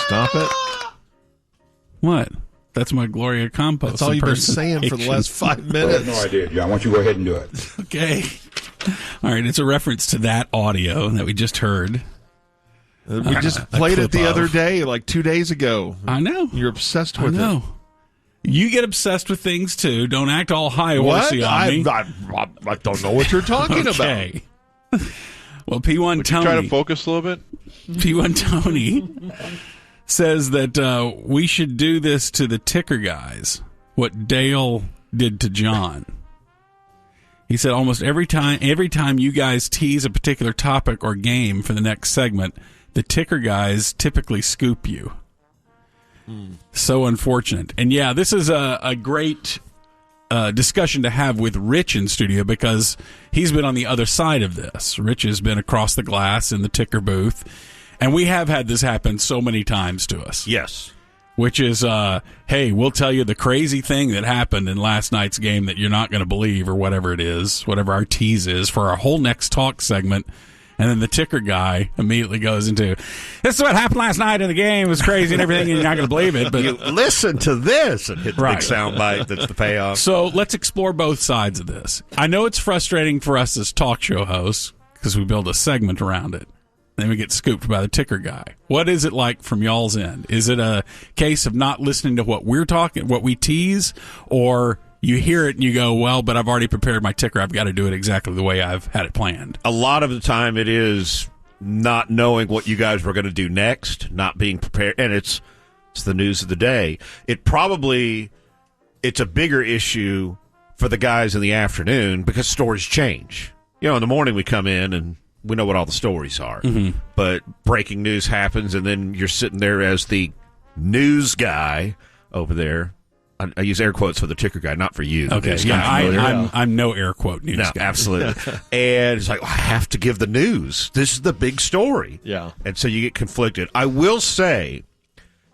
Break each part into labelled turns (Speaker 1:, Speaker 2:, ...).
Speaker 1: Stop it.
Speaker 2: What? That's my Gloria compost.
Speaker 1: That's all you've been saying for the last 5 minutes.
Speaker 3: No idea, John. Why don't you go ahead and do it?
Speaker 2: Okay. All right, it's a reference to that audio that we just heard.
Speaker 1: We just played it the other day, like 2 days ago.
Speaker 2: I know.
Speaker 1: You're obsessed with it.
Speaker 2: You get obsessed with things, too. Don't act all high horsey on me.
Speaker 1: I don't know what you're talking about.
Speaker 2: Well, P1
Speaker 4: Would
Speaker 2: Tony...
Speaker 4: you try to focus a little bit?
Speaker 2: P1 Tony says that we should do this to the ticker guys, what Dale did to John. He said almost every time you guys tease a particular topic or game for the next segment, the ticker guys typically scoop you. So unfortunate. And yeah, this is a great discussion to have with Rich in studio because he's been on the other side of this. Rich has been across the glass in the ticker booth, and we have had this happen so many times to us.
Speaker 5: Yes.
Speaker 2: Which is, hey, we'll tell you the crazy thing that happened in last night's game that you're not going to believe, or whatever it is, whatever our tease is for our whole next talk segment. And then the ticker guy immediately goes into, this is what happened last night in the game. It was crazy and everything, and you're not going to believe it. But
Speaker 5: you listen to this and hit the big soundbite that's the payoff.
Speaker 2: So let's explore both sides of this. I know it's frustrating for us as talk show hosts because we build a segment around it. Then we get scooped by the ticker guy. What is it like from y'all's end? Is it a case of not listening to what we're talking, what we tease, or you hear it and you go, well, but I've already prepared my ticker. I've got to do it exactly the way I've had it planned.
Speaker 5: A lot of the time it is not knowing what you guys were going to do next, not being prepared, and it's the news of the day. It's a bigger issue for the guys in the afternoon because stories change. You know, in the morning we come in and we know what all the stories are. Mm-hmm. But breaking news happens, and then you're sitting there as the news guy over there. I use air quotes for the ticker guy, not for you.
Speaker 2: Okay, yeah, I'm no air quote news guy.
Speaker 5: Absolutely. And it's like, I have to give the news. This is the big story.
Speaker 1: Yeah.
Speaker 5: And so you get conflicted. I will say,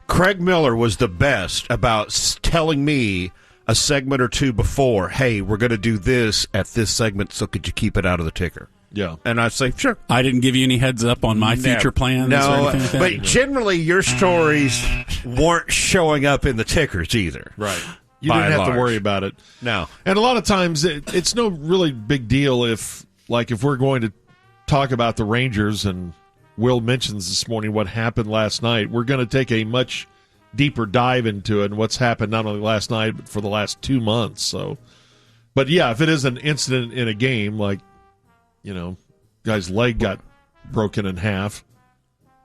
Speaker 5: Craig Miller was the best about telling me a segment or two before, hey, we're going to do this at this segment, so could you keep it out of the ticker?
Speaker 1: Yeah.
Speaker 5: And I'd say, sure.
Speaker 2: I didn't give you any heads up on my future plans or anything like that?
Speaker 5: But generally your stories weren't showing up in the tickers either.
Speaker 1: Right. You didn't have to worry about it.
Speaker 5: No.
Speaker 1: And a lot of times it's no really big deal if we're going to talk about the Rangers, and Will mentions this morning what happened last night, we're going to take a much deeper dive into it and what's happened not only last night but for the last 2 months. So, but yeah, if it is an incident in a game, like, you know, guy's leg got broken in half.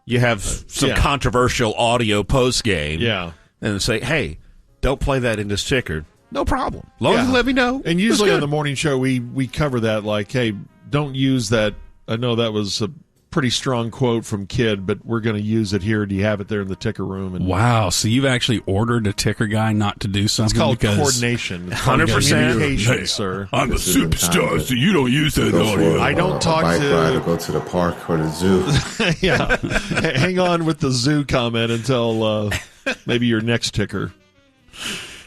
Speaker 5: You have some controversial audio post-game.
Speaker 1: Yeah.
Speaker 5: And say, hey, don't play that in this ticker. No problem. As long as you let me know.
Speaker 1: And usually on the morning show, we cover that like, hey, don't use that. I know that was a pretty strong quote from Kid, but we're going to use it here. Do you have it there in the ticker room? And
Speaker 2: wow. So you've actually ordered a ticker guy not to do something?
Speaker 1: It's called coordination.
Speaker 5: 100%.
Speaker 1: Sir.
Speaker 2: I'm a superstar, so you don't use that audio.
Speaker 1: I don't talk
Speaker 6: bike
Speaker 1: to...
Speaker 6: ride or go to the park or the zoo.
Speaker 1: Yeah. Hang on with the zoo comment until maybe your next ticker.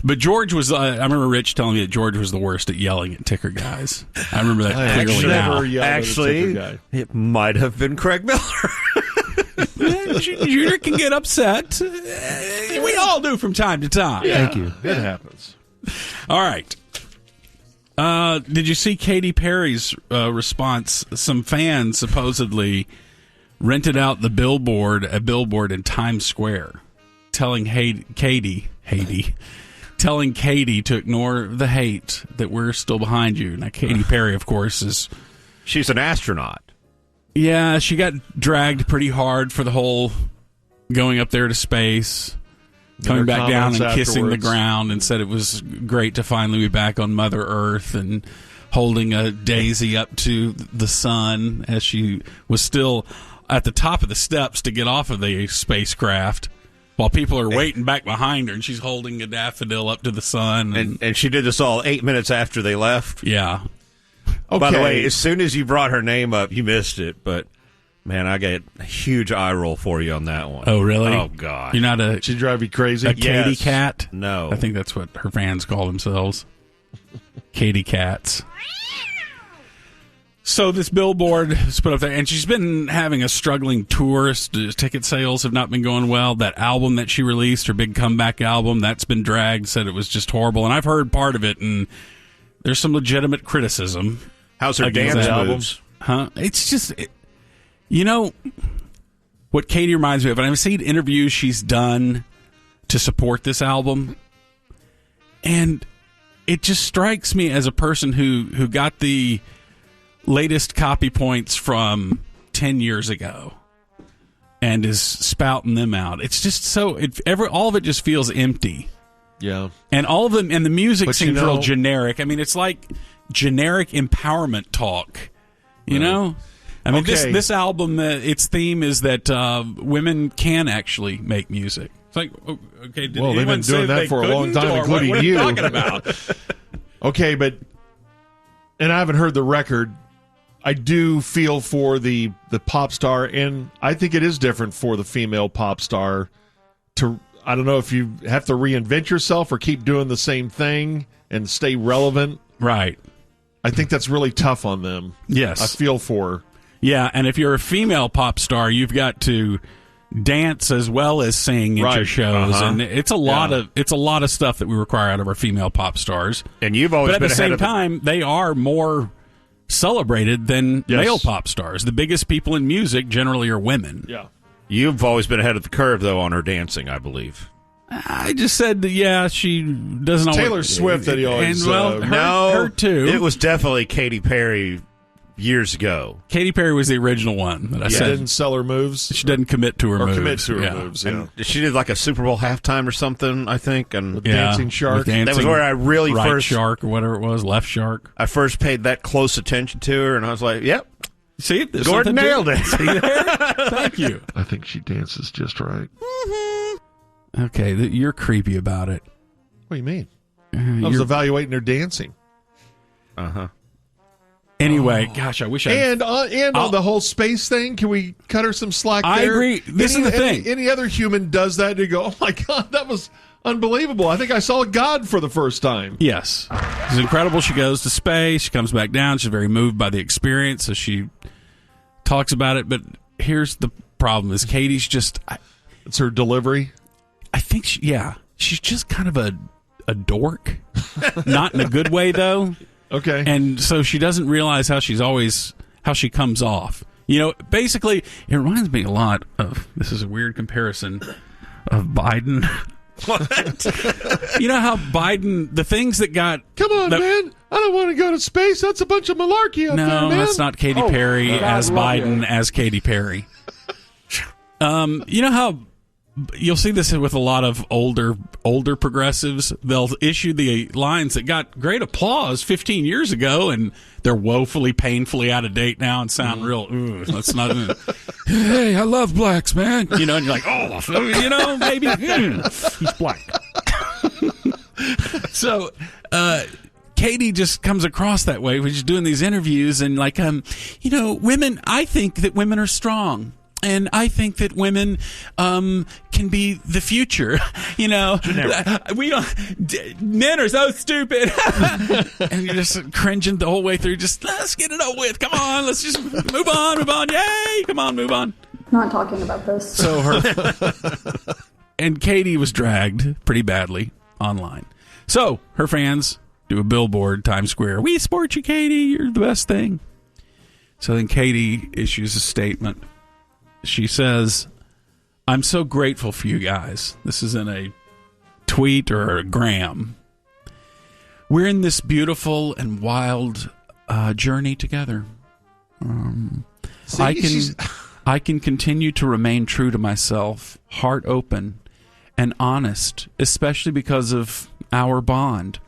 Speaker 2: But George was, I remember Rich telling me that George was the worst at yelling at ticker guys. I remember that clearly now.
Speaker 5: Actually, it might have been Craig Miller.
Speaker 2: Junior can get upset. We all do from time to time.
Speaker 1: Yeah, thank you. It happens.
Speaker 2: All right. Did you see Katy Perry's response? Some fans supposedly rented out a billboard in Times Square, telling Katy to ignore the hate, that we're still behind you. Now, Katy Perry, of course,
Speaker 5: she's an astronaut.
Speaker 2: Yeah, she got dragged pretty hard for the whole going up there to space, coming back down and kissing the ground, and said it was great to finally be back on Mother Earth and holding a daisy up to the sun as she was still at the top of the steps to get off of the spacecraft. While people are waiting back behind her, and she's holding a daffodil up to the sun.
Speaker 5: And she did this all 8 minutes after they left.
Speaker 2: Yeah.
Speaker 1: Okay.
Speaker 5: By the way, as soon as you brought her name up, you missed it. But, man, I get a huge eye roll for you on that one.
Speaker 2: Oh, really?
Speaker 5: Oh, God.
Speaker 2: You're not
Speaker 1: She drive you crazy?
Speaker 2: a Katy cat?
Speaker 5: No.
Speaker 2: I think that's what her fans call themselves. Katy cats. So this billboard is put up there, and she's been having a struggling tour. Ticket sales have not been going well. That album that she released, her big comeback album, that's been dragged, said it was just horrible. And I've heard part of it, and there's some legitimate criticism.
Speaker 5: How's her dance moves?
Speaker 2: Huh? It's just, what Katy reminds me of, and I've seen interviews she's done to support this album, and it just strikes me as a person who got the latest copy points from 10 years ago and is spouting them out. It's just so all of it just feels empty.
Speaker 1: Yeah.
Speaker 2: And all of them, and the music
Speaker 1: But
Speaker 2: seems real generic. I mean, it's like generic empowerment talk. You know? I mean, this album, its theme is that women can actually make music. It's like, okay, did
Speaker 1: they've been doing that for a long time, including
Speaker 2: what
Speaker 1: you.
Speaker 2: What are you talking about?
Speaker 1: Okay, and I haven't heard the record. I do feel for the pop star, and I think it is different for the female pop star I don't know if you have to reinvent yourself or keep doing the same thing and stay relevant.
Speaker 2: Right.
Speaker 1: I think that's really tough on them.
Speaker 2: Yes.
Speaker 1: I feel for her.
Speaker 2: Yeah, and if you're a female pop star, you've got to dance as well as sing at your shows, and it's a lot of stuff that we require out of our female pop stars.
Speaker 5: And you've always
Speaker 2: been at the same time, they are more celebrated than male pop stars. The biggest people in music generally are women.
Speaker 1: Yeah.
Speaker 5: You've always been ahead of the curve, though, on her dancing, I believe.
Speaker 2: I just said that, she doesn't always...
Speaker 1: Taylor Swift that he always...
Speaker 2: her too.
Speaker 5: It was definitely Katy Perry years ago.
Speaker 2: Katy Perry was the original one that I said.
Speaker 1: She didn't sell her moves?
Speaker 2: She doesn't commit to her moves.
Speaker 1: Or commit to her moves,
Speaker 5: And she did like a Super Bowl halftime or something, I think. And
Speaker 1: with Dancing Shark.
Speaker 5: That was where I really
Speaker 2: right
Speaker 5: first...
Speaker 2: shark or whatever it was, left shark.
Speaker 5: I first paid that close attention to her, and I was like, yep.
Speaker 2: See,
Speaker 5: Gordon nailed it.
Speaker 2: See there? Thank you.
Speaker 1: I think she dances just right.
Speaker 2: Mm-hmm. Okay, you're creepy about it.
Speaker 1: What do you mean? I was evaluating her dancing.
Speaker 5: Uh-huh.
Speaker 2: Anyway, gosh, I wish I...
Speaker 1: And on the whole space thing, can we cut her some slack there?
Speaker 2: I agree. This is the thing.
Speaker 1: Any other human does that, and you go, oh my God, that was unbelievable. I think I saw God for the first time.
Speaker 2: Yes. It's incredible. She goes to space. She comes back down. She's very moved by the experience, so she talks about it. But here's the problem is Katy's just...
Speaker 1: It's her delivery?
Speaker 2: I think, she's just kind of a dork. Not in a good way, though.
Speaker 1: Okay.
Speaker 2: And so she doesn't realize how she comes off. Basically, it reminds me a lot of, this is a weird comparison, of Biden. What? You know how Biden, the things that got...
Speaker 1: Come on, man. I don't want to go to space. That's a bunch of malarkey out there, man.
Speaker 2: No, that's not Katy Perry as Biden as Katy Perry. You know how... You'll see this with a lot of older progressives. They'll issue the lines that got great applause 15 years ago, and they're woefully, painfully out of date now and sound real, that's not... Hey, I love blacks, man. And you're like, maybe he's black. So, Katy just comes across that way when she's doing these interviews and women, I think that women are strong. And I think that women can be the future. We don't. Men are so stupid, and you're just cringing the whole way through. Just let's get it over with. Come on, let's just move on. Yay! Come on, move on.
Speaker 4: Not talking about this.
Speaker 2: So and Katy was dragged pretty badly online. So her fans do a billboard, Times Square. We support you, Katy. You're the best thing. So then Katy issues a statement. She says, I'm so grateful for you guys. This is in a tweet or a gram. We're in this beautiful and wild journey together. I can continue to remain true to myself, heart open and honest, especially because of our bond.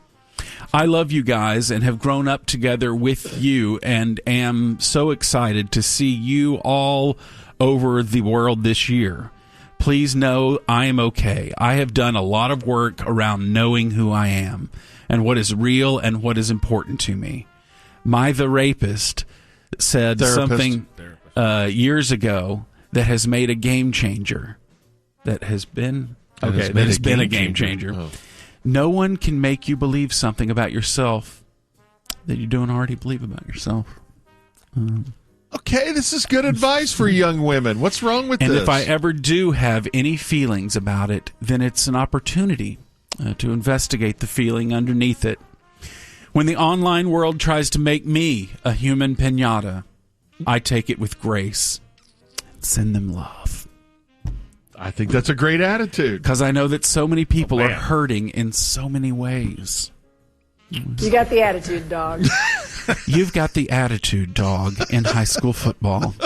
Speaker 2: I love you guys and have grown up together with you and am so excited to see you all over the world this year. Please know I am okay. I have done a lot of work around knowing who I am and what is real and what is important to me. The rapist said something years ago that has made a game changer. That has been a game changer. Oh. No one can make you believe something about yourself that you don't already believe about yourself.
Speaker 1: Okay, this is good advice for young women. What's wrong with
Speaker 2: And
Speaker 1: this?
Speaker 2: if I ever do have any feelings about it, then it's an opportunity to investigate the feeling underneath it. When the online world tries to make me a human piñata, I take it with grace. Send them love.
Speaker 1: I think that's a great attitude.
Speaker 2: Because I know that so many people are hurting in so many ways.
Speaker 4: You got the attitude, dog.
Speaker 2: You've got the attitude, dog, in high school football.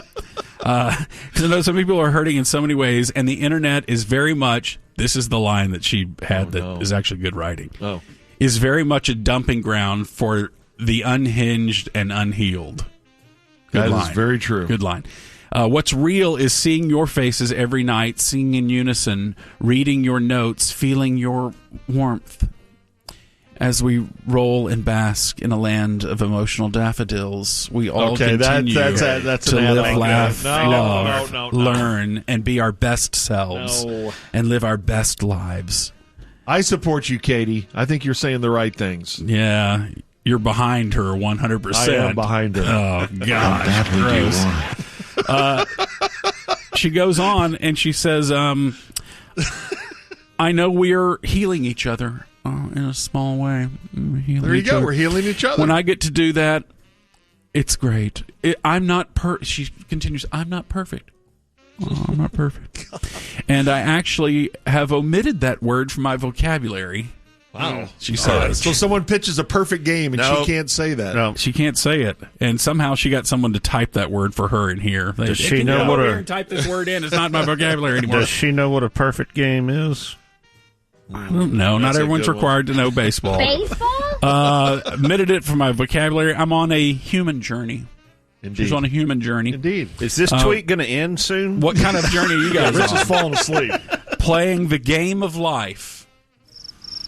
Speaker 2: Because I know some people are hurting in so many ways, and the internet is very much, this is the line that she had is actually good writing, is very much a dumping ground for the unhinged and unhealed. Good line.
Speaker 1: That is very true.
Speaker 2: Good line. What's real is seeing your faces every night, singing in unison, reading your notes, feeling your warmth. As we roll and bask in a land of emotional daffodils, we all continue
Speaker 1: that's
Speaker 2: to
Speaker 1: an
Speaker 2: live, laugh,
Speaker 1: love,
Speaker 2: learn, and be our best selves,
Speaker 1: No.
Speaker 2: and live our best lives.
Speaker 1: I support you, Katie. I think you're saying the right things.
Speaker 2: Yeah, you're behind her 100%.
Speaker 1: I am behind her.
Speaker 2: Oh, gosh, gross. She goes on and she says, I know we're healing each other. In a small way.
Speaker 1: There you go. We're healing each other.
Speaker 2: When I get to do that, it's great. She continues, I'm not perfect. I'm not perfect. And I actually have omitted that word from my vocabulary.
Speaker 1: Wow.
Speaker 2: She says.
Speaker 1: So someone pitches a perfect game and she can't say that.
Speaker 5: No.
Speaker 2: She can't say it. And somehow she got someone to type that word for her in here.
Speaker 5: Does she know what
Speaker 2: type this word in. It's not my vocabulary anymore.
Speaker 5: Does she know what a perfect game is?
Speaker 2: I don't know. Not everyone's required to know baseball.
Speaker 4: Baseball?
Speaker 2: Omitted it from my vocabulary. I'm on a human journey.
Speaker 1: Indeed.
Speaker 2: She's on a human journey.
Speaker 1: Indeed.
Speaker 5: Is this tweet going to end soon?
Speaker 2: What kind of journey are you guys
Speaker 1: Rich
Speaker 2: on?
Speaker 1: is falling asleep.
Speaker 2: Playing the game of life.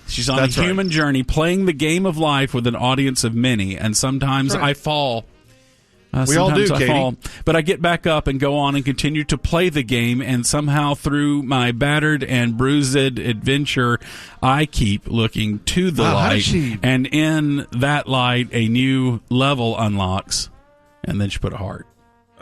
Speaker 2: She's on a human journey, playing the game of life with an audience of many, and sometimes I fall.
Speaker 1: We all do, Katie.
Speaker 2: Fall, but I get back up and go on and continue to play the game, and somehow through my battered and bruised adventure, I keep looking to the light, and in that light, a new level unlocks, and then she put a heart.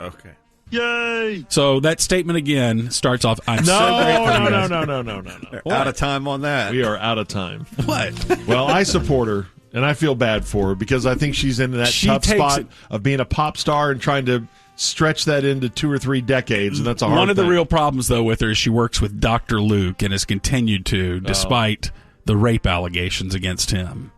Speaker 5: Okay.
Speaker 1: Yay!
Speaker 2: So that statement again starts off, I'm so grateful.
Speaker 5: No. Out of time on that.
Speaker 1: We are out of time.
Speaker 2: What?
Speaker 1: Well, I support her. And I feel bad for her because I think she's in that tough spot of being a pop star and trying to stretch that into 2 or 3 decades, and that's a hard thing.
Speaker 2: One of the real problems, though, with her is she works with Dr. Luke and has continued to, despite the rape allegations against him.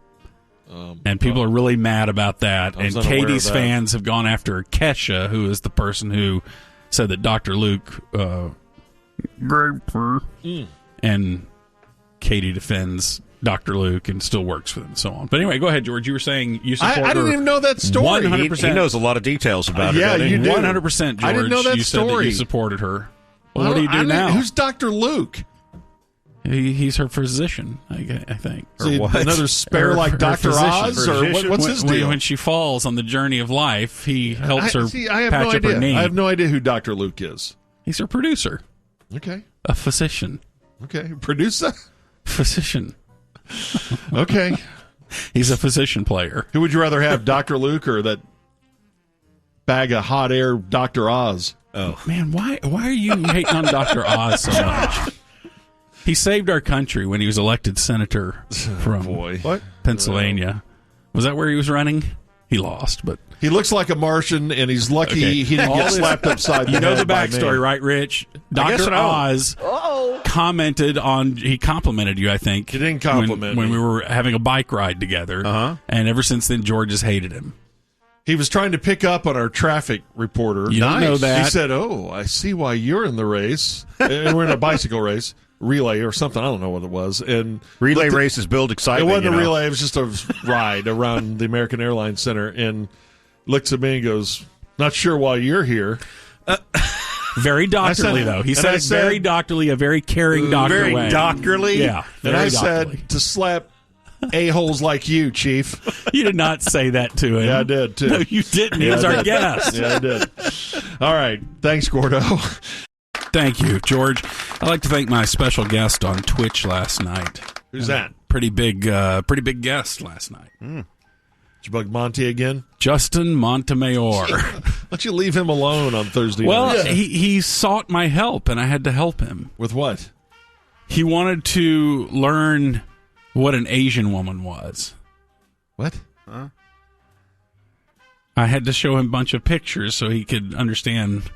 Speaker 2: And people are really mad about that. And Katie's fans have gone after Kesha, who is the person who said that Dr. Luke raped her. And Katie defends Dr. Luke and still works with him and so on. But anyway, go ahead, George. You were saying you support her.
Speaker 1: I didn't even know that story.
Speaker 2: 100%.
Speaker 5: He knows a lot of details about it.
Speaker 1: Yeah, you do.
Speaker 2: 100%, George.
Speaker 1: I didn't know that
Speaker 2: you
Speaker 1: story.
Speaker 2: said that you supported her. Well, what do you do now?
Speaker 1: Who's Dr. Luke?
Speaker 2: He's her physician, I think.
Speaker 1: Or what? Another spare like Dr. Oz? Or what's his deal?
Speaker 2: When she falls on the journey of life, he helps her
Speaker 1: I have
Speaker 2: patch
Speaker 1: no
Speaker 2: up
Speaker 1: idea.
Speaker 2: her knee.
Speaker 1: I have no idea who Dr. Luke is.
Speaker 2: He's her producer.
Speaker 1: Okay.
Speaker 2: A physician.
Speaker 1: Okay. Producer?
Speaker 2: Physician.
Speaker 1: Okay.
Speaker 2: He's a physician player.
Speaker 1: Who would you rather have, Dr. Luke or that bag of hot air Dr. Oz?
Speaker 2: Oh. Man, why are you hating on Dr. Oz so much? He saved our country when he was elected senator from Pennsylvania. Was that where he was running? He lost, but
Speaker 1: he looks like a Martian, and he's lucky he didn't get slapped upside the head.
Speaker 2: You know the
Speaker 1: by
Speaker 2: backstory,
Speaker 1: me.
Speaker 2: right, Rich? Dr. Oz commented on. He complimented you, I think.
Speaker 1: He didn't compliment
Speaker 2: when
Speaker 1: me.
Speaker 2: we were having a bike ride together. And ever since then, George has hated him.
Speaker 1: He was trying to pick up on our traffic reporter.
Speaker 2: You don't know that.
Speaker 1: He said, "Oh, I see why you're in the race. We're in a bicycle race." Relay or something. I don't know what it was. And
Speaker 5: relay races build excitement.
Speaker 1: It wasn't a relay. It was just a ride around the American Airlines Center. And looks at me and goes, "Not sure why you're here."
Speaker 2: Very doctorly, though. He said it very doctorly, a very caring doctor way.
Speaker 5: Very doctorly?
Speaker 2: Yeah.
Speaker 1: And I said, "To slap a-holes like you, Chief."
Speaker 2: You did not say that to him.
Speaker 1: Yeah, I did, too.
Speaker 2: No, you didn't. He was our guest.
Speaker 1: Yeah, I did. All right. Thanks, Gordo.
Speaker 2: Thank you, George. I'd like to thank my special guest on Twitch last night.
Speaker 1: Who's that?
Speaker 2: Pretty big guest last night.
Speaker 1: Did you bug Monty again?
Speaker 2: Justin Montemayor.
Speaker 1: Why don't you leave him alone on Thursday
Speaker 2: Well,
Speaker 1: night?
Speaker 2: he sought my help, and I had to help him.
Speaker 1: With what?
Speaker 2: He wanted to learn what an Asian woman was.
Speaker 1: What?
Speaker 2: I had to show him a bunch of pictures so he could understand.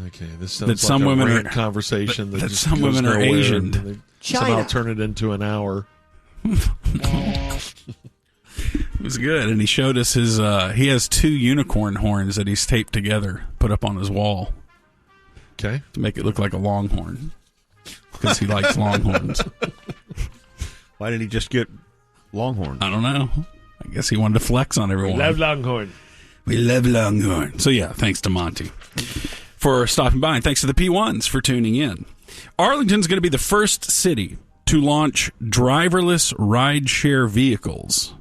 Speaker 1: Okay, this sounds
Speaker 2: That some
Speaker 1: like a
Speaker 2: women
Speaker 1: rant
Speaker 2: are-
Speaker 1: conversation that
Speaker 2: that
Speaker 1: just
Speaker 2: some
Speaker 1: goes
Speaker 2: women are
Speaker 1: nowhere,
Speaker 2: Asian.
Speaker 1: and they somehow turn it into an hour.
Speaker 2: It was good, and he showed us his. He has 2 unicorn horns that he's taped together, put up on his wall
Speaker 1: Okay.
Speaker 2: to make it look like a longhorn, because he likes longhorns.
Speaker 5: Why did he just get Longhorn?
Speaker 2: I don't know. I guess he wanted to flex on everyone.
Speaker 1: Longhorn.
Speaker 2: We love Longhorn. So yeah, thanks to Monty for stopping by, and thanks to the P1s for tuning in. Arlington's going to be the first city to launch driverless rideshare vehicles.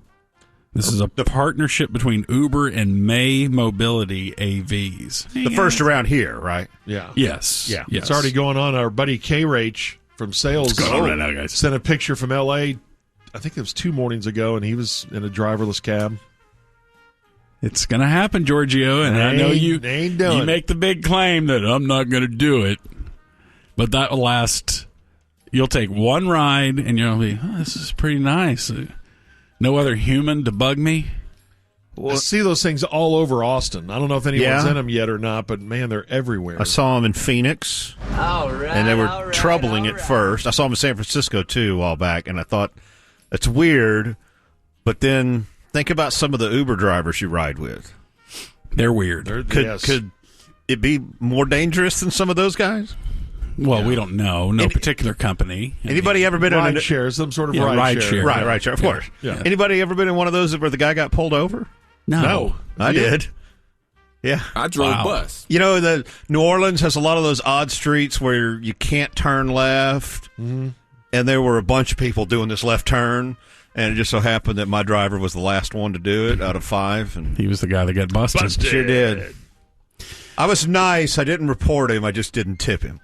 Speaker 2: This is a partnership between Uber and May Mobility AVs.
Speaker 5: The first around here, right?
Speaker 1: Yeah.
Speaker 2: Yes.
Speaker 5: Yeah.
Speaker 2: Yes.
Speaker 1: It's already going on. Our buddy K-Rach from Sales
Speaker 2: going on right now, guys?
Speaker 1: sent a picture from L.A., I think it was 2 mornings ago, and he was in a driverless cab.
Speaker 2: It's going to happen, Giorgio, and I know you make the big claim that I'm not going to do it, but that will last. You'll take one ride, and you'll be, this is pretty nice. No other human to bug me.
Speaker 1: I see those things all over Austin. I don't know if anyone's in them yet or not, but, man, they're everywhere.
Speaker 5: I saw them in Phoenix, and they were troubling at first. I saw them in San Francisco, too, a while back, and I thought, that's weird, but then think about some of the Uber drivers you ride with.
Speaker 2: They're weird.
Speaker 5: Could it be more dangerous than some of those guys?
Speaker 2: Well, we don't know. No particular company.
Speaker 5: Anybody ever been in
Speaker 1: ride
Speaker 5: a
Speaker 1: share, some sort of
Speaker 2: Yeah,
Speaker 1: ride
Speaker 2: ride
Speaker 1: share.
Speaker 2: share.
Speaker 5: Right, of course.
Speaker 1: Yeah.
Speaker 5: Anybody ever been in one of those where the guy got pulled over?
Speaker 2: No.
Speaker 5: I did. Yeah.
Speaker 7: I drove
Speaker 2: Wow.
Speaker 7: bus.
Speaker 5: You know, the New Orleans has a lot of those odd streets where you can't turn left, and there were a bunch of people doing this left turn, and it just so happened that my driver was the last one to do it out of 5. And
Speaker 2: He was the guy that got busted.
Speaker 5: sure did. I was nice. I didn't report him. I just didn't tip him.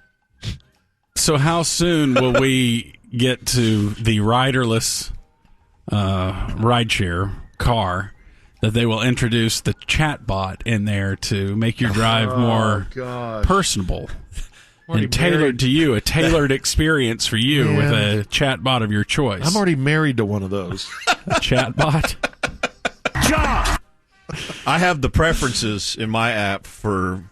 Speaker 2: So how soon will we get to the riderless rideshare car that they will introduce the chatbot in there to make your drive more personable and tailored to you, a tailored experience for you with a chatbot of your choice?
Speaker 1: I'm already married to one of those.
Speaker 2: A chatbot?
Speaker 5: I have the preferences in my app for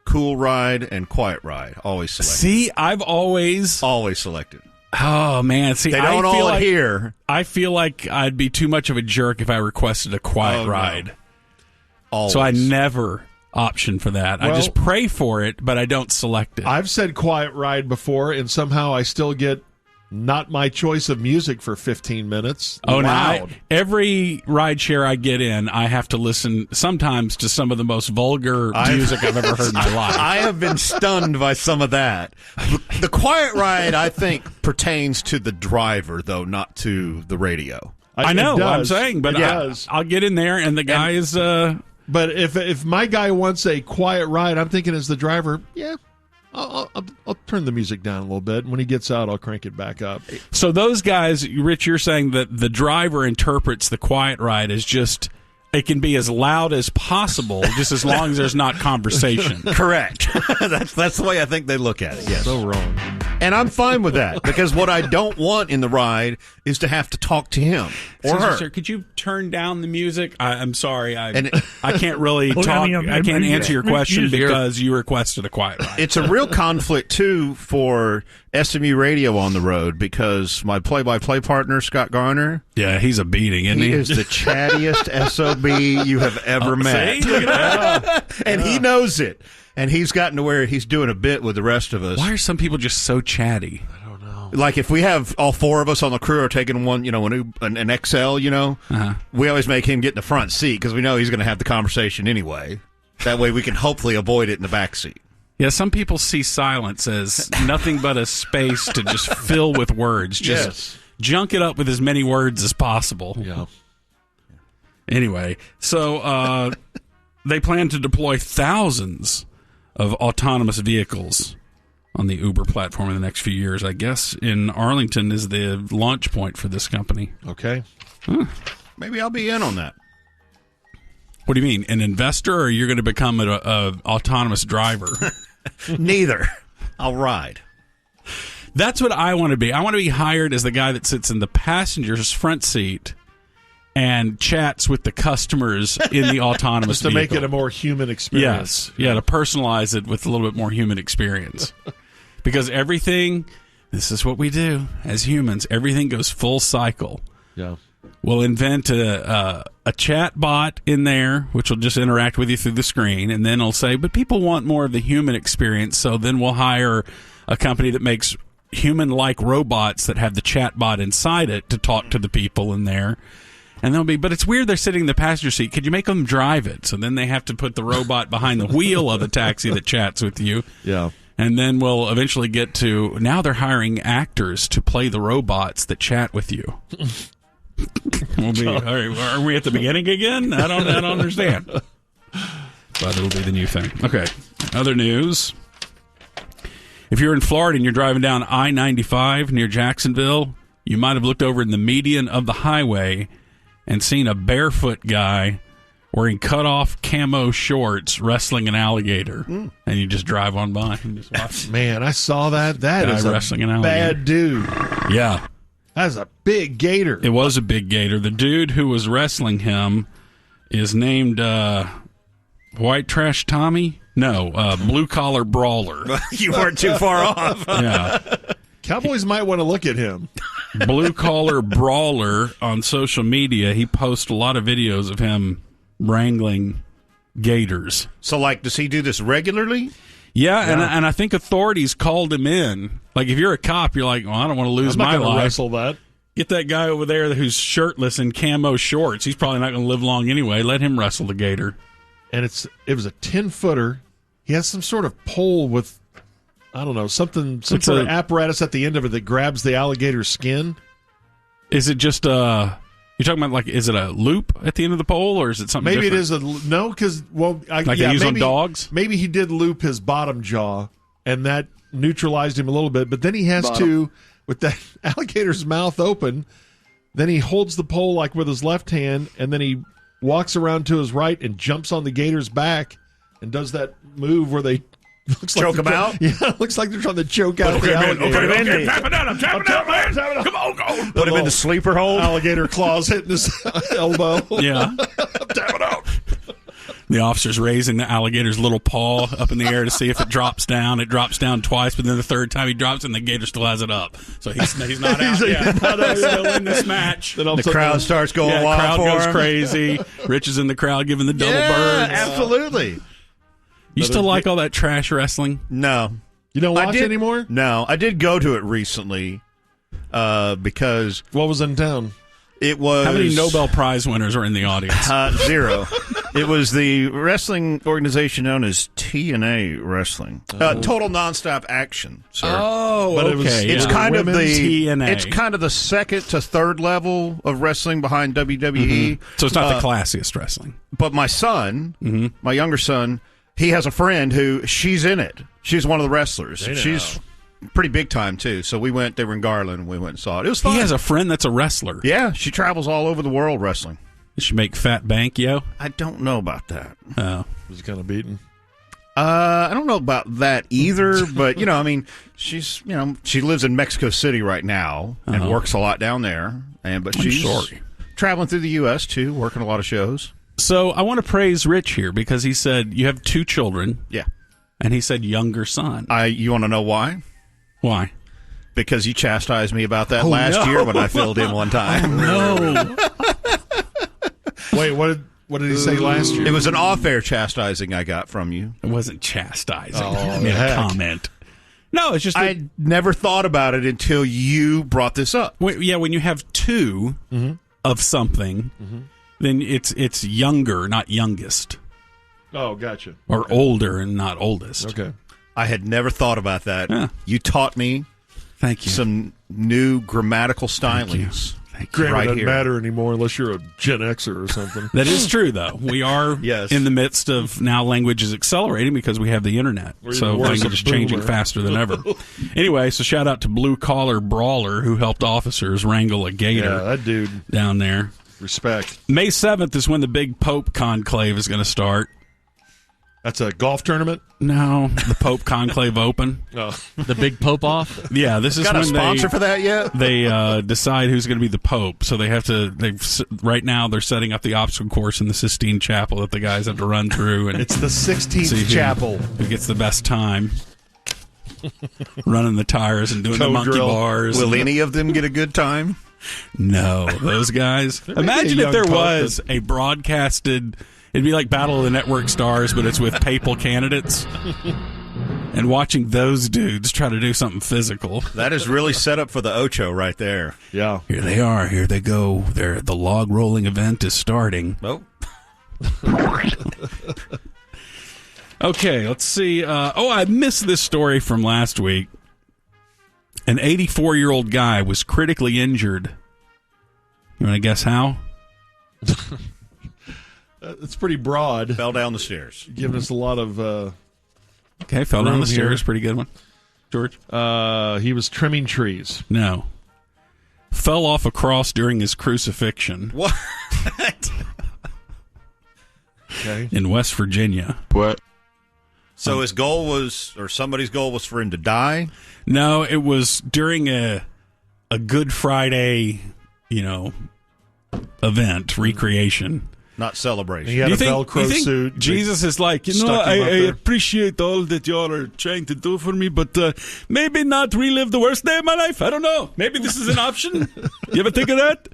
Speaker 5: cool ride and quiet ride. Always selected.
Speaker 2: See, I've always...
Speaker 5: Always selected.
Speaker 2: Oh, man. See,
Speaker 5: They don't all adhere.
Speaker 2: I feel like I'd be too much of a jerk if I requested a quiet ride.
Speaker 5: Always.
Speaker 2: So I never option for that. I
Speaker 1: Well-
Speaker 2: just pray for it, but I don't select it.
Speaker 1: I've said quiet ride before, and somehow I still get not my choice of music for 15 minutes.
Speaker 2: Oh, no.
Speaker 1: Loud.
Speaker 2: Every ride share I get in, I have to listen sometimes to some of the most vulgar music I've ever heard in my life.
Speaker 5: I have been stunned by some of that. The quiet ride, I think, pertains to the driver, though, not to the radio.
Speaker 2: I know
Speaker 1: It
Speaker 2: what I'm
Speaker 1: does.
Speaker 2: saying, but
Speaker 1: It does.
Speaker 2: I'll get in there, and the guy is...
Speaker 1: But if my guy wants a quiet ride, I'm thinking as the driver, I'll turn the music down a little bit. When he gets out, I'll crank it back up.
Speaker 2: So those guys, Rich, you're saying that the driver interprets the quiet ride as just... It can be as loud as possible, just as long as there's not conversation.
Speaker 5: Correct. That's the way I think they look at it, yes.
Speaker 1: So wrong.
Speaker 5: And I'm fine with that, because what I don't want in the ride is to have to talk to him or
Speaker 2: Excuse me,
Speaker 5: her.
Speaker 2: sir, could you turn down the music? I'm sorry. I
Speaker 5: And
Speaker 2: can't really talk. I can't answer your question because you requested a quiet ride.
Speaker 5: It's a real conflict, too, for SMU Radio on the road, because my play-by-play partner, Scott Garner,
Speaker 2: Yeah, he's a beating, isn't
Speaker 5: he
Speaker 2: he?
Speaker 5: is the chattiest SOB you have ever met.
Speaker 2: See? Look at that.
Speaker 5: And he knows it. And he's gotten to where he's doing a bit with the rest of us.
Speaker 2: Why are some people just so chatty?
Speaker 5: Like if we have all 4 of us on the crew are taking one, an XL, we always make him get in the front seat because we know he's going to have the conversation anyway. That way we can hopefully avoid it in the back seat.
Speaker 2: Yeah, some people see silence as nothing but a space to just fill with words. Just junk it up with as many words as possible.
Speaker 1: Yeah.
Speaker 2: Anyway, so they plan to deploy thousands of autonomous vehicles on the Uber platform in the next few years. I guess in Arlington is the launch point for this company.
Speaker 1: Okay.
Speaker 5: Maybe I'll be in on that.
Speaker 2: What do you mean? An investor, or you're going to become an autonomous driver?
Speaker 5: Neither. I'll ride.
Speaker 2: That's what I want to be. I want to be hired as the guy that sits in the passenger's front seat and chats with the customers in the autonomous
Speaker 1: Just to
Speaker 2: vehicle.
Speaker 1: make it a more human experience.
Speaker 2: Yes. Yeah, to personalize it with a little bit more human experience. Because everything, this is what we do as humans, everything goes full cycle.
Speaker 1: Yeah.
Speaker 2: We'll invent a chat bot in there, which will just interact with you through the screen, and then it'll say, but people want more of the human experience, so then we'll hire a company that makes human-like robots that have the chat bot inside it to talk to the people in there. And they'll be, but it's weird they're sitting in the passenger seat. Could you make them drive it? So then they have to put the robot behind the wheel of the taxi that chats with you.
Speaker 1: Yeah.
Speaker 2: And then we'll eventually get to, now they're hiring actors to play the robots that chat with you. We'll be, all right, are we at the beginning again? I don't understand. But it'll be the new thing. Okay. Other news. If you're in Florida and you're driving down I-95 near Jacksonville, you might have looked over in the median of the highway and seen a barefoot guy wearing cut-off camo shorts wrestling an alligator. And you just drive on by and just watch.
Speaker 1: Man, I saw that. That
Speaker 2: Guy
Speaker 1: is
Speaker 2: wrestling an
Speaker 1: a
Speaker 2: alligator.
Speaker 1: bad dude.
Speaker 2: Yeah.
Speaker 1: That's a big gator.
Speaker 2: It was a big gator. The dude who was wrestling him is named White Trash Tommy? No, Blue Collar Brawler.
Speaker 5: You weren't too far off.
Speaker 2: Yeah.
Speaker 1: Cowboys might want to look at him.
Speaker 2: Blue Collar Brawler on social media. He posts a lot of videos of him wrangling gators.
Speaker 5: So, like, does he do this regularly?
Speaker 2: Yeah, and I think authorities called him in. Like, if you're a cop, you're like, well, I don't want to lose
Speaker 1: I'm not
Speaker 2: my
Speaker 1: gonna
Speaker 2: life.
Speaker 1: wrestle that.
Speaker 2: Get that guy over there who's shirtless in camo shorts. He's probably not going to live long anyway. Let him wrestle the gator.
Speaker 1: And it was a 10-footer. He has some sort of pole with, I don't know, some sort of apparatus at the end of it that grabs the alligator's skin.
Speaker 2: Is it just you're talking about, like, is it a loop at the end of the pole, or is it something
Speaker 1: Maybe
Speaker 2: different?
Speaker 1: it is no, because, well,
Speaker 2: Like they use on dogs?
Speaker 1: Maybe he did loop his bottom jaw, and that neutralized him a little bit. But then he has to, with that alligator's mouth open, then he holds the pole like with his left hand, and then he walks around to his right and jumps on the gator's back and does that move where they
Speaker 5: Choke him out?
Speaker 1: Yeah, it looks like they're trying to choke out the alligator.
Speaker 5: Okay,
Speaker 2: Tap it down, I'm tapping it out, man. Come on, go.
Speaker 5: Put him in the sleeper hold.
Speaker 1: Alligator claws hitting his elbow.
Speaker 2: Yeah.
Speaker 1: Tap it out.
Speaker 2: The officer's raising the alligator's little paw up in the air to see if it drops down. It drops down twice, but then the third time he drops it, and the gator still has it up. So he's not out yet. He's still in this match.
Speaker 5: The crowd starts going
Speaker 2: Yeah,
Speaker 5: wild
Speaker 2: crowd
Speaker 5: for
Speaker 2: goes
Speaker 5: him.
Speaker 2: crazy. Rich is in the crowd giving the double birds.
Speaker 5: Absolutely.
Speaker 2: You still like all that trash wrestling?
Speaker 5: No.
Speaker 1: You don't watch anymore?
Speaker 5: No. I did go to it recently because
Speaker 1: What was in town?
Speaker 5: it was...
Speaker 2: How many Nobel Prize winners are in the audience?
Speaker 5: Zero. It was the wrestling organization known as TNA Wrestling. Total Nonstop Action, sir.
Speaker 2: Oh,
Speaker 1: But it was-
Speaker 2: okay.
Speaker 5: It's
Speaker 2: yeah.
Speaker 5: kind of
Speaker 2: Women's
Speaker 5: the
Speaker 2: TNA.
Speaker 5: It's kind of the second to third level of wrestling behind WWE.
Speaker 2: So it's not the classiest wrestling.
Speaker 5: But my son, my younger son, he has a friend who she's in it. She's one of the wrestlers. She's pretty big time too. So we went. They were in Garland, and we went and saw it. It was fun.
Speaker 2: He has a friend that's a wrestler.
Speaker 5: Yeah, she travels all over the world wrestling.
Speaker 2: Does she make fat bank, yo?
Speaker 5: I don't know about that.
Speaker 2: Oh.
Speaker 1: Was kind of beaten.
Speaker 5: I don't know about that either. But I mean, she's she lives in Mexico City right now and works a lot down there. But she's traveling through the U.S. too, working a lot of shows.
Speaker 2: So I want to praise Rich here because he said you have 2 children.
Speaker 5: Yeah.
Speaker 2: And he said younger son.
Speaker 5: You want to know why?
Speaker 2: Why?
Speaker 5: Because you chastised me about that last year when I filled in one time.
Speaker 2: No.
Speaker 1: Wait, what did he say last year?
Speaker 5: It was an off-air chastising I got from you.
Speaker 2: It wasn't chastising.
Speaker 1: Oh,
Speaker 2: I made a
Speaker 1: heck.
Speaker 2: comment. No, it's just that,
Speaker 5: I never thought about it until you brought this up.
Speaker 2: when you have 2 of something, then it's younger, not youngest,
Speaker 1: Oh, gotcha.
Speaker 2: or older and not oldest.
Speaker 1: Okay.
Speaker 5: I had never thought about that.
Speaker 2: Yeah.
Speaker 5: You taught me
Speaker 2: Thank you.
Speaker 5: some new grammatical stylings.
Speaker 2: Thank you.
Speaker 1: Grammar
Speaker 5: Right
Speaker 1: doesn't
Speaker 5: here.
Speaker 1: matter anymore unless you're a Gen Xer or something.
Speaker 2: That is true, though. We are
Speaker 5: Yes.
Speaker 2: in the midst of now language is accelerating because we have the internet.
Speaker 1: Or
Speaker 2: So
Speaker 1: even worse,
Speaker 2: language
Speaker 1: a
Speaker 2: is changing
Speaker 1: boomer.
Speaker 2: faster than ever. Anyway, so shout out to Blue Collar Brawler who helped officers wrangle a gator
Speaker 1: Yeah, that dude.
Speaker 2: down there.
Speaker 1: Respect.
Speaker 2: May 7th is when the big Pope conclave is going to start.
Speaker 1: That's a golf tournament?
Speaker 2: No, the Pope Conclave Open.
Speaker 1: Oh.
Speaker 7: The big Pope off?
Speaker 2: Yeah, this is
Speaker 5: Got
Speaker 2: when
Speaker 5: a sponsor for that yet?
Speaker 2: they decide who's going to be the Pope. So they have to. Right now they're setting up the obstacle course in the Sistine Chapel that the guys have to run through, and
Speaker 1: It's the 16th
Speaker 2: see
Speaker 1: chapel.
Speaker 2: who gets the best time. Running the tires and doing the
Speaker 1: Code
Speaker 2: monkey
Speaker 1: drill.
Speaker 2: bars.
Speaker 5: Will any of them get a good time?
Speaker 2: No, those guys.
Speaker 1: may be a
Speaker 2: Imagine if
Speaker 1: young
Speaker 2: there
Speaker 1: Pope
Speaker 2: was a broadcasted. It'd be like Battle of the Network Stars, but it's with papal candidates. And watching those dudes try to do something physical.
Speaker 5: That is really set up for the Ocho right there.
Speaker 1: Yeah.
Speaker 2: Here they are. Here they go. The log rolling event is starting.
Speaker 5: Oh.
Speaker 2: Okay, let's see. I missed this story from last week. An 84-year-old guy was critically injured. You want to guess how?
Speaker 1: It's pretty broad.
Speaker 5: Fell down the stairs.
Speaker 1: Giving us a lot of...
Speaker 2: Okay, fell down
Speaker 1: Room
Speaker 2: the stairs.
Speaker 1: here.
Speaker 2: Pretty good one. George?
Speaker 1: he was trimming trees.
Speaker 2: No. Fell off a cross during his crucifixion
Speaker 5: What?
Speaker 1: Okay.
Speaker 2: in West Virginia.
Speaker 6: What?
Speaker 5: So his goal was, or somebody's goal was for him to die?
Speaker 2: No, it was during a Good Friday, event, recreation.
Speaker 5: Not celebration.
Speaker 1: He had
Speaker 2: You
Speaker 1: a Velcro
Speaker 2: think
Speaker 1: suit.
Speaker 2: Jesus is like,
Speaker 1: stuck him
Speaker 2: I
Speaker 1: up there.
Speaker 2: appreciate all that y'all are trying to do for me, but maybe not relive the worst day of my life. I don't know. Maybe this is an option. You ever think of that?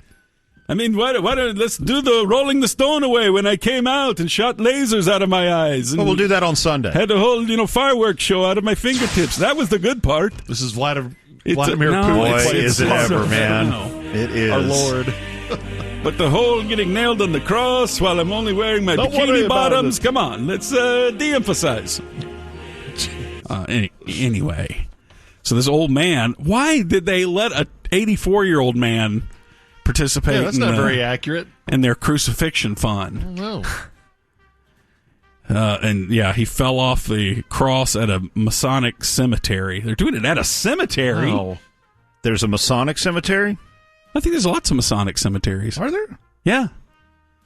Speaker 2: I mean, why don't let's do the rolling the stone away when I came out and shot lasers out of my eyes. And
Speaker 5: Well, we'll do that on Sunday.
Speaker 2: had a whole, fireworks show out of my fingertips. That was the good part.
Speaker 1: This is Vladimir
Speaker 2: No,
Speaker 1: Putin.
Speaker 5: Boy,
Speaker 2: it's-
Speaker 5: is it
Speaker 2: it's-
Speaker 5: ever, man.
Speaker 2: no.
Speaker 5: It is.
Speaker 1: Our Lord.
Speaker 2: But the whole getting nailed on the cross while I'm only wearing my
Speaker 1: Don't worry
Speaker 2: bikini
Speaker 1: about
Speaker 2: bottoms.
Speaker 1: it.
Speaker 2: Come on, let's de-emphasize. Anyway, so this old man, why did they let a 84-year-old man participate
Speaker 1: Yeah, that's not
Speaker 2: in,
Speaker 1: very accurate.
Speaker 2: in their crucifixion fun?
Speaker 1: No.
Speaker 2: And yeah, he fell off the cross at a Masonic cemetery. They're doing it at a cemetery.
Speaker 1: No.
Speaker 5: There's a Masonic cemetery?
Speaker 2: I think there's lots of Masonic cemeteries.
Speaker 5: Are there?
Speaker 2: Yeah.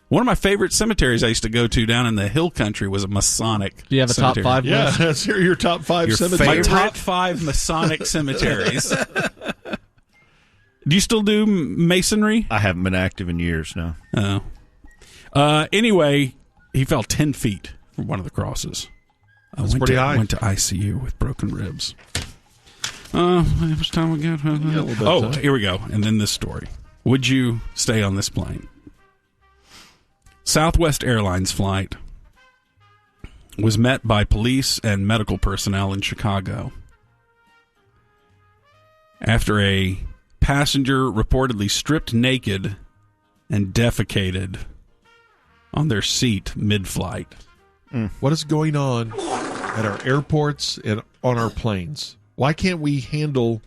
Speaker 2: One of my favorite cemeteries I used to go to down in the hill country was a Masonic
Speaker 7: Do you have a top
Speaker 2: cemetery.
Speaker 7: 5
Speaker 1: Yeah,
Speaker 7: list?
Speaker 1: that's your top 5
Speaker 5: Your
Speaker 1: cemeteries.
Speaker 2: My
Speaker 5: favorite?
Speaker 2: top 5 Masonic cemeteries. Do you still do masonry?
Speaker 5: I haven't been active in years now.
Speaker 2: Oh. Anyway, he fell 10 feet from one of the crosses.
Speaker 1: That's pretty high.
Speaker 2: Went to ICU with broken ribs. How much time we got?
Speaker 1: a little bit
Speaker 2: Oh,
Speaker 1: of time.
Speaker 2: here we go. And then this story. Would you stay on this plane? Southwest Airlines flight was met by police and medical personnel in Chicago after a passenger reportedly stripped naked and defecated on their seat mid-flight.
Speaker 1: What is going on at our airports and on our planes? Why can't we handle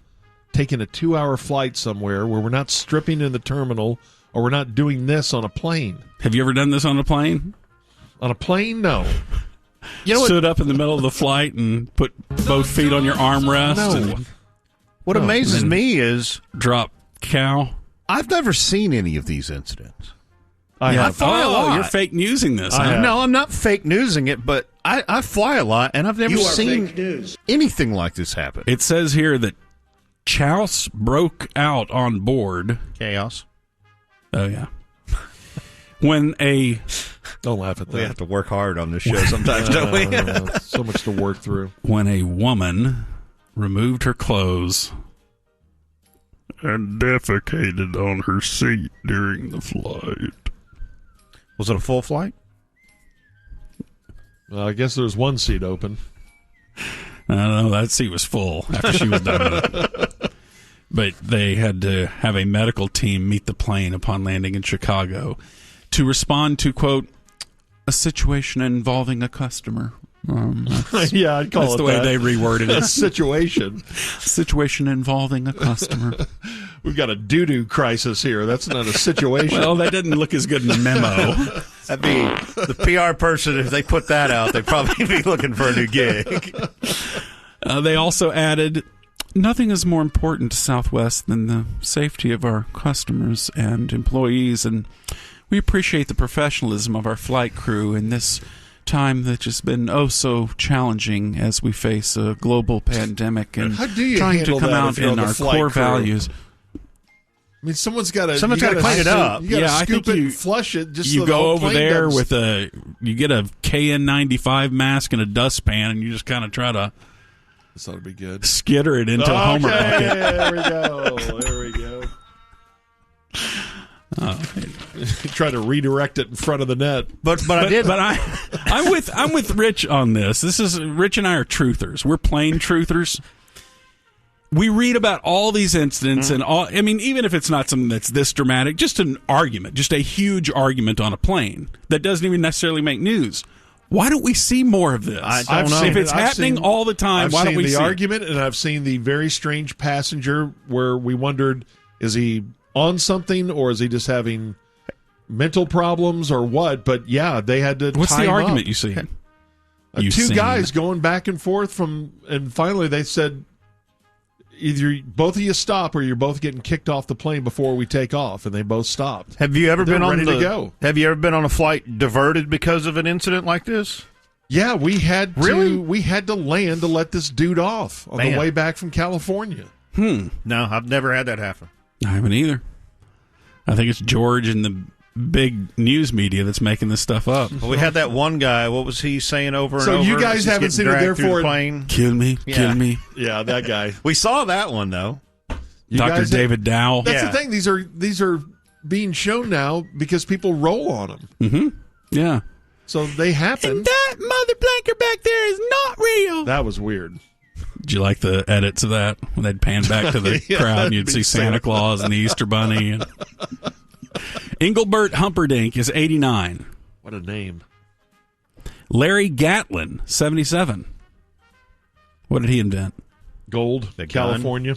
Speaker 1: taking a 2-hour flight somewhere where we're not stripping in the terminal or we're not doing this on a plane?
Speaker 2: Have you ever done this on a plane?
Speaker 1: On a plane? No.
Speaker 5: You know what?
Speaker 2: Stood up in the middle of the flight and put both feet on your armrest
Speaker 1: No.
Speaker 2: and
Speaker 5: What amazes me is
Speaker 2: drop cow?
Speaker 5: I've never seen any of these incidents.
Speaker 1: I
Speaker 5: Yeah,
Speaker 1: have.
Speaker 5: fly a lot.
Speaker 2: You're fake newsing this.
Speaker 1: I
Speaker 2: huh?
Speaker 1: have.
Speaker 5: No, I'm not fake newsing it, but I fly a lot, and I've never seen anything like this happen.
Speaker 2: It says here that chouse broke out on board.
Speaker 5: Chaos.
Speaker 2: Oh, yeah. When a
Speaker 1: Don't laugh at that.
Speaker 5: We have to work hard on this show sometimes, don't we?
Speaker 1: So much to work through.
Speaker 2: when a woman removed her clothes and defecated on her seat during the flight.
Speaker 5: Was it a full flight?
Speaker 1: I guess there was one seat open.
Speaker 2: I don't know. That seat was full after she was done with it. But they had to have a medical team meet the plane upon landing in Chicago to respond to, quote, a situation involving a customer.
Speaker 1: Yeah, I'd call
Speaker 2: That's
Speaker 1: it
Speaker 2: the way
Speaker 1: that.
Speaker 2: they reworded
Speaker 1: A
Speaker 2: it.
Speaker 1: situation.
Speaker 2: Situation involving a customer.
Speaker 1: We've got a doo-doo crisis here. That's not a situation.
Speaker 2: Well, that didn't look as good in the memo.
Speaker 5: That'd be the PR person. If they put that out, they'd probably be looking for a new gig.
Speaker 2: They also added Nothing is more important to Southwest than the safety of our customers and employees, and we appreciate the professionalism of our flight crew in this time that's just been so challenging as we face a global pandemic and
Speaker 1: How do you
Speaker 2: trying to
Speaker 1: handle
Speaker 2: come
Speaker 1: that
Speaker 2: out
Speaker 1: if you're
Speaker 2: in
Speaker 1: on the
Speaker 2: our
Speaker 1: flight
Speaker 2: core
Speaker 1: crew?
Speaker 2: values.
Speaker 1: I mean, someone's got to
Speaker 5: clean it up.
Speaker 1: You got to
Speaker 2: Yeah, I
Speaker 1: scoop
Speaker 2: think
Speaker 1: it
Speaker 2: you-
Speaker 1: and flush it. Just
Speaker 2: You
Speaker 1: so the
Speaker 2: go
Speaker 1: whole
Speaker 2: over
Speaker 1: plane
Speaker 2: there
Speaker 1: doesn't-
Speaker 2: you get a KN95 mask and a dustpan, and you just kind of try to
Speaker 1: This ought to be good.
Speaker 2: skitter it into a homer bucket.
Speaker 1: There we go. There we go. Try to redirect it in front of the net.
Speaker 5: But I did.
Speaker 2: But I'm with Rich on this. Rich and I are truthers. We're plain truthers. We read about all these incidents and all. I mean, even if it's not something that's this dramatic, just an argument, just a huge argument on a plane that doesn't even necessarily make news. Why don't we see more of this?
Speaker 5: I don't know.
Speaker 2: If it's
Speaker 1: I've
Speaker 2: happening
Speaker 1: seen-
Speaker 2: all the time,
Speaker 1: I've
Speaker 2: why don't
Speaker 1: seen
Speaker 2: we
Speaker 1: the
Speaker 2: see it?
Speaker 1: argument, and I've seen the very strange passenger where we wondered, is he on something or is he just having mental problems or what? But yeah, they had to.
Speaker 2: What's
Speaker 1: tie
Speaker 2: the
Speaker 1: him
Speaker 2: argument
Speaker 1: up.
Speaker 2: you see?
Speaker 1: Two guys going back and forth and finally they said, either both of you stop or you're both getting kicked off the plane before we take off, and they both stopped.
Speaker 5: Have you ever
Speaker 1: They're
Speaker 5: been on
Speaker 1: ready to go.
Speaker 5: Have you ever been on a flight diverted because of an incident like this?
Speaker 1: Yeah, we had
Speaker 5: Really?
Speaker 1: to land to let this dude off on
Speaker 5: Man.
Speaker 1: the way back from California.
Speaker 5: No, I've never had that happen.
Speaker 2: I haven't either. I think it's George and the big news media that's making this stuff up.
Speaker 5: Well, we had that one guy. What was he saying over and
Speaker 1: So
Speaker 5: over?
Speaker 1: you guys
Speaker 5: He's
Speaker 1: haven't
Speaker 5: getting
Speaker 1: seen it,
Speaker 5: dragged through
Speaker 1: therefore-
Speaker 5: the plane.
Speaker 2: Kill me,
Speaker 5: Yeah.
Speaker 2: kill me.
Speaker 1: Yeah, that guy.
Speaker 5: We saw that one though.
Speaker 1: You
Speaker 2: Dr.
Speaker 1: guys-
Speaker 2: David Dow.
Speaker 1: That's
Speaker 5: Yeah.
Speaker 1: the thing. These are being shown now because people roll on them.
Speaker 2: Yeah.
Speaker 1: So they happen.
Speaker 2: That mother blanker back there is not real.
Speaker 1: That was weird.
Speaker 2: Did you like the edits of that? When they'd pan back to the
Speaker 1: Yeah,
Speaker 2: crowd and
Speaker 1: that'd
Speaker 2: you'd
Speaker 1: be
Speaker 2: see Santa
Speaker 1: Santa
Speaker 2: Claus and the Easter Bunny. And... Engelbert Humperdinck is 89.
Speaker 1: What a name.
Speaker 2: Larry Gatlin, 77. What did he invent?
Speaker 1: Gold,
Speaker 5: The gun.
Speaker 1: California.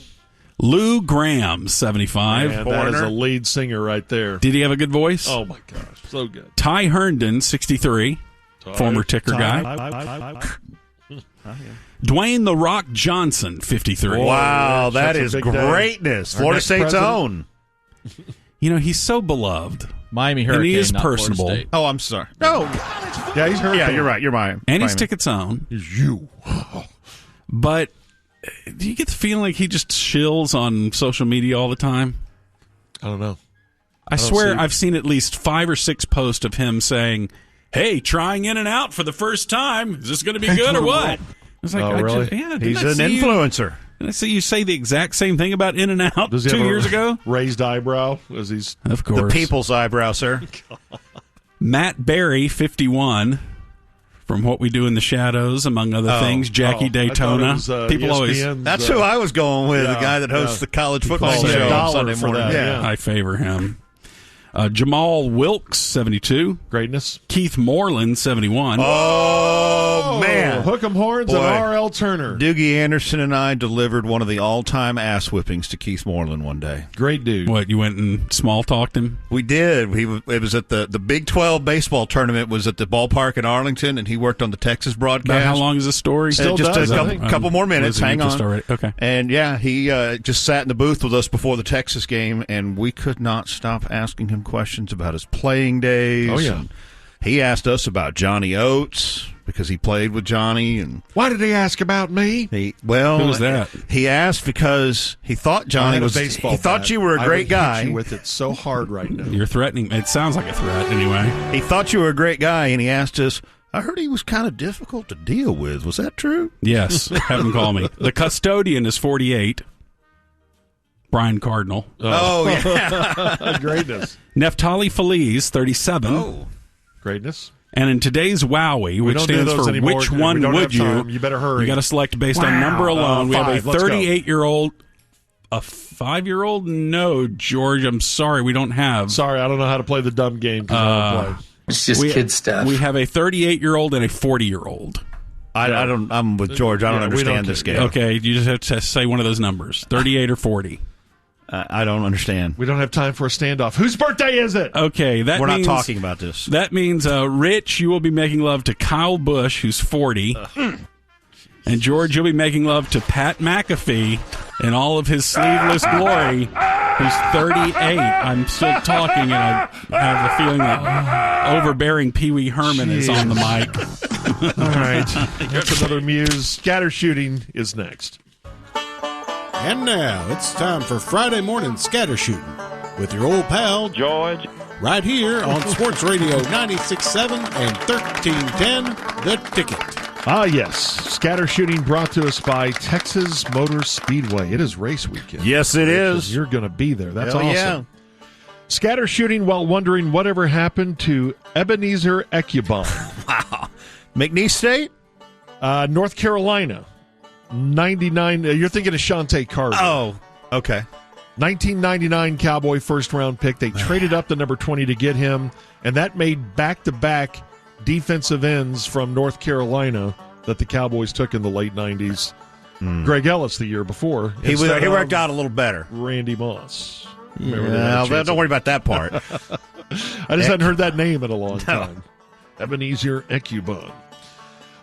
Speaker 2: Lou Graham, 75.
Speaker 1: And that is
Speaker 5: Foreigner.
Speaker 1: a lead singer right there.
Speaker 2: Did he have a good voice?
Speaker 1: Oh, my gosh. So good.
Speaker 2: Ty Herndon, 63. Former ticker guy. Dwayne The Rock Johnson, 53.
Speaker 5: Wow,
Speaker 1: Rich,
Speaker 5: that
Speaker 1: that's a
Speaker 5: is
Speaker 1: big day.
Speaker 5: greatness.
Speaker 1: Our
Speaker 5: Florida
Speaker 1: next
Speaker 5: State's
Speaker 1: president.
Speaker 5: own.
Speaker 2: You know, he's so beloved.
Speaker 7: Miami Hurricane.
Speaker 2: And he is
Speaker 7: not Florida
Speaker 2: personable.
Speaker 7: State.
Speaker 5: Oh, I'm sorry. No.
Speaker 1: Yeah, he's hurt.
Speaker 5: Yeah, you're right. You're right.
Speaker 2: And he's
Speaker 5: Miami.
Speaker 2: ticket's own.
Speaker 1: He's you.
Speaker 2: But do you get the feeling like he just shills on social media all the time?
Speaker 1: I don't know.
Speaker 2: I
Speaker 1: don't
Speaker 2: swear
Speaker 1: see-
Speaker 2: I've seen at least 5 or 6 posts of him saying, "Hey, trying In and Out for the first time. Is this going to be good or what?" I was like,
Speaker 1: Oh, really?
Speaker 2: didn't
Speaker 5: He's
Speaker 2: I
Speaker 5: an
Speaker 2: see you-
Speaker 5: influencer.
Speaker 2: Didn't I see you say the exact same thing about In and Out
Speaker 1: Does he
Speaker 2: 2
Speaker 1: have a
Speaker 2: years ago?
Speaker 1: Raised eyebrow as he's.
Speaker 2: Of
Speaker 5: The
Speaker 2: course.
Speaker 5: people's eyebrow, sir.
Speaker 2: Matt Berry, 51. From What We Do in the Shadows, among other things. Jackie
Speaker 1: I thought it
Speaker 2: Daytona.
Speaker 1: was,
Speaker 2: People always.
Speaker 1: ESPN's,
Speaker 5: That's who I was going with.
Speaker 1: yeah,
Speaker 5: the guy that hosts
Speaker 1: yeah.
Speaker 5: the college football
Speaker 1: calls
Speaker 5: show
Speaker 1: it a
Speaker 5: on
Speaker 1: dollar
Speaker 5: Sunday
Speaker 1: for
Speaker 5: morning.
Speaker 1: that,
Speaker 5: Yeah.
Speaker 1: yeah.
Speaker 2: I favor him. Jamal Wilkes, 72.
Speaker 1: greatness.
Speaker 2: Keith Moreland, 71.
Speaker 5: Oh, man.
Speaker 1: Hook 'em horns
Speaker 5: Boy.
Speaker 1: and R.L. Turner.
Speaker 5: Doogie Anderson and I delivered one of the all-time ass whippings to Keith Moreland one day.
Speaker 1: Great dude.
Speaker 2: What, you went and small talked him?
Speaker 5: We did. It was at the Big 12 baseball tournament was at the ballpark in Arlington, and he worked on the Texas broadcast.
Speaker 2: About how long is this story?
Speaker 1: Still
Speaker 5: just
Speaker 1: does, I
Speaker 5: a
Speaker 1: think.
Speaker 5: couple more minutes.
Speaker 2: Listening
Speaker 5: Hang
Speaker 2: to the
Speaker 5: on.
Speaker 2: story. Okay.
Speaker 5: And yeah, he just sat in the booth with us before the Texas game, and we could not stop asking him questions about his playing days.
Speaker 1: Oh, yeah.
Speaker 5: And he asked us about Johnny Oates because he played with Johnny, and
Speaker 1: Why did he ask about me?
Speaker 5: Who
Speaker 2: was that?
Speaker 5: He asked because he thought
Speaker 1: I
Speaker 5: Johnny
Speaker 1: had a
Speaker 5: was.
Speaker 1: baseball
Speaker 5: He thought
Speaker 1: bat.
Speaker 5: you were a
Speaker 1: I
Speaker 5: great
Speaker 1: would hit
Speaker 5: guy.
Speaker 1: you with it so hard right now.
Speaker 2: You're threatening. It sounds like a threat anyway.
Speaker 5: He thought you were a great guy, and he asked us. I heard he was kind of difficult to deal with. Was that true?
Speaker 2: Yes. Have him call me. The custodian is 48. Brian Cardinal.
Speaker 5: Oh yeah.
Speaker 1: Greatness.
Speaker 2: Neftali Feliz, 37.
Speaker 5: Oh.
Speaker 1: Greatness.
Speaker 2: And in today's Wowie, which
Speaker 1: don't do
Speaker 2: stands
Speaker 1: those
Speaker 2: for
Speaker 1: anymore
Speaker 2: which
Speaker 1: because we
Speaker 2: one
Speaker 1: don't
Speaker 2: would
Speaker 1: have
Speaker 2: you?
Speaker 1: time. You better hurry.
Speaker 2: You got to select based on number alone. We have a
Speaker 1: 5. Let's go.
Speaker 2: 38-year-old. A 5-year-old? No, George, I'm sorry. We don't have.
Speaker 1: Sorry, I don't know how to play the dumb game. 'Cause I don't play.
Speaker 7: It's just kid stuff.
Speaker 2: We have a 38-year-old and a 40-year-old.
Speaker 5: I don't. I'm with George. I don't
Speaker 1: Yeah, we don't
Speaker 5: understand this
Speaker 1: care.
Speaker 5: game.
Speaker 2: Okay, you just have to say one of those numbers, 38 or 40.
Speaker 5: I don't understand.
Speaker 1: We don't have time for a standoff. Whose birthday is it?
Speaker 2: Okay, that
Speaker 5: We're
Speaker 2: means,
Speaker 5: not talking about this.
Speaker 2: That means, Rich, you will be making love to Kyle Busch, who's 40. And George, you'll be making love to Pat McAfee, in all of his sleeveless glory. He's 38. I'm still talking, and I have a feeling that overbearing Pee Wee Herman is on the mic.
Speaker 1: All right. That's another Muse. Scattershooting is next.
Speaker 7: And now it's time for Friday morning Scattershooting with your old pal
Speaker 8: George.
Speaker 7: right here on Sports Radio 96.7 and 1310, The Ticket.
Speaker 1: Ah, yes. Scattershooting brought to us by Texas Motor Speedway. It is race weekend.
Speaker 5: Yes, it is.
Speaker 1: You're going to be there. That's
Speaker 5: Hell
Speaker 1: awesome.
Speaker 5: yeah.
Speaker 1: Scattershooting while wondering whatever happened to Ebenezer Ecubon.
Speaker 5: Wow. McNeese State?
Speaker 1: North Carolina. 99. You're thinking of Shante Carter.
Speaker 5: Oh, okay.
Speaker 1: 1999 Cowboy first-round pick. They traded up to number 20 to get him, and that made back-to-back defensive ends from North Carolina that the Cowboys took in the late 90s. Greg Ellis the year before.
Speaker 5: He worked out a little better.
Speaker 1: Randy Moss.
Speaker 5: Don't worry about that part.
Speaker 1: I just hadn't heard that name in a long time. Ebenezer Ecubon.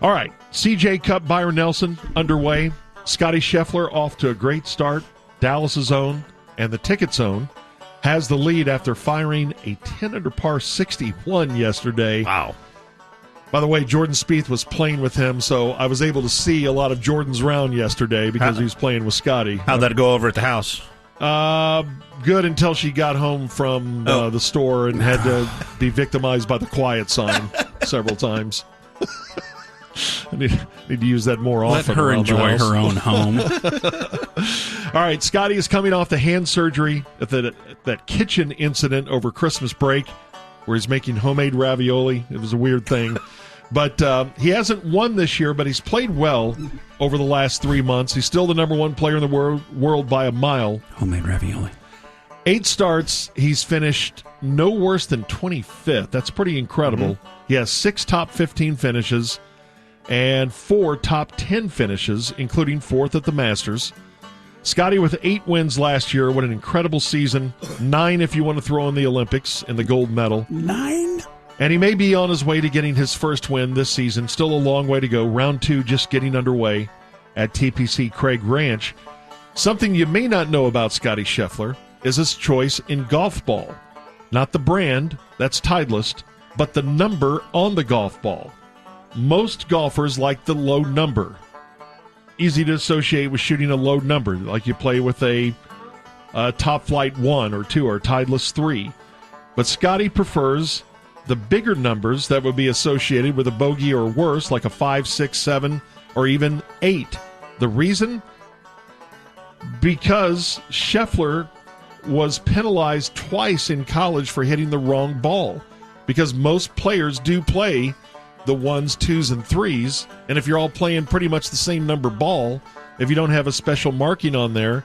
Speaker 1: All right, CJ Cup, Byron Nelson underway. Scotty Scheffler off to a great start. Dallas's own and the Ticket's own has the lead after firing a 10-under par 61 yesterday.
Speaker 5: Wow.
Speaker 1: By the way, Jordan Spieth was playing with him, so I was able to see a lot of Jordan's round yesterday because he was playing with Scotty.
Speaker 5: How'd that go over at the house?
Speaker 1: Good until she got home from the store and had to be victimized by the quiet sign several times. I need to use that more
Speaker 2: Let
Speaker 1: often.
Speaker 2: her enjoy her own home.
Speaker 1: All right, Scotty is coming off the hand surgery at that kitchen incident over Christmas break where he's making homemade ravioli. It was a weird thing. But he hasn't won this year, but he's played well over the last 3 months. He's still the number one player in the world by a mile.
Speaker 2: Homemade ravioli.
Speaker 1: 8 starts, he's finished no worse than 25th. That's pretty incredible. He has 6 top 15 finishes and 4 top 10 finishes, including 4th at the Masters. Scotty with 8 wins last year. What an incredible season. 9 if you want to throw in the Olympics and the gold medal.
Speaker 2: 9?
Speaker 1: And he may be on his way to getting his first win this season. Still a long way to go. Round 2 just getting underway at TPC Craig Ranch. Something you may not know about Scotty Scheffler is his choice in golf ball. Not the brand, that's Titleist, but the number on the golf ball. Most golfers like the low number. Easy to associate with shooting a low number, like you play with a Top Flight 1 or 2 or Titleist 3. But Scotty prefers the bigger numbers that would be associated with a bogey or worse, like a 5, 6, 7, or even 8. The reason? Because Scheffler was penalized twice in college for hitting the wrong ball. Because most players do play the 1s, 2s, and 3s, and if you're all playing pretty much the same number ball, if you don't have a special marking on there,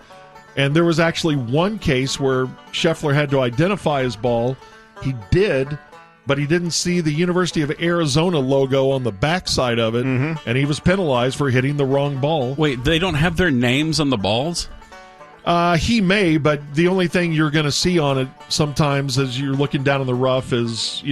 Speaker 1: and there was actually one case where Scheffler had to identify his ball. He did, but he didn't see the University of Arizona logo on the backside of it, and he was penalized for hitting the wrong ball.
Speaker 2: Wait, they don't have their names on the balls?
Speaker 1: He may, but the only thing you're going to see on it sometimes as you're looking down in the rough is,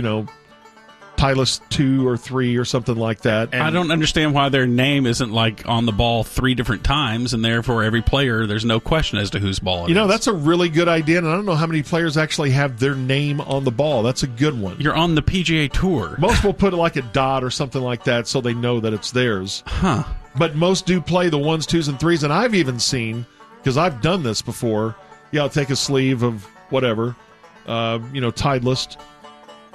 Speaker 1: Titleist 2 or 3 or something like that.
Speaker 2: And I don't understand why their name isn't like on the ball 3 different times, and therefore every player, there's no question as to whose ball it is.
Speaker 1: That's a really good idea, and I don't know how many players actually have their name on the ball. That's a good one.
Speaker 2: You're on the PGA Tour.
Speaker 1: Most will put like a dot or something like that so they know that it's theirs.
Speaker 2: Huh.
Speaker 1: But most do play the 1s, 2s, and 3s, and I've even seen, because I've done this before, I'll take a sleeve of whatever, Titleist,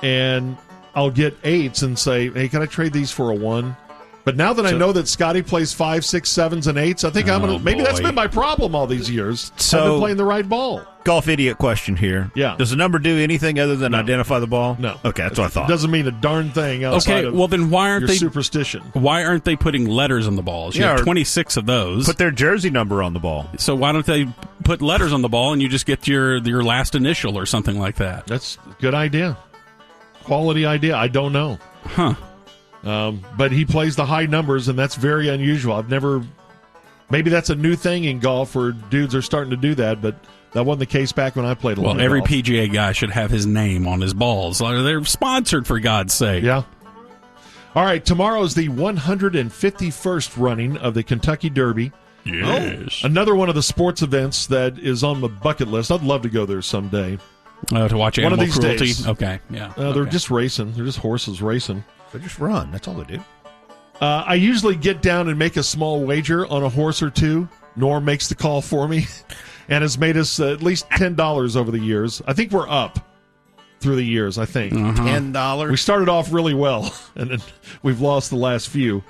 Speaker 1: and I'll get 8s and say, hey, can I trade these for a 1? But now that I know that Scotty plays 5, 6, 7s, and 8s, I think I'm going to. Maybe that's been my problem all these years.
Speaker 5: So,
Speaker 1: I've been playing the right ball.
Speaker 5: Golf idiot question here.
Speaker 1: Yeah.
Speaker 5: Does the number do anything other than identify the ball?
Speaker 1: No.
Speaker 5: Okay, that's what I thought.
Speaker 1: Doesn't mean a darn thing outside of
Speaker 2: well then why aren't
Speaker 1: your
Speaker 2: they
Speaker 1: superstition.
Speaker 2: Why aren't they putting letters on the balls? You have 26 of those.
Speaker 5: Put their jersey number on the ball.
Speaker 2: So why don't they put letters on the ball and you just get your last initial or something like that?
Speaker 1: That's a good idea. Quality idea. I don't know.
Speaker 2: Huh.
Speaker 1: But he plays the high numbers, and that's very unusual. I've never. Maybe that's a new thing in golf where dudes are starting to do that, but that wasn't the case back when I played a lot of golf.
Speaker 2: Every PGA guy should have his name on his balls. They're sponsored, for God's sake.
Speaker 1: Yeah. All right, tomorrow is the 151st running of the Kentucky Derby.
Speaker 2: Yes.
Speaker 1: Another one of the sports events that is on the bucket list. I'd love to go there someday.
Speaker 2: To watch
Speaker 1: One
Speaker 2: animal
Speaker 1: of these
Speaker 2: cruelty?
Speaker 1: days.
Speaker 2: Okay, yeah.
Speaker 1: They're
Speaker 2: Okay.
Speaker 1: just racing. They're just horses racing.
Speaker 5: They just run. That's all they do.
Speaker 1: I usually get down and make a small wager on a horse or two. Norm makes the call for me and has made us at least $10 over the years. I think we're up through the years, I think.
Speaker 5: $10.
Speaker 1: We started off really well, and then we've lost the last few.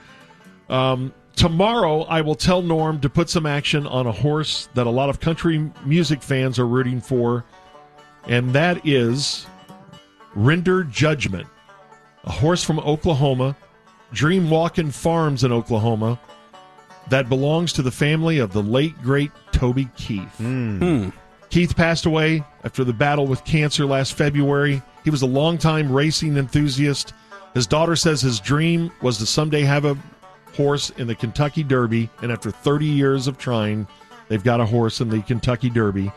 Speaker 1: Tomorrow, I will tell Norm to put some action on a horse that a lot of country music fans are rooting for, and that is Render Judgment, a horse from Oklahoma, Dream Walkin' Farms in Oklahoma, that belongs to the family of the late, great Toby Keith. Keith passed away after the battle with cancer last February. He was a longtime racing enthusiast. His daughter says his dream was to someday have a horse in the Kentucky Derby, and after 30 years of trying, they've got a horse in the Kentucky Derby.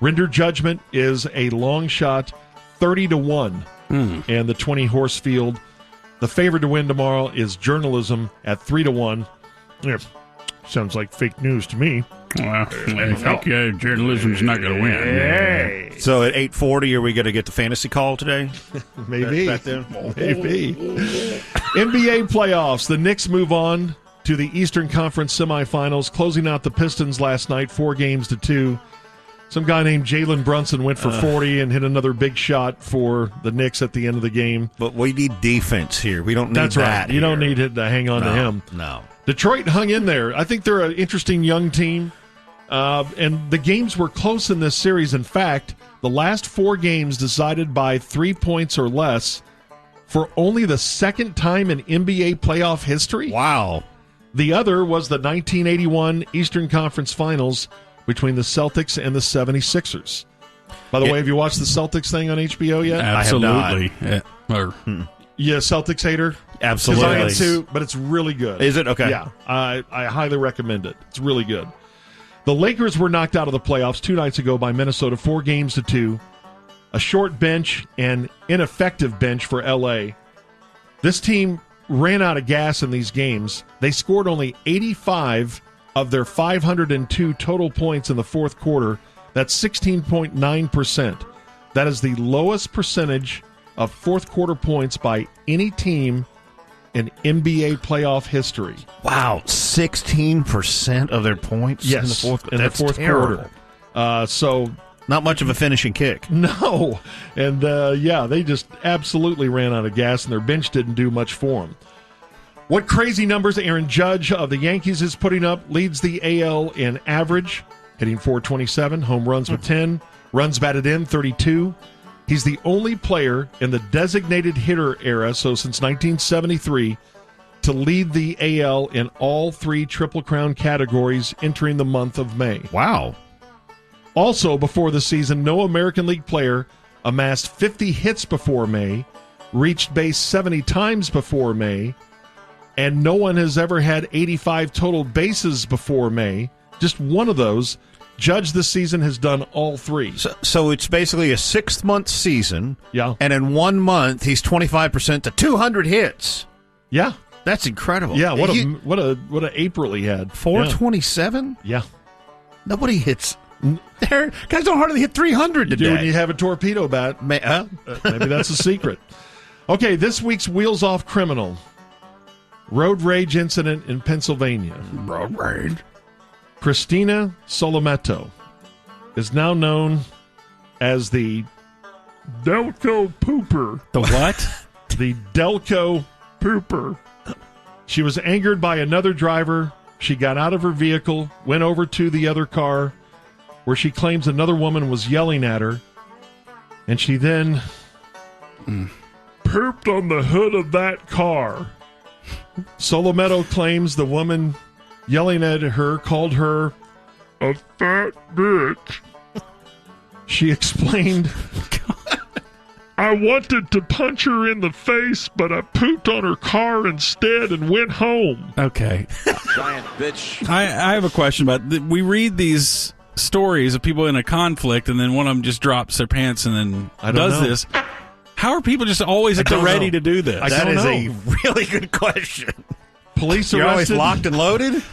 Speaker 1: Render Judgment is a long shot, 30-1, and the 20-horse field. The favorite to win tomorrow is Journalism at 3-1. Yeah, sounds like fake news to me.
Speaker 2: Well, I think journalism's not going to win.
Speaker 5: So at 8:40, are we going to get the fantasy call today?
Speaker 1: Maybe.
Speaker 5: Back then?
Speaker 1: Maybe. NBA playoffs. The Knicks move on to the Eastern Conference semifinals, closing out the Pistons last night, 4-2. Some guy named Jalen Brunson went for 40 and hit another big shot for the Knicks at the end of the game.
Speaker 5: But we need defense here. We don't need
Speaker 1: That's
Speaker 5: that.
Speaker 1: right. You don't need it to hang on to him.
Speaker 5: No.
Speaker 1: Detroit hung in there. I think they're an interesting young team. And the games were close in this series. In fact, the last 4 games decided by 3 points or less for only the second time in NBA playoff history.
Speaker 5: Wow.
Speaker 1: The other was the 1981 Eastern Conference Finals between the Celtics and the 76ers. By the way, have you watched the Celtics thing on HBO yet?
Speaker 2: Absolutely.
Speaker 1: Yeah, Celtics hater?
Speaker 5: Absolutely.
Speaker 1: 'Cause I am too, but it's really good.
Speaker 5: Is it? Okay.
Speaker 1: Yeah, I highly recommend it. It's really good. The Lakers were knocked out of the playoffs 2 nights ago by Minnesota, 4-2. A short bench and ineffective bench for L.A. This team ran out of gas in these games. They scored only 85 of their 502 total points in the fourth quarter. That's 16.9%. That is the lowest percentage of fourth quarter points by any team in NBA playoff history.
Speaker 5: Wow, 16% of their points in the fourth. That's
Speaker 1: fourth
Speaker 5: terrible.
Speaker 1: quarter. So
Speaker 5: not much of a finishing kick.
Speaker 1: No, and they just absolutely ran out of gas, and their bench didn't do much for them. What crazy numbers Aaron Judge of the Yankees is putting up, leads the AL in average, hitting .427, home runs with 10, runs batted in 32. He's the only player in the designated hitter era, so since 1973, to lead the AL in all 3 Triple Crown categories entering the month of May.
Speaker 5: Wow.
Speaker 1: Also, before the season, no American League player amassed 50 hits before May, reached base 70 times before May, and no one has ever had 85 total bases before May. Just one of those. Judge this season has done all 3.
Speaker 5: So it's basically a 6-month season.
Speaker 1: Yeah.
Speaker 5: And in 1 month, he's 25% to 200 hits.
Speaker 1: Yeah.
Speaker 5: That's incredible.
Speaker 1: Yeah, what a April he had.
Speaker 5: 427?
Speaker 1: Yeah.
Speaker 5: Nobody hits. Guys don't hardly hit 300 today.
Speaker 1: You do when you have a torpedo bat. Maybe that's a secret. Okay, this week's Wheels Off Criminal. Road rage incident in Pennsylvania.
Speaker 2: Road rage.
Speaker 1: Christina Solometto is now known as the Delco Pooper.
Speaker 2: The what?
Speaker 1: The Delco Pooper. She was angered by another driver. She got out of her vehicle, went over to the other car, where she claims another woman was yelling at her, and she then pooped on the hood of that car. Solometto claims the woman yelling at her called her a fat bitch. She explained, I wanted to punch her in the face, but I pooped on her car instead and went home.
Speaker 2: Okay.
Speaker 8: Giant bitch.
Speaker 2: I have a question about we read these stories of people in a conflict, and then one of them just drops their pants and then does this. How are people just always at the ready to do this?
Speaker 5: That is a really good question.
Speaker 1: Police
Speaker 5: You're always
Speaker 1: arrested.
Speaker 5: locked and loaded?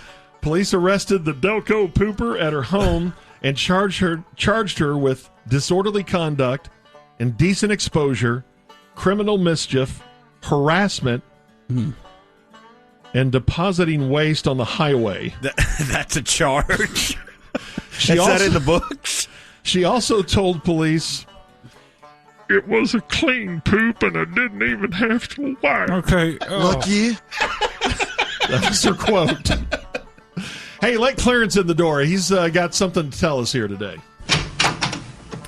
Speaker 1: Police arrested the Delco pooper at her home and charged her with disorderly conduct, indecent exposure, criminal mischief, harassment, and depositing waste on the highway.
Speaker 5: That's a charge.
Speaker 1: Is
Speaker 5: that in the books?
Speaker 1: She also told police, "It was a clean poop and I didn't even have to wipe."
Speaker 2: Okay.
Speaker 8: Lucky.
Speaker 1: That was her quote. Hey, let Clarence in the door. He's got something to tell us here today.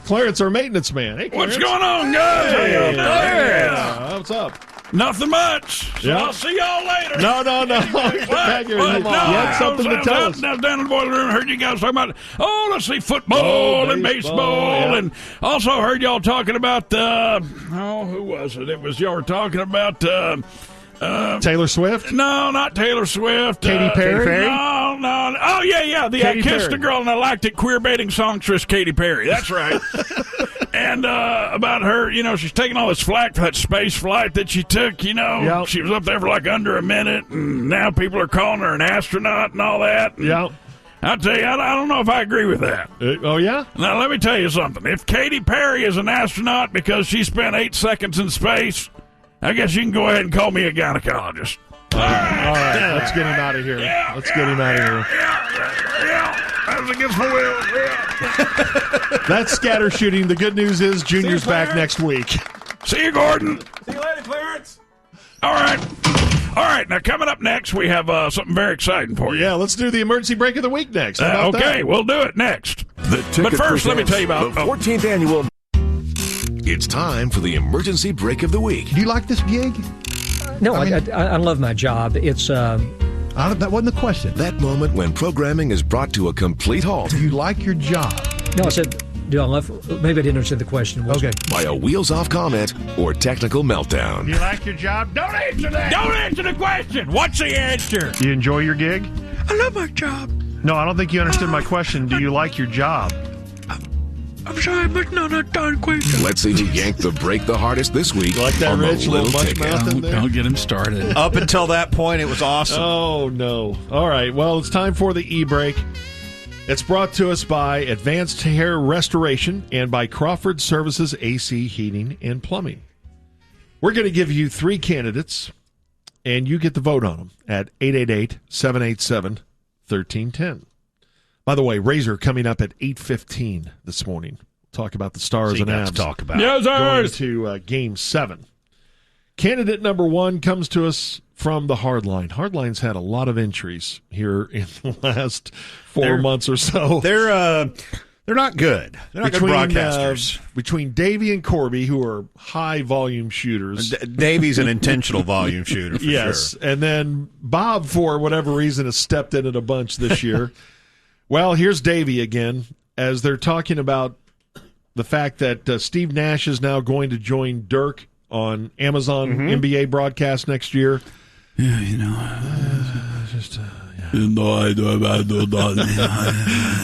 Speaker 1: Clarence, our maintenance man. Hey, Clarence.
Speaker 2: What's going on, guys?
Speaker 1: Hey,
Speaker 2: Clarence.
Speaker 1: what's up?
Speaker 2: Nothing much. So
Speaker 1: Yeah.
Speaker 2: I'll see y'all later.
Speaker 1: No. Get back here. You had something to tell us.
Speaker 2: I was down in the boiler room. Heard you guys talking about, let's see, football and baseball.
Speaker 1: Yeah.
Speaker 2: And also heard y'all talking about, who was it? It was y'all were talking about,
Speaker 1: Taylor Swift?
Speaker 2: no, not Taylor Swift.
Speaker 1: Katy Perry?
Speaker 2: No. Oh, yeah. I
Speaker 1: Katy
Speaker 2: kissed
Speaker 1: Perry.
Speaker 2: a girl and I liked it. Queer baiting songstress Katy Perry. That's right. And about her, she's taking all this flack for that space flight that she took,
Speaker 1: Yep.
Speaker 2: She was up there for like under a minute, and now people are calling her an astronaut and all that. And
Speaker 1: Yeah.
Speaker 2: I'll tell you, I don't know if I agree with that.
Speaker 1: Oh, yeah?
Speaker 2: Now, let me tell you something. If Katy Perry is an astronaut because she spent 8 seconds in space, I guess you can go ahead and call me a gynecologist.
Speaker 1: All right. Let's get him out of here. Let's get him out of here.
Speaker 2: Yeah. As against my will. Yeah.
Speaker 1: That's Scattershooting. The good news is Junior's back next week.
Speaker 2: See you, Gordon. See you later, Clarence. All right. Now, coming up next, we have something very exciting for you.
Speaker 1: Yeah, let's do the emergency break of the week next. How about
Speaker 2: Okay,
Speaker 1: that?
Speaker 2: we'll do it next.
Speaker 9: The
Speaker 2: But
Speaker 9: Ticket
Speaker 2: first, let me
Speaker 9: presents
Speaker 2: tell you about
Speaker 9: the 14th annual. It's time for the emergency break of the week.
Speaker 8: Do you like this gig?
Speaker 10: No, I love my job. It's
Speaker 8: that wasn't the question.
Speaker 9: That moment when programming is brought to a complete halt
Speaker 8: Do you like your job?
Speaker 10: no. I said, do I love? Maybe I didn't understand the question.
Speaker 8: Okay.
Speaker 9: by a wheels-off comment or technical meltdown.
Speaker 1: You like your job? Don't answer that.
Speaker 2: Don't answer the question. What's the answer?
Speaker 1: Do you enjoy your gig?
Speaker 10: I love my job.
Speaker 1: No, I don't think you understood my question. Do you like your job?
Speaker 10: I'm sorry, but no, not done question.
Speaker 9: Let's see who yanked the break the hardest this week.
Speaker 1: You like that,
Speaker 9: on the
Speaker 1: Rich?
Speaker 9: Little
Speaker 1: Little mush
Speaker 9: Ticket.
Speaker 1: mouth in there?
Speaker 2: Don't get him started.
Speaker 5: Up until that point, it was awesome.
Speaker 1: Oh, no. All right. Well, it's time for the e-break. It's brought to us by Advanced Hair Restoration and by Crawford Services AC Heating and Plumbing. We're going to give you 3 candidates, and you get the vote on them at 888-787-1310. By the way, Razor coming up at 8:15 this morning. Talk about the Stars and
Speaker 5: Let's
Speaker 1: Avs.
Speaker 5: talk about it.
Speaker 2: Yes,
Speaker 1: Going
Speaker 2: sir.
Speaker 1: to Game 7. Candidate number 1 comes to us from the Hardline. Hardline's had a lot of entries here in the last 4 months or so.
Speaker 5: They're not good. They're not good broadcasters.
Speaker 1: Between Davey and Corby, who are high-volume shooters.
Speaker 5: Davy's an intentional volume shooter, for
Speaker 1: Yes,
Speaker 5: sure.
Speaker 1: and then Bob, for whatever reason, has stepped in it a bunch this year. Well, here's Davey again, as they're talking about the fact that Steve Nash is now going to join Dirk on Amazon NBA broadcast next year.
Speaker 2: Yeah,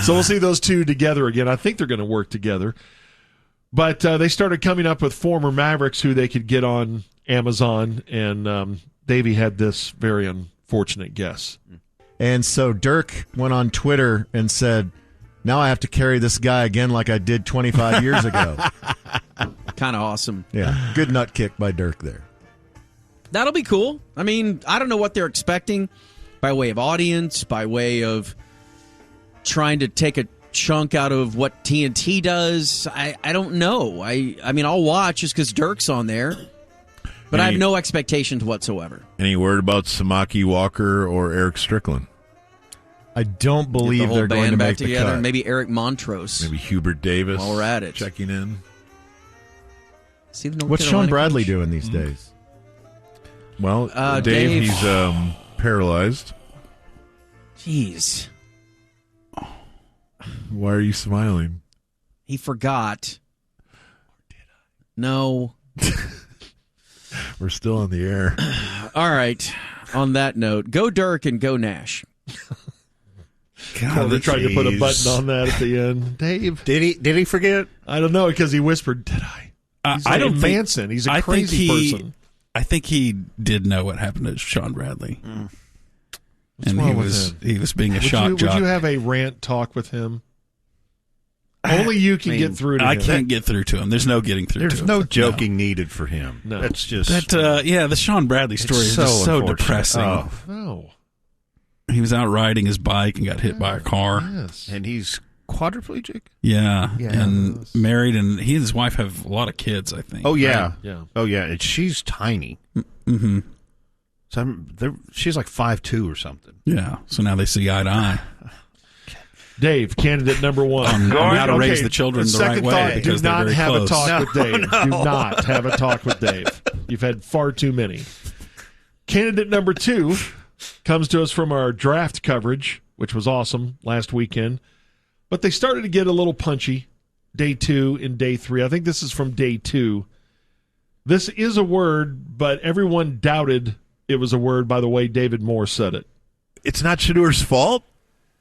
Speaker 1: So we'll see those two together again. I think they're going to work together. But they started coming up with former Mavericks who they could get on Amazon, and Davey had this very unfortunate guess.
Speaker 11: And so Dirk went on Twitter and said, now I have to carry this guy again like I did 25 years ago.
Speaker 12: Kind of awesome.
Speaker 11: Yeah, good nut kick by Dirk there.
Speaker 12: That'll be cool. I mean, I don't know what they're expecting by way of audience, by way of trying to take a chunk out of what TNT does. I don't know. I mean, I'll watch just because Dirk's on there, but I have no expectations whatsoever.
Speaker 13: Any word about Samaki Walker or Eric Strickland?
Speaker 11: I don't
Speaker 12: Get
Speaker 11: believe
Speaker 12: the whole
Speaker 11: they're going
Speaker 12: band
Speaker 11: to
Speaker 12: back
Speaker 11: make the
Speaker 12: together.
Speaker 11: cut.
Speaker 12: Maybe Eric Montrose.
Speaker 13: Maybe Hubert Davis.
Speaker 12: While we're at it.
Speaker 13: Checking in.
Speaker 12: See the North
Speaker 11: What's Sean
Speaker 12: Carolina
Speaker 11: Bradley
Speaker 12: coach?
Speaker 11: doing these days?
Speaker 13: Well, Dave,
Speaker 12: Dave.
Speaker 13: he's paralyzed.
Speaker 12: Jeez.
Speaker 13: Why are you smiling?
Speaker 12: He forgot. No.
Speaker 13: We're still on the air.
Speaker 12: All right. On that note, go Dirk and go Nash.
Speaker 1: Corby tried to put a button on that at the end. Dave,
Speaker 5: Did he forget?
Speaker 1: I don't know, because he whispered, "Did I?" He's
Speaker 2: I
Speaker 1: like
Speaker 2: don't think
Speaker 1: Manson. He's a
Speaker 2: I
Speaker 1: crazy
Speaker 2: think
Speaker 1: person.
Speaker 2: I think he did know what happened to Sean Bradley. and he was being a shock jock.
Speaker 1: Would you have a rant talk with him? Only you can get through to him.
Speaker 2: I can't get through to him. There's no getting through to him.
Speaker 5: There's no joking needed for him.
Speaker 1: No.
Speaker 5: That's just...
Speaker 2: the Sean Bradley story is just so depressing.
Speaker 5: Oh.
Speaker 1: No.
Speaker 2: He was out riding his bike and got hit by a car.
Speaker 1: Yes.
Speaker 5: And he's quadriplegic?
Speaker 2: Yeah. And married, and he and his wife have a lot of kids, I think.
Speaker 5: Oh, yeah.
Speaker 1: Right? Yeah.
Speaker 5: Oh, yeah. And she's tiny.
Speaker 2: Mm-hmm.
Speaker 5: So she's like 5'2" or something.
Speaker 2: Yeah. So now they see eye to eye.
Speaker 1: Dave, candidate number one.
Speaker 2: On how to raise the children the right way.
Speaker 1: Thought,
Speaker 2: because
Speaker 1: do not
Speaker 2: they're very
Speaker 1: have
Speaker 2: close.
Speaker 1: a talk with Dave. Do not have a talk with Dave. You've had far too many. Candidate number two comes to us from our draft coverage, which was awesome last weekend. But they started to get a little punchy day 2 and day 3. I think this is from day 2. This is a word, but everyone doubted it was a word by the way David Moore said it.
Speaker 13: It's not Shadour's fault,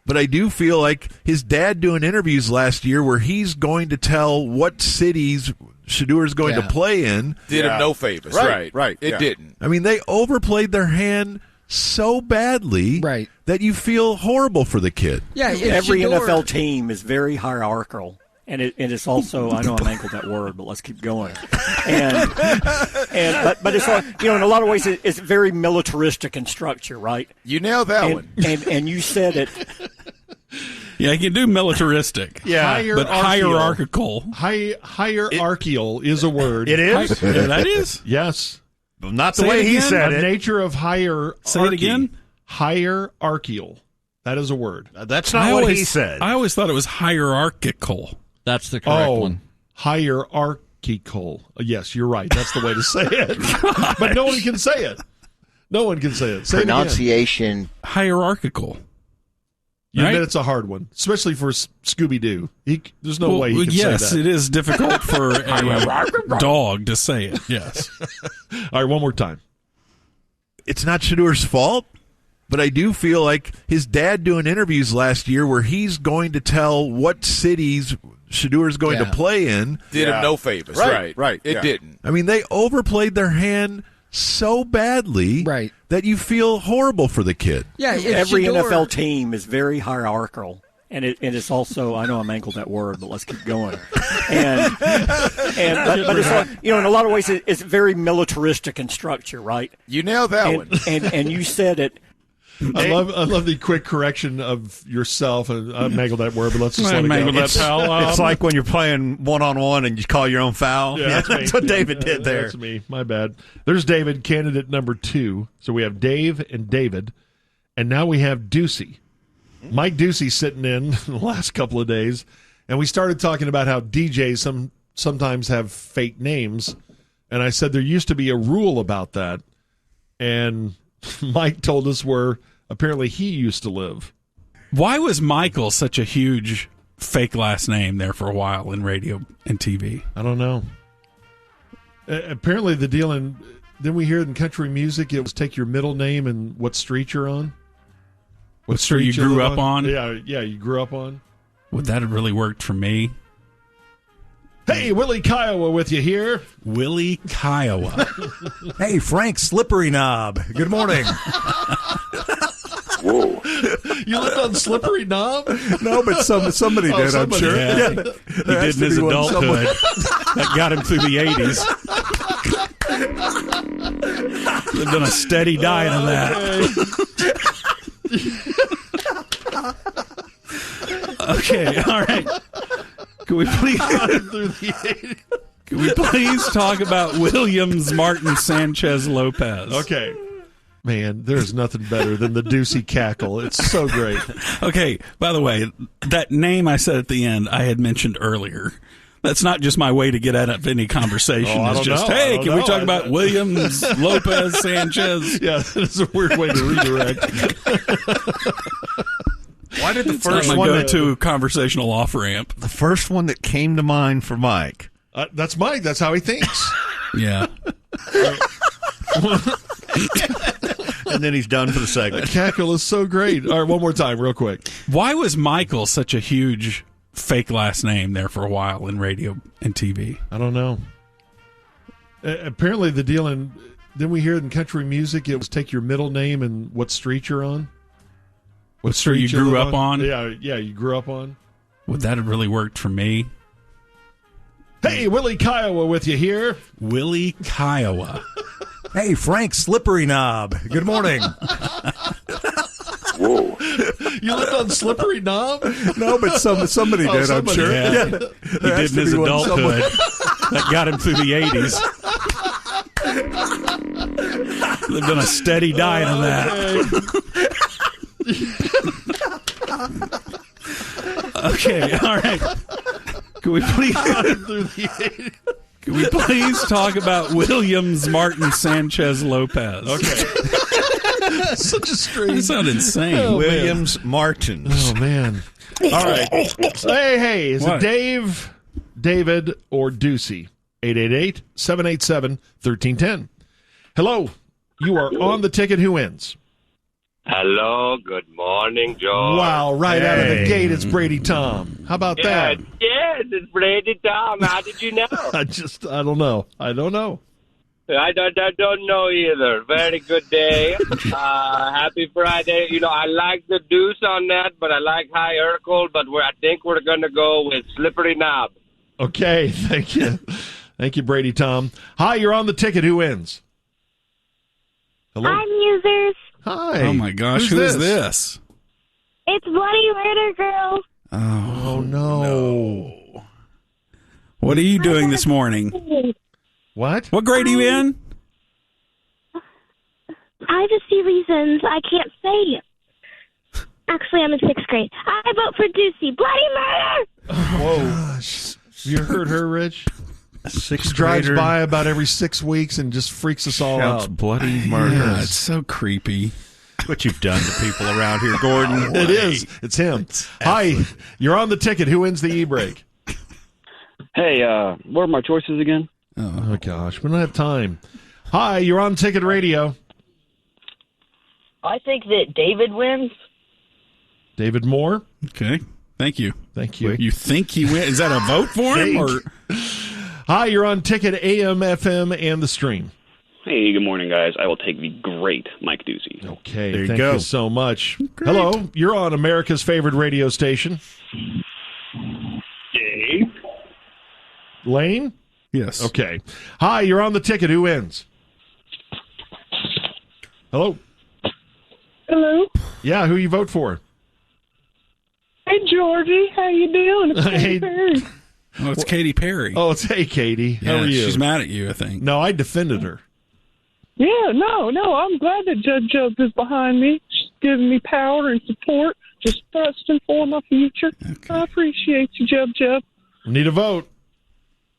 Speaker 13: but I do feel like his dad doing interviews last year where he's going to tell what cities Shadour's going to play in.
Speaker 14: Did him no favors. Right. It didn't.
Speaker 13: I mean, they overplayed their hand so badly that you feel horrible for the kid.
Speaker 15: Yeah, every NFL team is very hierarchical. And it's also, I know I'm angled that word, but let's keep going. But it's like, in a lot of ways, it's very militaristic in structure, right?
Speaker 14: You nailed that one.
Speaker 15: And you said it.
Speaker 2: Yeah, you can do militaristic.
Speaker 1: Yeah,
Speaker 2: but hierarchical.
Speaker 1: Hierarchical is a word.
Speaker 5: It is?
Speaker 2: Yeah, that is?
Speaker 1: Yes.
Speaker 5: But not the way he said it.
Speaker 1: The nature of hierarchy.
Speaker 2: Say it again?
Speaker 1: Hierarchical. That is a word.
Speaker 5: That's not what he said.
Speaker 2: I always thought it was hierarchical.
Speaker 12: That's the correct one.
Speaker 1: Hierarchical. Yes, you're right. That's the way to say it. But no one can say it. No one can say it. Say
Speaker 16: pronunciation.
Speaker 1: It again.
Speaker 2: Hierarchical.
Speaker 1: You
Speaker 2: right?
Speaker 1: admit it's a hard one, especially for Scooby-Doo. There's no way he can say that.
Speaker 2: Yes, it is difficult for a dog to say it. Yes.
Speaker 1: All right, one more time.
Speaker 13: It's not Shadour's fault, but I do feel like his dad doing interviews last year where he's going to tell what cities Shadour's going to play in.
Speaker 14: Did him no favors. Right. It didn't.
Speaker 13: I mean, they overplayed their hand so badly that you feel horrible for the kid.
Speaker 15: Yeah, every NFL team is very hierarchical. And it's also, I know I'm angled that word, but let's keep going. But it's like, in a lot of ways, it's very militaristic in structure, right?
Speaker 14: You nailed that one.
Speaker 15: And you said it.
Speaker 1: I love the quick correction of yourself. And I mangled that word, but let's just let it go.
Speaker 5: It's like when you're playing one-on-one and you call your own foul.
Speaker 1: Yeah,
Speaker 5: that's what David did there.
Speaker 1: That's me. My bad. There's David, candidate number 2. So we have Dave and David, and now we have Doocy. Mike Doocy sitting in the last couple of days, and we started talking about how DJs sometimes have fake names, and I said there used to be a rule about that, and Mike told us where apparently he used to live.
Speaker 2: Why was Michael such a huge fake last name there for a while in radio and TV?
Speaker 1: I don't know. Apparently the deal then we hear in country music it was take your middle name and what street you're on.
Speaker 2: What street you grew up on?
Speaker 1: Yeah, you grew up on.
Speaker 2: Would that have really worked for me?
Speaker 1: Hey, Willie Kiowa with you here.
Speaker 2: Willie Kiowa.
Speaker 17: Hey, Frank Slippery Knob. Good morning.
Speaker 1: Whoa. You lived on Slippery Knob?
Speaker 17: No, but somebody did, I'm sure.
Speaker 2: Yeah. He did in his adulthood. That got him through the 80s. Lived on a steady diet of that. Okay, all right. Can we please talk about Williams Martin Sanchez Lopez?
Speaker 1: Okay. Man, there's nothing better than the Doocy cackle. It's so great.
Speaker 2: Okay, by the way, that name I said at the end I had mentioned earlier. That's not just my way to get out of any conversation. It's just, hey, can we talk about Williams, Lopez, Sanchez?
Speaker 1: Yeah, that's a weird way to redirect.
Speaker 5: Why did the
Speaker 2: It's
Speaker 5: first
Speaker 2: not my
Speaker 5: one
Speaker 2: go-to conversational off-ramp?
Speaker 5: The first one that came to mind for Mike.
Speaker 1: That's Mike. That's how he thinks.
Speaker 2: Yeah.
Speaker 5: And then he's done for the segment.
Speaker 1: The cackle is so great. All right, one more time, real quick.
Speaker 2: Why was Michael such a huge fake last name there for a while in radio and TV?
Speaker 1: I don't know. Apparently the deal then we hear in country music it was take your middle name and what street you're on.
Speaker 2: What street you grew up on?
Speaker 1: Yeah, you grew up on.
Speaker 2: Would that have really worked for me?
Speaker 1: Hey, Willie Kiowa with you here.
Speaker 2: Willie Kiowa.
Speaker 17: Hey, Frank Slippery Knob. Good morning.
Speaker 1: Whoa. You lived on Slippery Knob?
Speaker 11: No, but somebody did,
Speaker 1: somebody.
Speaker 11: I'm sure.
Speaker 2: Yeah. He did in his adulthood. That got him through the 80s. Lived on a steady diet of that. Okay, all right. Can we please talk about Williams Martin Sanchez Lopez?
Speaker 1: Okay. Such a strange.
Speaker 2: That sounded insane.
Speaker 1: Oh,
Speaker 5: Williams Martins.
Speaker 1: Oh, man. All right. Hey, is
Speaker 2: What?
Speaker 1: it Dave, David, or Doocy? 888-787-1310. Hello. You are on the ticket. Who wins?
Speaker 16: Hello, good morning, George.
Speaker 1: Wow, right out of the gate, it's Brady Tom. How about that?
Speaker 16: Yes, it's Brady Tom. How did you know?
Speaker 1: I don't know.
Speaker 16: I don't know either. Very good day. Happy Friday. You know, I like the deuce on that, but I like hierarchical, but I think we're going to go with slippery knob.
Speaker 1: Okay, thank you. Thank you, Brady Tom. Hi, you're on the ticket. Who wins? Hello?
Speaker 18: Hi, Musers.
Speaker 1: Hi.
Speaker 2: Oh, my gosh. Who is this?
Speaker 18: It's Bloody Murder Girl.
Speaker 1: Oh, no.
Speaker 2: What are you doing this morning?
Speaker 1: What?
Speaker 2: What grade are you in?
Speaker 18: I have a few reasons I can't say. Actually, I'm in 6th grade. I vote for Doocy. Bloody murder!
Speaker 1: Whoa. Gosh. You heard her, Rich?
Speaker 5: She
Speaker 1: drives by about every 6 weeks and just freaks us all
Speaker 5: Shouts
Speaker 1: out.
Speaker 5: bloody murder.
Speaker 2: Yeah, it's so creepy.
Speaker 5: What you've done to people around here, Gordon.
Speaker 1: It is. It's him. Hi, you're on the ticket. Who wins the e-brake?
Speaker 19: Hey, what are my choices again?
Speaker 1: Oh, gosh. We don't have time. Hi, you're on Ticket Radio.
Speaker 20: I think that David wins.
Speaker 1: David Moore?
Speaker 2: Okay. Thank you.
Speaker 1: Thank you.
Speaker 2: You think he wins? Is that a vote for him? Or?
Speaker 1: Hi, you're on Ticket AM, FM, and the stream.
Speaker 19: Hey, good morning, guys. I will take the great Mike Doocy.
Speaker 1: Okay,
Speaker 5: there you
Speaker 1: thank
Speaker 5: go.
Speaker 1: you so much. Great. Hello, you're on America's favorite radio station.
Speaker 19: Dave?
Speaker 1: Lane?
Speaker 2: Yes.
Speaker 1: Okay. Hi, you're on the ticket. Who wins? Hello?
Speaker 21: Hello?
Speaker 1: Yeah, who you vote for?
Speaker 21: Hey, Georgie. How you doing? It's Katy
Speaker 1: Hey.
Speaker 21: Perry.
Speaker 2: Oh, it's Katy Perry.
Speaker 1: Oh, it's Hey, Katy.
Speaker 2: Yeah,
Speaker 1: How are you?
Speaker 2: She's mad at you, I think.
Speaker 1: No, I defended her.
Speaker 21: Yeah, no. I'm glad that Judge Jubb is behind me. She's giving me power and support, just thrusting for my future. Okay. I appreciate you, Jubb.
Speaker 1: Need a vote.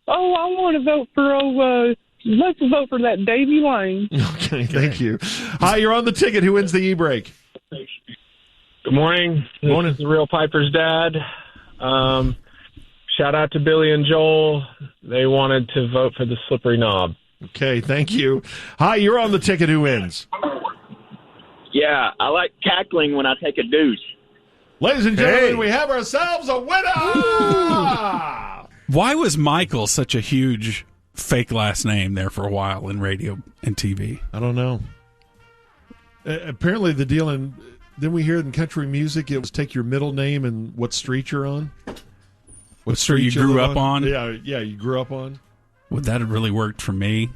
Speaker 21: Oh, I want to vote for, let's vote for that Davy Lane.
Speaker 1: Okay, thank you. Hi, you're on the ticket. Who wins the e-brake?
Speaker 22: Good morning. This is the Real Piper's dad. Shout out to Billy and Joel. They wanted to vote for the slippery knob.
Speaker 1: Okay, thank you. Hi, you're on the ticket. Who wins?
Speaker 23: Yeah, I like cackling when I take a deuce.
Speaker 1: Ladies and gentlemen, we have ourselves a winner!
Speaker 2: Why was Michael such a huge fake last name there for a while in radio and TV?
Speaker 1: I don't know. Apparently the deal in... Then we hear in country music, it was take your middle name and what street you're on.
Speaker 2: What street you grew up on?
Speaker 1: Yeah, you grew up on.
Speaker 2: Would that have really worked for me?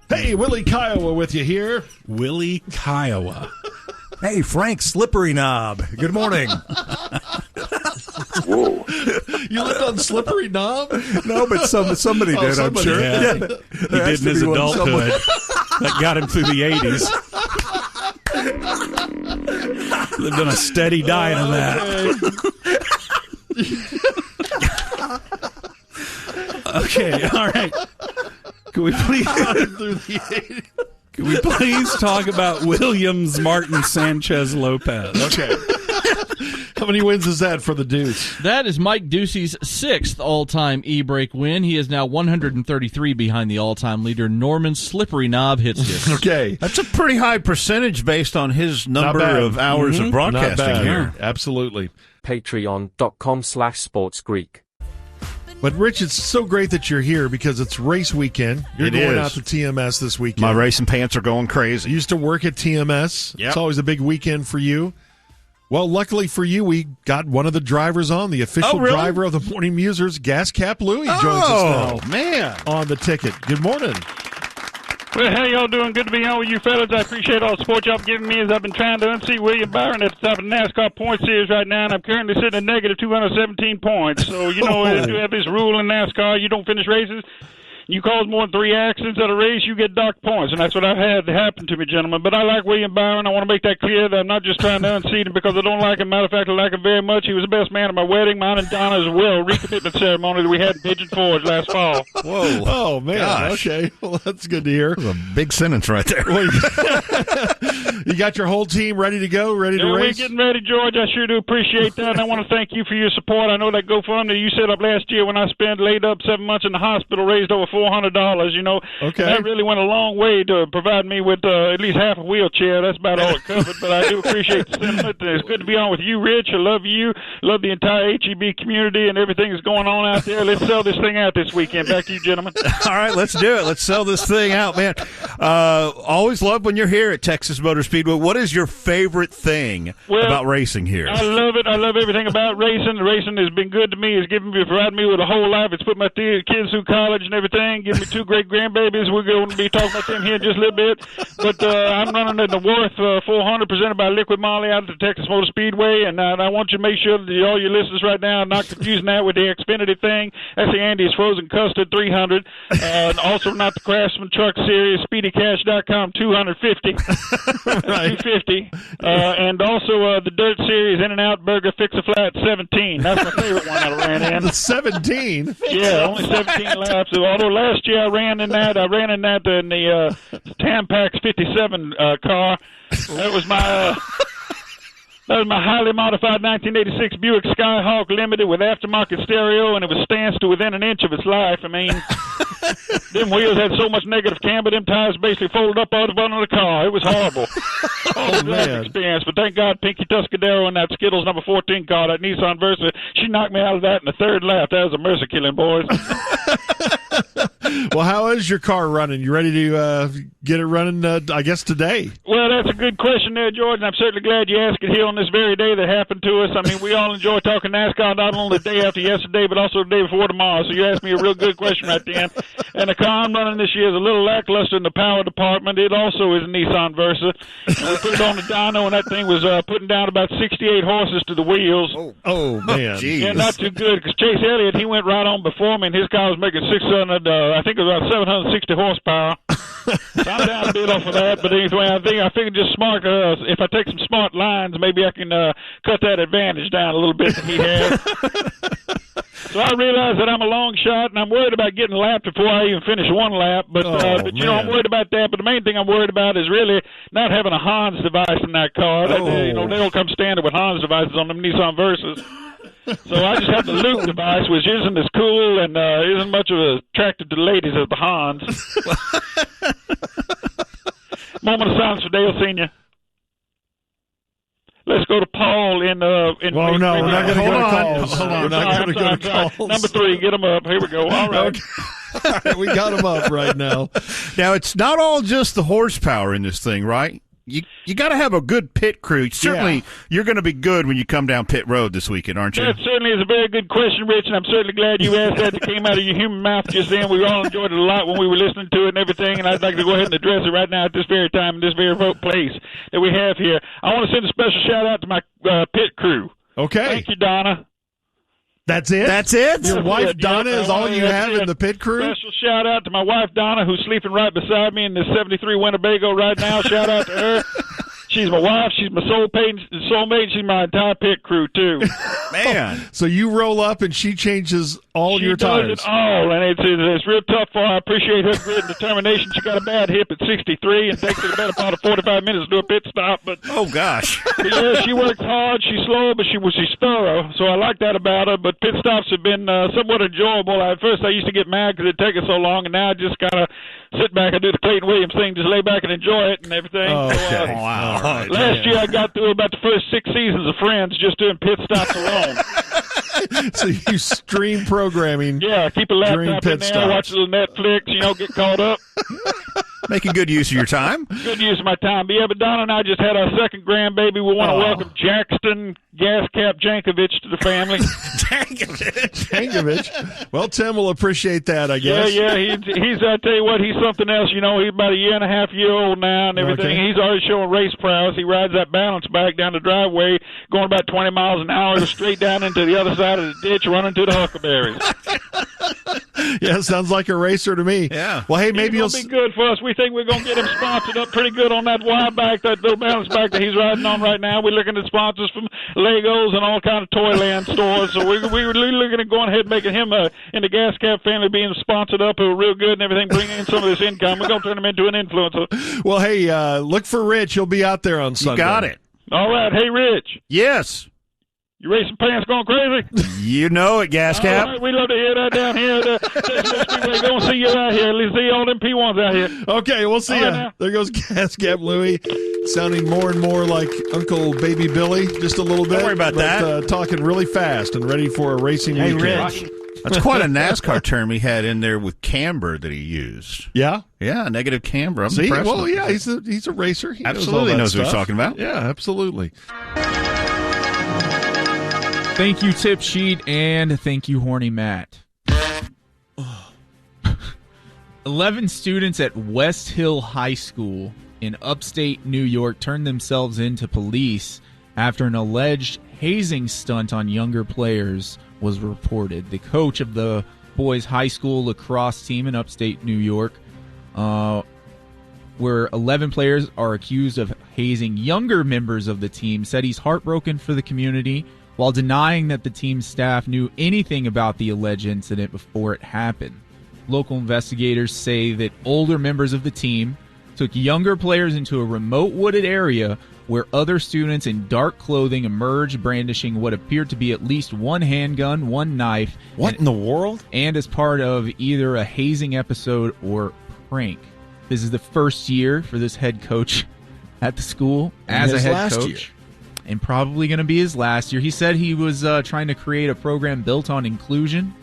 Speaker 1: Hey, Willie Kiowa with you here.
Speaker 2: Willie Kiowa.
Speaker 17: Hey, Frank Slippery Knob. Good morning.
Speaker 1: Whoa. You lived on Slippery Knob?
Speaker 11: No, but somebody did, I'm sure.
Speaker 2: Yeah. He did in his adulthood. That got him through the 80s. Lived on a steady diet of that. Okay, all right. Can we please talk about Williams Martin Sanchez Lopez?
Speaker 1: Okay. How many wins is that for the Deuce?
Speaker 24: That is Mike Doocy's 6th all-time e-brake win. He is now 133 behind the all-time leader, Norman Slippery Knob Hitskis.
Speaker 1: Okay.
Speaker 5: That's a pretty high percentage based on his number of hours of broadcasting here.
Speaker 1: Absolutely.
Speaker 25: Patreon.com/sportsgreek.
Speaker 1: But, Rich, it's so great that you're here because it's race weekend. You're going out to TMS this weekend.
Speaker 5: My racing pants are going crazy.
Speaker 1: You used to work at TMS.
Speaker 5: Yep.
Speaker 1: It's always a big weekend for you. Well, luckily for you, we got one of the drivers on, the official driver of the Morning Musers, Gas Cap Louie, joins us now.
Speaker 5: Man.
Speaker 1: On the ticket. Good morning.
Speaker 3: Well, how y'all doing? Good to be on with you fellas. I appreciate all the support y'all giving me as I've been trying to unseat William Byron at the top of the NASCAR point series right now, and I'm currently sitting at negative 217 points. So, you know, we have this rule in NASCAR, you don't finish races. You cause more than 3 accidents at a race, you get docked points, and that's what I've had happen to me, gentlemen. But I like William Byron. I want to make that clear that I'm not just trying to unseat him because I don't like him. Matter of fact, I like him very much. He was the best man at my wedding, mine and Donna's recommitment ceremony that we had in Pigeon Forge last fall.
Speaker 1: Whoa. Oh, man.
Speaker 13: Gosh.
Speaker 1: Okay. Well, that's good to hear.
Speaker 13: That was a big sentence right there.
Speaker 1: You got your whole team ready to go, ready to race?
Speaker 3: We're getting ready, George. I sure do appreciate that, and I want to thank you for your support. I know that GoFundMe you set up last year when I laid up 7 months in the hospital raised over $400. You know,
Speaker 1: okay.
Speaker 3: That really went a long way to provide me with at least half a wheelchair. That's about all it covered, but I do appreciate the sentiment. It's good to be on with you, Rich. I love you. Love the entire HEB community and everything that's going on out there. Let's sell this thing out this weekend. Back to you, gentlemen.
Speaker 5: All right, let's do it. Let's sell this thing out, man. Always love when you're here at Texas Motor Speedway. What is your favorite thing about racing here?
Speaker 3: I love it. I love everything about racing. The racing has been good to me. It's provided me with a whole life. It's put my kids through college and everything. Give me 2 great grandbabies. We're going to be talking about them here in just a little bit. But I'm running in the Worth 400 presented by Liquid Molly out at the Texas Motor Speedway, and I want you to make sure that all your listeners right now are not confusing that with the Xfinity thing. That's the Andy's Frozen Custard 300. And also not the Craftsman Truck Series, SpeedyCash.com 250. Right. 250. And also the Dirt Series In-N-Out Burger Fix-A-Flat 17. That's my favorite one I ran in.
Speaker 1: The 17?
Speaker 3: Yeah, only 17 laps. Although last year I ran in that in the Tampax 57 car. That was my highly modified 1986 Buick Skyhawk Limited with aftermarket stereo, and it was stanced to within an inch of its life. I mean, them wheels had so much negative camber, them tires basically folded up out of under the car. It was horrible. Man. Experience, but thank God Pinky Tuscadero and that Skittles number 14 car, that Nissan Versa, she knocked me out of that in the 3rd lap. That was a mercy killing, boys.
Speaker 1: Well, how is your car running? You ready to get it running, I guess, today?
Speaker 3: Well, that's a good question there, George, and I'm certainly glad you asked it here on this very day that happened to us. I mean, we all enjoy talking NASCAR not only the day after yesterday, but also the day before tomorrow. So you asked me a real good question right then. And the car I'm running this year is a little lackluster in the power department. It also is a Nissan Versa. And we put it on the dyno, and that thing was putting down about 68 horses to the wheels.
Speaker 1: Oh man.
Speaker 3: Yeah, not too good, because Chase Elliott, he went right on before me, and his car was making 600, I think it was about 760 horsepower. So I'm down a bit off of that, but anyway, I figured just smart. If I take some smart lines, maybe I can cut that advantage down a little bit that he has. So I realize that I'm a long shot, and I'm worried about getting lapped before I even finish one lap. But you know, I'm worried about that. But the main thing I'm worried about is really not having a Hans device in that car. They don't come standard with Hans devices on them Nissan Versas. So I just have the Luke device, which isn't as cool and isn't much of a attractive to ladies as the Hans. Moment of silence for Dale Sr. Let's go to Paul in
Speaker 1: well, no, we're not going to go to calls. Hold on. We're not going to go to calls.
Speaker 3: Number 3, get them up. Here we go. All right.
Speaker 1: Okay. All right, we got them up right now.
Speaker 5: Now, it's not all just the horsepower in this thing, right? You got to have a good pit crew. Certainly, you're going to be good when you come down pit road this weekend, aren't you?
Speaker 3: That certainly is a very good question, Rich, and I'm certainly glad you asked that. That came out of your human mouth just then. We all enjoyed it a lot when we were listening to it and everything, and I'd like to go ahead and address it right now at this very time in this very place that we have here. I want to send a special shout-out to my pit crew.
Speaker 1: Okay.
Speaker 3: Thank you, Donna.
Speaker 1: That's it?
Speaker 5: That's it?
Speaker 1: Your wife, Donna, is all you have in the pit crew?
Speaker 3: Special shout-out to my wife, Donna, who's sleeping right beside me in this 73 Winnebago right now. Shout-out to her. She's my wife. She's my soulmate. She's my entire pit crew, too.
Speaker 5: Man.
Speaker 1: So you roll up and she changes all your tires.
Speaker 3: She does it all, and it's real tough for her. I appreciate her grit and determination. She got a bad hip at 63 and takes her the better part of 45 minutes to do a pit stop. But
Speaker 5: oh, gosh.
Speaker 3: But yeah, she works hard. She's slow, but she's thorough, so I like that about her. But pit stops have been somewhat enjoyable. At first, I used to get mad because it'd take us so long, and now I just kind of sit back and do the Clayton Williams thing, just lay back and enjoy it and everything.
Speaker 1: Oh, okay.
Speaker 3: So,
Speaker 1: wow. Right,
Speaker 3: last year I got through about the first 6 seasons of Friends just doing pit stops alone.
Speaker 1: So you stream programming.
Speaker 3: Yeah, keep a laptop in there,
Speaker 1: stops.
Speaker 3: watch a little Netflix, get caught up.
Speaker 5: Making good use of your time.
Speaker 3: Good use of my time. But yeah, but Donna and I just had our second grandbaby. We want to welcome Jackson Gas Cap Jankovic to the family.
Speaker 1: Jankovic. Well, Tim will appreciate that, I guess.
Speaker 3: Yeah. He's I tell you what, he's something else. You know, he's about a year and a half year old now and everything.
Speaker 1: Okay.
Speaker 3: He's already showing race prowess. He rides that balance back down the driveway, going about 20 miles an hour, straight down into the other side of the ditch, running to the huckleberries.
Speaker 1: Yeah, sounds like a racer to me.
Speaker 5: Yeah.
Speaker 1: Well, hey, maybe
Speaker 3: he'll be good for us. We think we're going to get him sponsored up pretty good on that wide back, that little balance back that he's riding on right now. We're looking at sponsors from Legos and all kind of Toyland stores. So we're looking at going ahead and making him in the Gas Cap family being sponsored up real good and everything, bringing in some of this income. We're going to turn him into an influencer.
Speaker 1: Well, hey, look for Rich. He'll be out there on Sunday.
Speaker 5: You got it.
Speaker 3: All right. Hey, Rich.
Speaker 5: Yes.
Speaker 3: You racing pants going crazy?
Speaker 5: You know it, Gas Cap.
Speaker 3: Right, we love to hear that down here. We're going to see you out here. Let's see all them P1s out here.
Speaker 1: Okay, we'll see you.
Speaker 3: Right,
Speaker 1: there goes Gas Cap Louie, sounding more and more like Uncle Baby Billy, just a little bit.
Speaker 5: Don't worry about that.
Speaker 1: Talking really fast and ready for a racing weekend.
Speaker 5: Rich. That's quite a NASCAR term he had in there with camber that he used.
Speaker 1: Yeah?
Speaker 5: Yeah, negative camber. I'm
Speaker 1: See?
Speaker 5: impressed.
Speaker 1: Well, yeah, he's a racer. He
Speaker 5: absolutely knows what he's talking about.
Speaker 1: Yeah, absolutely.
Speaker 4: Thank you, Tip Sheet, and thank you, Horny Matt. 11 students at West Hill High School in upstate New York turned themselves into police after an alleged hazing stunt on younger players was reported. The coach of the boys' high school lacrosse team in upstate New York, where 11 players are accused of hazing younger members of the team, said he's heartbroken for the community, while denying that the team's staff knew anything about the alleged incident before it happened. Local investigators say that older members of the team took younger players into a remote wooded area where other students in dark clothing emerged brandishing what appeared to be at least one handgun, one knife.
Speaker 17: What in the world?
Speaker 4: And as part of either a hazing episode or prank. This is the first year for this head coach at the school as a head coach.
Speaker 17: Year.
Speaker 4: And probably going to be his last year. He said he was trying to create a program built on inclusion,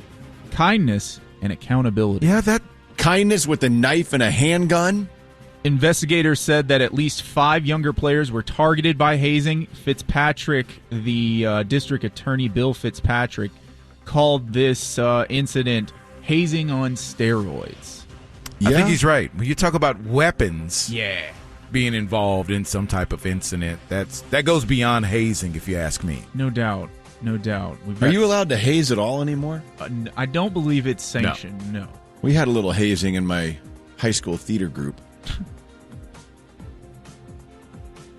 Speaker 4: kindness, and accountability.
Speaker 17: Yeah, that kindness with a knife and a handgun.
Speaker 4: Investigators said that at least 5 younger players were targeted by hazing. Fitzpatrick, the district attorney, Bill Fitzpatrick, called this incident hazing on steroids.
Speaker 17: Yeah.
Speaker 6: I think he's right. When you talk about weapons,
Speaker 4: yeah,
Speaker 6: being involved in some type of incident, that goes beyond hazing, if you ask me.
Speaker 4: No doubt.
Speaker 17: Are you allowed to haze at all anymore?
Speaker 4: I don't believe it's sanctioned, no.
Speaker 17: We had a little hazing in my high school theater group.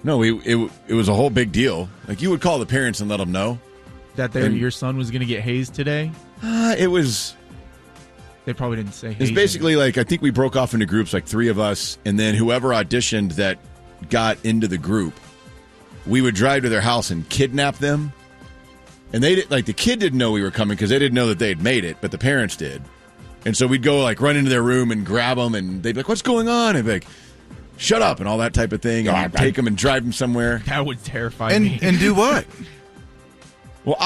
Speaker 17: No, it was a whole big deal. Like, you would call the parents and let them know.
Speaker 4: That your son was going to get hazed today?
Speaker 17: It was...
Speaker 4: They probably didn't say hazing.
Speaker 17: It's basically like, I think we broke off into groups, like 3 of us, and then whoever auditioned that got into the group, we would drive to their house and kidnap them. And they did, like, the kid didn't know we were coming because they didn't know that they had made it, but the parents did. And so we'd go, like, run into their room and grab them, and they'd be like, "What's going on?" And they'd be like, "Shut up," and all that type of thing, and take them and drive them somewhere.
Speaker 4: That would terrify me.
Speaker 6: And do what?
Speaker 17: Well,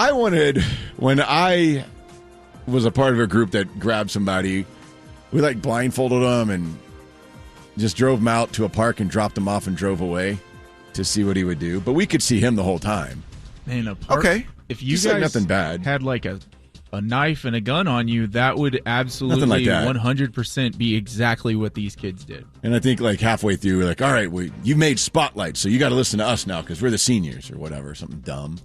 Speaker 17: when I was a part of a group that grabbed somebody, we, like, blindfolded them and just drove him out to a park and dropped him off and drove away to see what he would do. But we could see him the whole time.
Speaker 4: Man, a park,
Speaker 17: okay.
Speaker 4: If you
Speaker 17: just
Speaker 4: guys
Speaker 17: like nothing bad.
Speaker 4: had like a knife and a gun on you, that would absolutely
Speaker 17: like that.
Speaker 4: 100% be exactly what these kids did.
Speaker 17: And I think, like, halfway through, we're like, all right, you made Spotlight, so you got to listen to us now because we're the seniors or whatever, something dumb.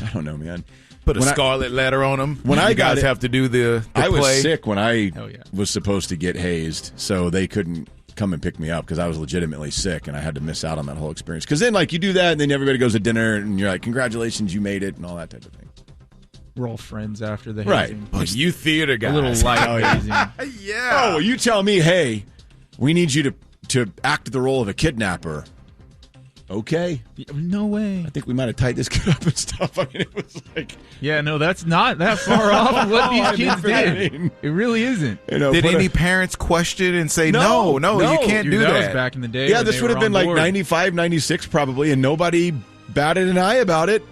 Speaker 17: I don't know, man.
Speaker 6: Put a scarlet letter on them.
Speaker 17: When I got
Speaker 6: guys have to do the
Speaker 17: I was
Speaker 6: play.
Speaker 17: sick when I was supposed to get hazed, so they couldn't come and pick me up because I was legitimately sick, and I had to miss out on that whole experience. Because then, like, you do that, and then everybody goes to dinner, and you're like, congratulations, you made it, and all that type of thing.
Speaker 4: We're all friends after the
Speaker 17: right.
Speaker 4: hazing.
Speaker 6: Oh, you theater guys.
Speaker 4: A little light hazing.
Speaker 6: Yeah.
Speaker 17: Oh, you tell me, hey, we need you to act the role of a kidnapper. Okay.
Speaker 4: No way.
Speaker 17: I think we might have tied this kid up and stuff. I mean, it was like...
Speaker 4: Yeah, no, that's not that far off of what these kids did. It really isn't.
Speaker 17: You know,
Speaker 6: did any parents question and say, no, you can't do
Speaker 4: that?
Speaker 6: that?
Speaker 4: Was back in the day.
Speaker 17: Yeah, this would have been like 95, 96 probably, and nobody batted an eye about it.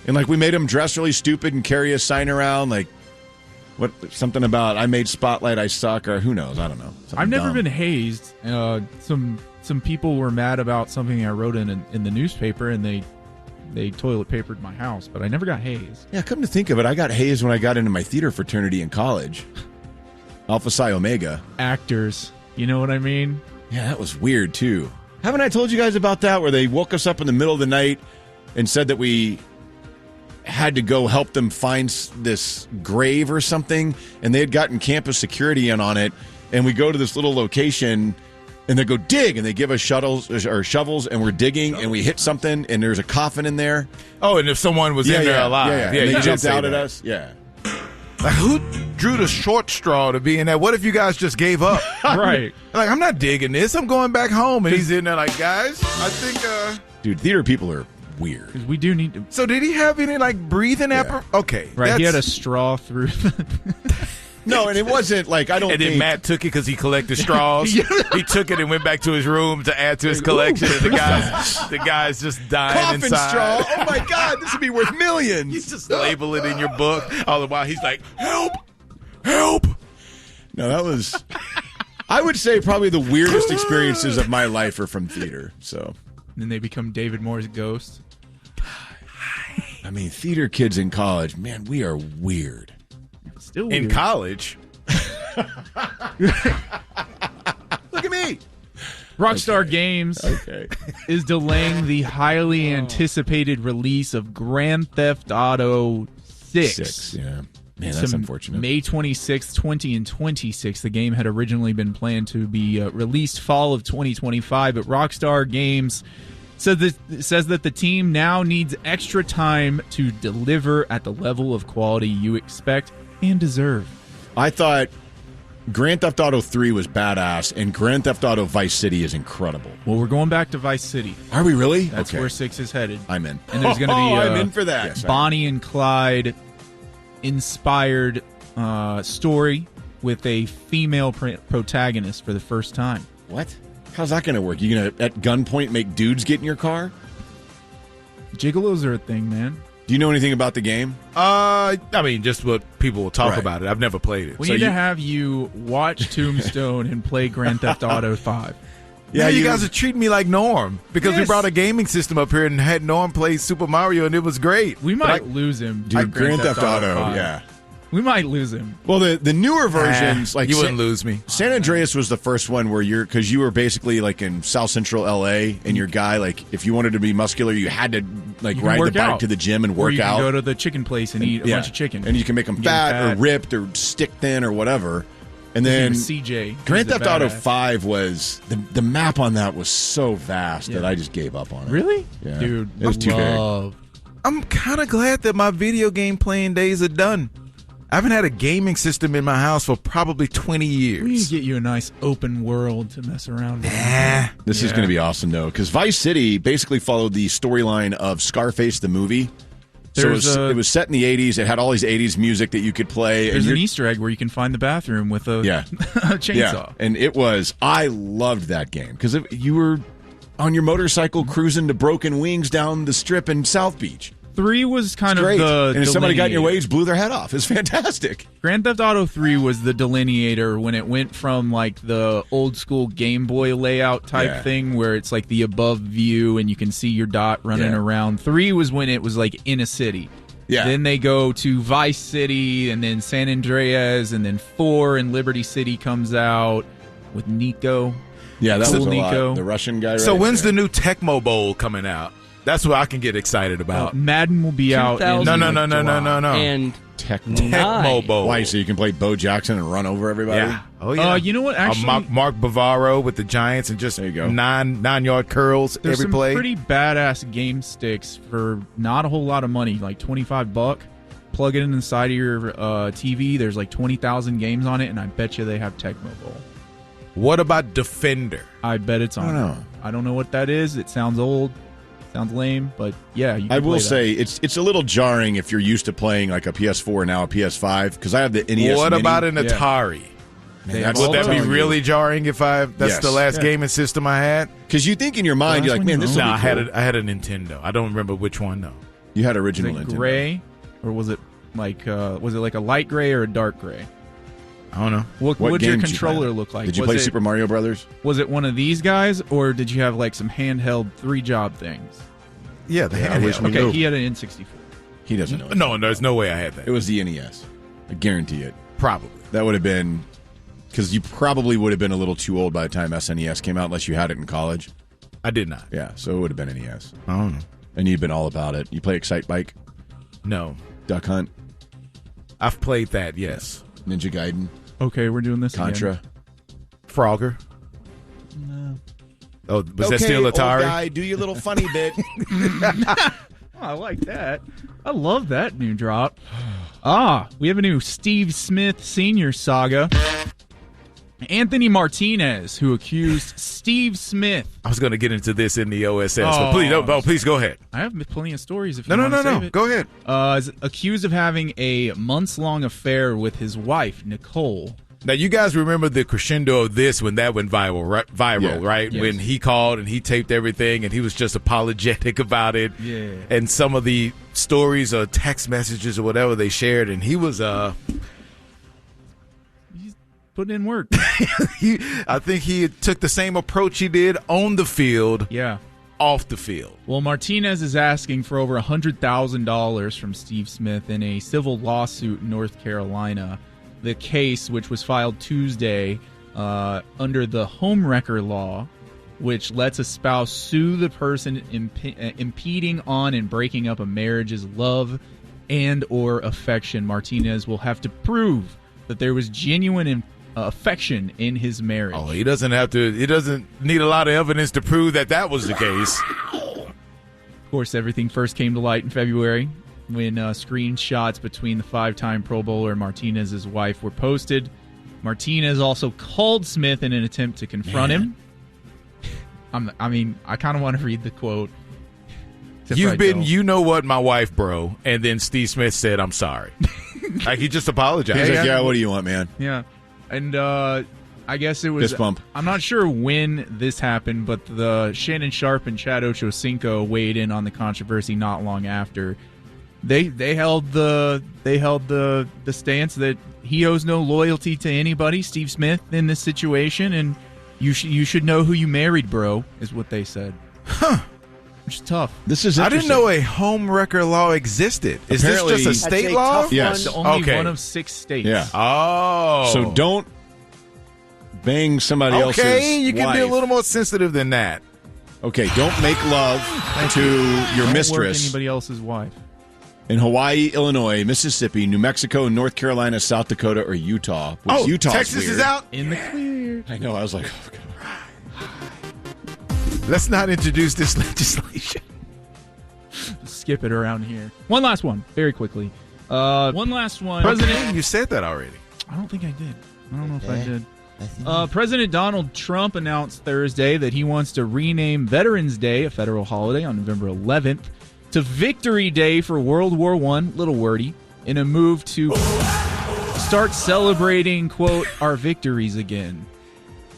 Speaker 17: And, like, we made him dress really stupid and carry a sign around, like, What something about I made Spotlight, I suck, or who knows? I don't know. Something
Speaker 4: I've never
Speaker 17: dumb.
Speaker 4: been hazed. Some people were mad about something I wrote in the newspaper, and they toilet papered my house, but I never got hazed.
Speaker 17: Yeah, come to think of it, I got hazed when I got into my theater fraternity in college. Alpha Psi Omega.
Speaker 4: Actors, you know what I mean?
Speaker 17: Yeah, that was weird too. Haven't I told you guys about that, where they woke us up in the middle of the night and said that we had to go help them find this grave or something, and they had gotten campus security in on it, and we go to this little location, and they go dig, and they give us shovels, and we're digging, and we hit something, and there's a coffin in there.
Speaker 14: Oh, and if someone was in there alive.
Speaker 17: Yeah, and they jumped out at us. Yeah.
Speaker 13: Like, who drew the short straw to be in that? What if you guys just gave up?
Speaker 4: Right.
Speaker 13: Like, I'm not digging this. I'm going back home. And he's in there like, guys, I think...
Speaker 17: Dude, theater people are weird.
Speaker 4: Because we do need to...
Speaker 13: So did he have any, like, breathing Okay.
Speaker 4: Right, he had a straw through
Speaker 17: No, and it wasn't like, I don't
Speaker 13: And then
Speaker 17: think...
Speaker 13: Matt took it because he collected straws. He took it and went back to his room to add to his collection. And the guy's just dying
Speaker 17: Coffin
Speaker 13: inside.
Speaker 17: straw. Oh, my God. This would be worth millions.
Speaker 13: You just label it in your book. All the while, he's like, help. Help.
Speaker 17: No, that was... I would say probably the weirdest experiences of my life are from theater, so...
Speaker 4: And then they become David Moore's ghost.
Speaker 17: I mean, theater kids in college, man, we are weird.
Speaker 4: Still
Speaker 13: in
Speaker 4: weird.
Speaker 13: college.
Speaker 17: Look at me.
Speaker 4: Rockstar Games is delaying the highly anticipated release of Grand Theft Auto 6.
Speaker 17: Yeah. Man, that's unfortunate.
Speaker 4: May 26th, 20 and 26. The game had originally been planned to be released fall of 2025, but Rockstar Games says that the team now needs extra time to deliver at the level of quality you expect and deserve.
Speaker 17: I thought Grand Theft Auto 3 was badass, and Grand Theft Auto Vice City is incredible.
Speaker 4: Well, we're going back to Vice City.
Speaker 17: Are we really?
Speaker 4: That's where 6 is headed.
Speaker 17: I'm in.
Speaker 4: And there's going to be
Speaker 17: I'm in for that. Yes,
Speaker 4: Bonnie and Clyde inspired story with a female protagonist for the first time.
Speaker 17: What? How's that going to work? You going to, at gunpoint, make dudes get in your car?
Speaker 4: Gigolos are a thing, man.
Speaker 17: Do you know anything about the game?
Speaker 13: I mean, just what people will talk about it. I've never played it.
Speaker 4: We need to have you watch Tombstone and play Grand Theft Auto 5.
Speaker 13: Yeah, you guys are treating me like Norm because we brought a gaming system up here and had Norm play Super Mario, and it was great.
Speaker 4: We might lose him.
Speaker 17: Dude, Grand Theft Auto,
Speaker 4: 5.
Speaker 17: yeah.
Speaker 4: We might lose him.
Speaker 17: Well, the newer versions, like
Speaker 13: you wouldn't lose me.
Speaker 17: San Andreas was the first one where because you were basically like in South Central LA, and your guy, like, if you wanted to be muscular, you had to like ride the bike to the gym and work
Speaker 4: or you
Speaker 17: out.
Speaker 4: Can go to the chicken place and eat a bunch of chicken,
Speaker 17: and you can make them fat or ripped or stick thin or whatever. And then
Speaker 4: CJ,
Speaker 17: Grand Theft Auto 5 was the map on that was so vast that I just gave up on it.
Speaker 4: Really?
Speaker 17: Yeah.
Speaker 4: Dude,
Speaker 17: it was too big.
Speaker 13: I'm kind of glad that my video game playing days are done. I haven't had a gaming system in my house for probably 20 years.
Speaker 4: We need to get you a nice open world to mess around with.
Speaker 17: This is going to be awesome, though, because Vice City basically followed the storyline of Scarface the movie. So it was set in the 80s. It had all these 80s music that you could play.
Speaker 4: There's an Easter egg where you can find the bathroom with a, a chainsaw.
Speaker 17: Yeah. And I loved that game because you were on your motorcycle cruising to Broken Wings down the strip in South Beach.
Speaker 4: 3 was kind of the
Speaker 17: and if somebody got in your way, you just blew their head off. It's fantastic.
Speaker 4: Grand Theft Auto 3 was the delineator when it went from like the old school Game Boy layout type thing where it's like the above view and you can see your dot running around. 3 was when it was like in a city.
Speaker 17: Yeah.
Speaker 4: Then they go to Vice City and then San Andreas and then 4 and Liberty City comes out with Nico.
Speaker 17: Yeah, that was a
Speaker 4: Nico.
Speaker 17: lot. The Russian guy.
Speaker 13: So when's the new Tecmo Bowl coming out? That's what I can get excited about.
Speaker 4: Madden will be out.
Speaker 13: No.
Speaker 24: And
Speaker 17: Tecmo Bowl. Why? So you can play Bo Jackson and run over everybody?
Speaker 13: Yeah. Oh yeah.
Speaker 4: You know what? Actually,
Speaker 13: Mark Bavaro with the Giants and just 9-yard curls
Speaker 4: there's
Speaker 13: every play.
Speaker 4: Some pretty badass game sticks for not a whole lot of money, like $25. Plug it in inside of your TV. There's like 20,000 games on it, and I bet you they have Tecmo Bowl.
Speaker 13: What about Defender?
Speaker 4: I bet it's on. I don't know what that is. It sounds old. Sounds lame, but yeah. You can
Speaker 17: I will
Speaker 4: play
Speaker 17: say it's a little jarring if you're used to playing like a PS4 and now a PS5 because I have the NES.
Speaker 13: What
Speaker 17: Mini.
Speaker 13: about an Atari?
Speaker 17: Man,
Speaker 13: would that be really jarring if that's the last gaming system I had?
Speaker 17: Because you think in your mind, you're like, man, this is.
Speaker 13: No, I had a Nintendo. I don't remember which one though.
Speaker 17: You had original
Speaker 4: was it
Speaker 17: Nintendo.
Speaker 4: gray, or was it Like, was it like a light gray or a dark gray?
Speaker 6: I don't know.
Speaker 4: What did your controller look like?
Speaker 17: Did you play Super Mario Brothers?
Speaker 4: Was it one of these guys, or did you have like some handheld 3-job things?
Speaker 6: Yeah, the handheld.
Speaker 4: Okay, he had an N64.
Speaker 17: He doesn't know.
Speaker 6: No, there's no way I had that.
Speaker 17: It was the NES. I guarantee it.
Speaker 6: Probably.
Speaker 17: That would have been, because you probably would have been a little too old by the time SNES came out, unless you had it in college.
Speaker 6: I did not.
Speaker 17: Yeah, so it would have been NES.
Speaker 6: I don't know.
Speaker 17: And you've been all about it. You play Excite Bike?
Speaker 6: No.
Speaker 17: Duck Hunt?
Speaker 6: I've played that, yes.
Speaker 17: Ninja Gaiden?
Speaker 4: Okay, we're doing this
Speaker 17: Contra?
Speaker 4: again.
Speaker 6: Frogger?
Speaker 17: No.
Speaker 6: Oh, was that still Atari?
Speaker 17: Old guy, do your little funny bit.
Speaker 4: Oh, I like that. I love that new drop. We have a new Steve Smith Sr. saga. Anthony Martinez, who accused Steve Smith.
Speaker 6: I was going to get into this in the OSS, but please go ahead.
Speaker 4: I have plenty of stories if you
Speaker 6: No.
Speaker 4: want to save it.
Speaker 6: Go ahead.
Speaker 4: Is accused of having a months-long affair with his wife, Nicole.
Speaker 6: Now, you guys remember the crescendo of this when that went viral, right?
Speaker 4: Yes.
Speaker 6: When he called and he taped everything and he was just apologetic about it.
Speaker 4: Yeah.
Speaker 6: And some of the stories or text messages or whatever they shared, and he was
Speaker 4: putting in work.
Speaker 6: I think he took the same approach he did on the field.
Speaker 4: Yeah.
Speaker 6: Off the field.
Speaker 4: Well, Martinez is asking for over $100,000 from Steve Smith in a civil lawsuit in North Carolina. The case, which was filed Tuesday under the homewrecker law, which lets a spouse sue the person impeding on and breaking up a marriage's love and or affection. Martinez will have to prove that there was genuine affection in his marriage.
Speaker 6: Oh, he doesn't need a lot of evidence to prove that was the case.
Speaker 4: Of course, everything first came to light in February when screenshots between the 5-time Pro Bowler and Martinez's wife were posted. Martinez also called Smith in an attempt to confront him. I kind of want to read the quote.
Speaker 6: You know what, my wife, bro. And then Steve Smith said, I'm sorry. Like, he just apologized.
Speaker 17: He's like, yeah, what do you want, man?
Speaker 4: Yeah. And I guess it was...
Speaker 17: Fist bump.
Speaker 4: I'm not sure when this happened, but the Shannon Sharp and Chad Ochocinco weighed in on the controversy not long after. They held the stance that he owes no loyalty to anybody, Steve Smith, in this situation, and you should know who you married, bro, is what they said.
Speaker 6: Huh.
Speaker 4: Which is tough.
Speaker 17: This is
Speaker 6: I didn't know a homewrecker law existed. Is
Speaker 17: Apparently,
Speaker 6: this just a state law?
Speaker 17: Yes.
Speaker 4: It's only one of 6 states.
Speaker 17: Yeah.
Speaker 6: Oh.
Speaker 17: So don't bang somebody else's
Speaker 6: Okay, you can
Speaker 17: wife.
Speaker 6: be a little more sensitive than that.
Speaker 17: Okay, don't make love to your
Speaker 4: Don't
Speaker 17: mistress.
Speaker 4: work anybody else's wife.
Speaker 17: In Hawaii, Illinois, Mississippi, New Mexico, North Carolina, South Dakota, or Utah. Which Utah's
Speaker 6: Texas
Speaker 17: weird.
Speaker 6: is out?
Speaker 4: In the clear.
Speaker 17: I know. I was like, oh, God.
Speaker 6: Let's not introduce this legislation.
Speaker 4: Skip it around here. One last one, very quickly. One last one.
Speaker 6: President, you said that already.
Speaker 4: I don't think I did. I don't know if I did. President Donald Trump announced Thursday that he wants to rename Veterans Day, a federal holiday on November 11th, to Victory Day for World War I, little wordy, in a move to start celebrating, quote, our victories again.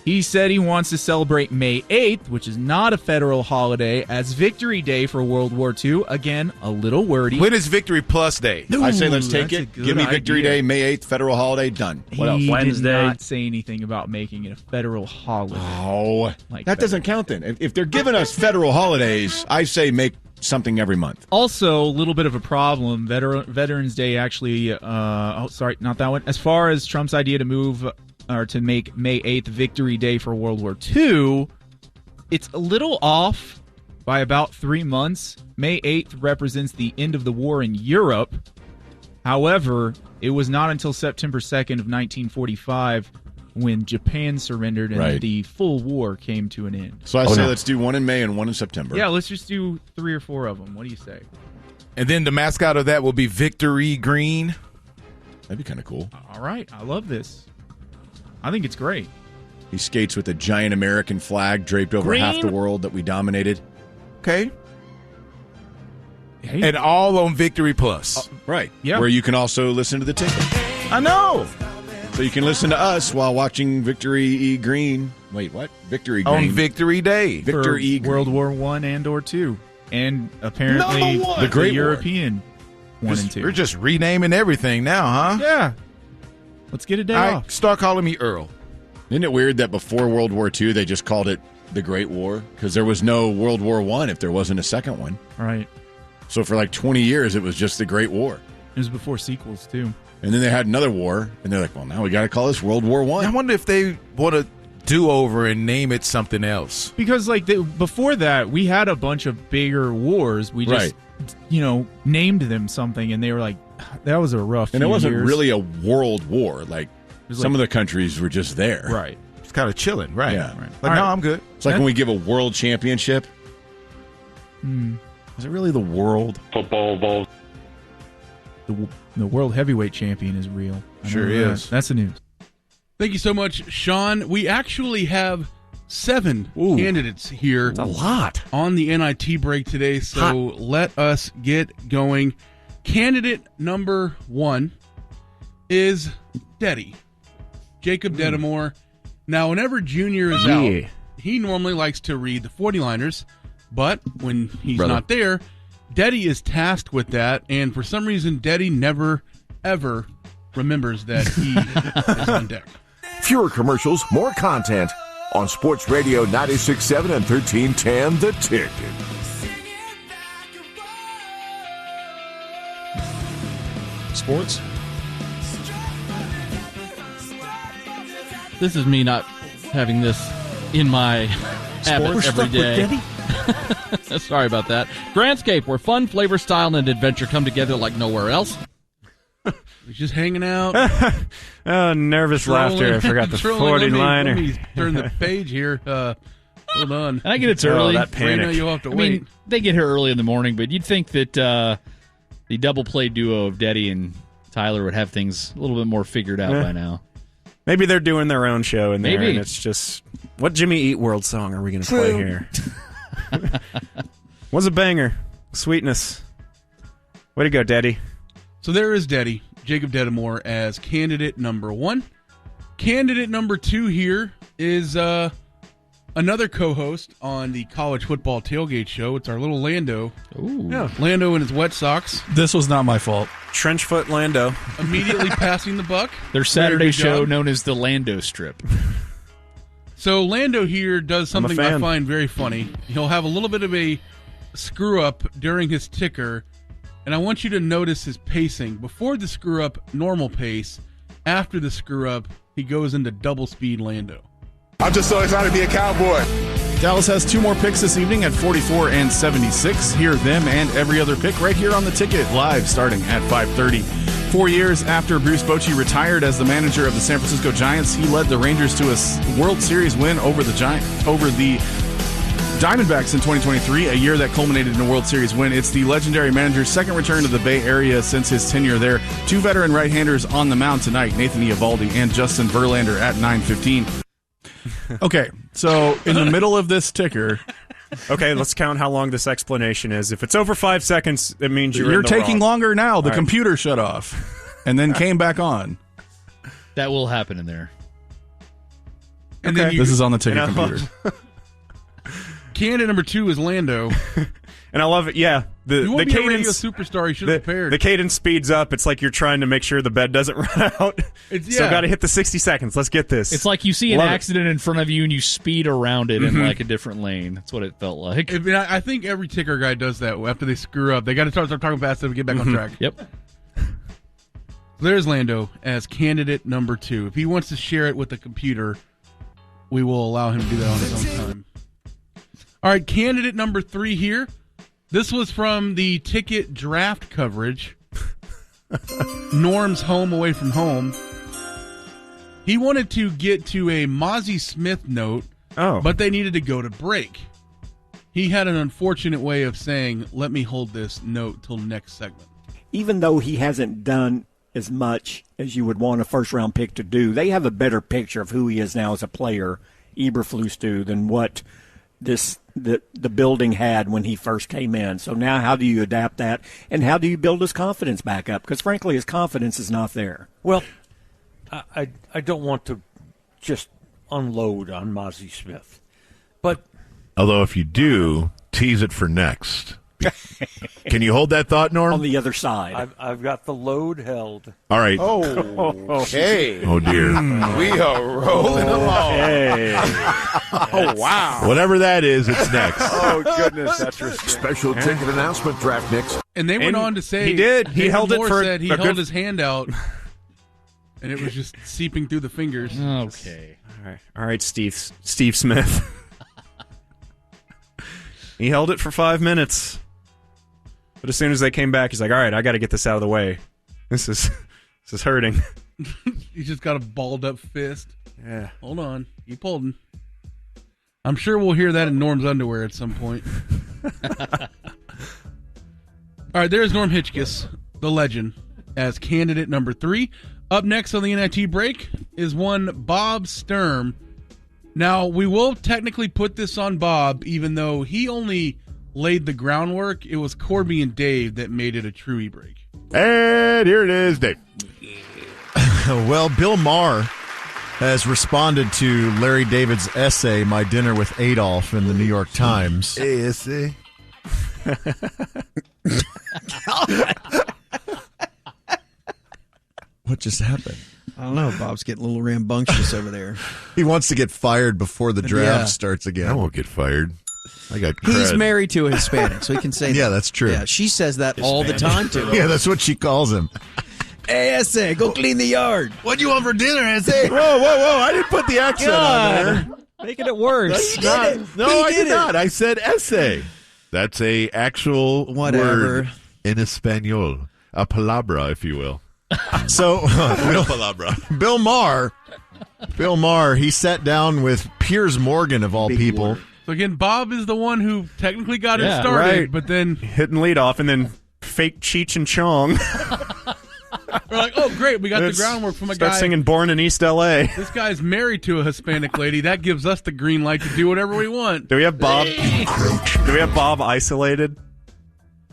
Speaker 4: He said he wants to celebrate May 8th, which is not a federal holiday, as Victory Day for World War II. Again, a little wordy.
Speaker 6: When is Victory Plus Day?
Speaker 17: I say let's take
Speaker 4: that's
Speaker 17: it.
Speaker 4: a good
Speaker 17: Give me Victory
Speaker 4: idea.
Speaker 17: Day, May 8th, federal holiday, done. What else?
Speaker 4: He
Speaker 23: Wednesday.
Speaker 4: did not say anything about making it a federal holiday.
Speaker 17: Oh,
Speaker 4: Like
Speaker 17: that doesn't count then. If they're giving us federal holidays, I say make something every month.
Speaker 4: Also, a little bit of a problem. Veterans Day actually. Sorry, not that one. As far as Trump's idea to move or to make May 8th Victory Day for World War II, it's a little off by about 3 months. May 8th represents the end of the war in Europe. However, it was not until September 2nd of 1945 when Japan surrendered and
Speaker 17: Right.
Speaker 4: the full war came to an end.
Speaker 17: So I say let's do one in May and one in September.
Speaker 4: Yeah, let's just do 3 or 4 of them. What do you say?
Speaker 6: And then the mascot of that will be Victory Green.
Speaker 17: That'd be kind of cool.
Speaker 4: All right, I love this. I think it's great.
Speaker 17: He skates with a giant American flag draped over
Speaker 4: Green.
Speaker 17: half the world that we dominated.
Speaker 6: Okay.
Speaker 4: Hey.
Speaker 6: And all on Victory Plus.
Speaker 17: Right.
Speaker 4: Yeah.
Speaker 17: Where you can also listen to the ticket.
Speaker 6: I know.
Speaker 17: So you can listen to us while watching Victory Green. Wait, what? Victory Green.
Speaker 6: On Victory Day.
Speaker 17: Victory
Speaker 4: for World War I and or II. And apparently
Speaker 6: No one.
Speaker 17: The Great War.
Speaker 4: European. 1 and 2.
Speaker 6: We're just renaming everything now, huh?
Speaker 4: Yeah. Let's get a day off.
Speaker 6: Start calling me Earl.
Speaker 17: Isn't it weird that before World War II they just called it the Great War? Because there was no World War I if there wasn't a second one.
Speaker 4: Right.
Speaker 17: So for like 20 years it was just the Great War.
Speaker 4: It was before sequels, too.
Speaker 17: And then they had another war, and they're like, well, now we got to call this World War I.
Speaker 6: I wonder if they want to do over and name it something else.
Speaker 4: Because, like, before that, we had a bunch of bigger wars. We just, named them something, and they were like, that was a rough
Speaker 17: And it wasn't
Speaker 4: years.
Speaker 17: really a world war. Like, some of the countries were just there.
Speaker 4: Right.
Speaker 6: It's kind of chilling, right?
Speaker 17: Yeah.
Speaker 6: Right. But no, I'm good.
Speaker 17: It's like when we give a world championship. Is it really the world?
Speaker 22: Football ball.
Speaker 4: The world heavyweight champion is real.
Speaker 6: Sure is.
Speaker 4: That's the news.
Speaker 2: Thank you so much, Sean. We actually have 7 candidates here.
Speaker 5: That's a lot.
Speaker 2: On the NIT-brake today, so let us get going. Candidate number 1 is Deddy. Jacob Dedamore. Now, whenever Junior is out, he normally likes to read the 40-liners, but when he's not there, Deddy is tasked with that, and for some reason, Deddy never, ever remembers that he is on deck.
Speaker 9: Fewer commercials, more content on Sports Radio 96.7 and 1310 The Ticket.
Speaker 1: Sports?
Speaker 24: This is me not having this in my habit every day. Sorry about that. Grandscape, where fun, flavor, style, and adventure come together like nowhere else.
Speaker 2: He's just hanging out.
Speaker 7: Nervous laughter. I forgot the 40-liner.
Speaker 2: Let me turn the page here. Hold on.
Speaker 24: And I get it's early.
Speaker 7: That panic.
Speaker 2: You'll have to wait.
Speaker 24: I mean, they get here early in the morning, but you'd think that the double play duo of Deddy and Tyler would have things a little bit more figured out by now.
Speaker 7: Maybe they're doing their own show in there,
Speaker 24: Maybe.
Speaker 7: and it's just, what Jimmy Eat World song are we going to play here? Was a banger. Sweetness. Way to go, Deddy.
Speaker 2: So there is Deddy, Jacob Dedamore, as candidate number 1. Candidate number 2 here is another co-host on the college football tailgate show. It's our little Lando.
Speaker 24: Ooh.
Speaker 2: Yeah, Lando in his wet socks.
Speaker 8: This was not my fault.
Speaker 7: Trenchfoot Lando.
Speaker 2: Immediately passing the buck.
Speaker 24: Their Saturday show known as the Lando Strip.
Speaker 2: So Lando here does something I
Speaker 7: fan.
Speaker 2: find very funny. He'll have a little bit of a screw-up during his ticker, and I want you to notice his pacing. Before the screw-up, normal pace. After the screw-up, he goes into double-speed Lando.
Speaker 10: I'm just so excited to be a Cowboy.
Speaker 8: Dallas has 2 more picks this evening at 44 and 76. Hear them and every other pick right here on the Ticket, live starting at 5:30. 4 years after Bruce Bochy retired as the manager of the San Francisco Giants, he led the Rangers to a World Series win over the Diamondbacks in 2023, a year that culminated in a World Series win. It's the legendary manager's second return to the Bay Area since his tenure there. 2 veteran right-handers on the mound tonight, Nathan Eovaldi and Justin Verlander at 9:15. Okay, so in the middle of this ticker...
Speaker 7: Okay, let's count how long this explanation is. If it's over 5 seconds, it means you're
Speaker 8: taking
Speaker 7: wrong.
Speaker 8: longer now. The
Speaker 7: All right.
Speaker 8: computer shut off and then came back on.
Speaker 24: That will happen in there.
Speaker 2: And
Speaker 8: Okay.
Speaker 2: then
Speaker 8: This is on the Ticket
Speaker 7: And I love-
Speaker 8: computer.
Speaker 2: Candidate number 2 is Lando.
Speaker 7: And I love it. Yeah, the
Speaker 2: You won't be a radio
Speaker 7: cadence.
Speaker 2: superstar. You should have prepared.
Speaker 7: The cadence speeds up. It's like you're trying to make sure the bed doesn't run out. So got to hit the 60 seconds. Let's get this.
Speaker 24: It's like you see an
Speaker 7: Love it.
Speaker 24: accident in front of you and you speed around it in like a different lane. That's what it felt like.
Speaker 2: I mean, I think every ticker guy does that after they screw up. They got to start talking fast to get back on track.
Speaker 24: Yep.
Speaker 2: There's Lando as candidate number 2. If he wants to share it with the computer, we will allow him to do that on his own time. All right, candidate number 3 here. This was from the Ticket draft coverage. Norm's home away from home. He wanted to get to a Mozzie Smith note, but they needed to go to break. He had an unfortunate way of saying, let me hold this note till next segment.
Speaker 15: Even though he hasn't done as much as you would want a first-round pick to do, they have a better picture of who he is now as a player, Eberflus do, than what the building had when he first came in. So now how do you adapt that, and how do you build his confidence back up? Because, frankly, his confidence is not there.
Speaker 20: Well, I don't want to just unload on Mozzie Smith, but
Speaker 13: Although if you do, tease it for next. Can you hold that thought, Norm?
Speaker 15: On the other side.
Speaker 20: I've got the load held.
Speaker 13: All right.
Speaker 6: Oh, okay.
Speaker 13: Oh, dear.
Speaker 6: We are rolling along.
Speaker 15: Hey.
Speaker 6: Oh, wow.
Speaker 13: Whatever that is, it's next.
Speaker 6: Oh, goodness. That's risky.
Speaker 9: Special ticket announcement draft mix.
Speaker 2: And they went on to say
Speaker 7: he did. He held it for
Speaker 2: he held his hand out, and it was just seeping through the fingers.
Speaker 24: Okay.
Speaker 7: All right, Steve Smith. He held it for 5 minutes. But as soon as they came back, he's like, all right, I got to get this out of the way. This is hurting.
Speaker 2: He's just got a balled up fist.
Speaker 7: Yeah.
Speaker 2: Hold on. Keep holding. I'm sure we'll hear that in Norm's underwear at some point. All right, there's Norm Hitchkiss, the legend, as candidate number 3. Up next on the NIT-brake is one Bob Sturm. Now, we will technically put this on Bob, even though he only laid the groundwork. It was Corby and Dave that made it a true e-brake.
Speaker 13: And here it is, Dave.
Speaker 11: Well, Bill Maher has responded to Larry David's essay, My Dinner with Adolf, in the New York Times.
Speaker 13: Essay.
Speaker 11: What just happened?
Speaker 12: I don't know. Bob's getting a little rambunctious over there.
Speaker 11: He wants to get fired before the draft starts again.
Speaker 13: I won't get fired. I got cred.
Speaker 12: He's married to a Hispanic, so he can say that.
Speaker 11: Yeah, that's true.
Speaker 12: Yeah, she says that all the time, too.
Speaker 11: Yeah, that's what she calls him.
Speaker 12: Hey, S.A., go clean the yard.
Speaker 11: What do you want for dinner, S.A.?
Speaker 13: Whoa. I didn't put the accent on there.
Speaker 12: Making it worse.
Speaker 13: I did not. I said essay. That's a actual word in Espanol. A palabra, if you will.
Speaker 11: So, Bill Maher, he sat down with Piers Morgan, of all people.
Speaker 2: So again, Bob is the one who technically got it started,
Speaker 7: right.
Speaker 2: but then
Speaker 7: hitting lead off and then fake Cheech and Chong.
Speaker 2: We're like, oh, great, we got the groundwork from a guy.
Speaker 7: Start singing Born in East L.A.
Speaker 2: This guy's married to a Hispanic lady. That gives us the green light to do whatever we want.
Speaker 7: Do we have Bob? Do we have Bob isolated?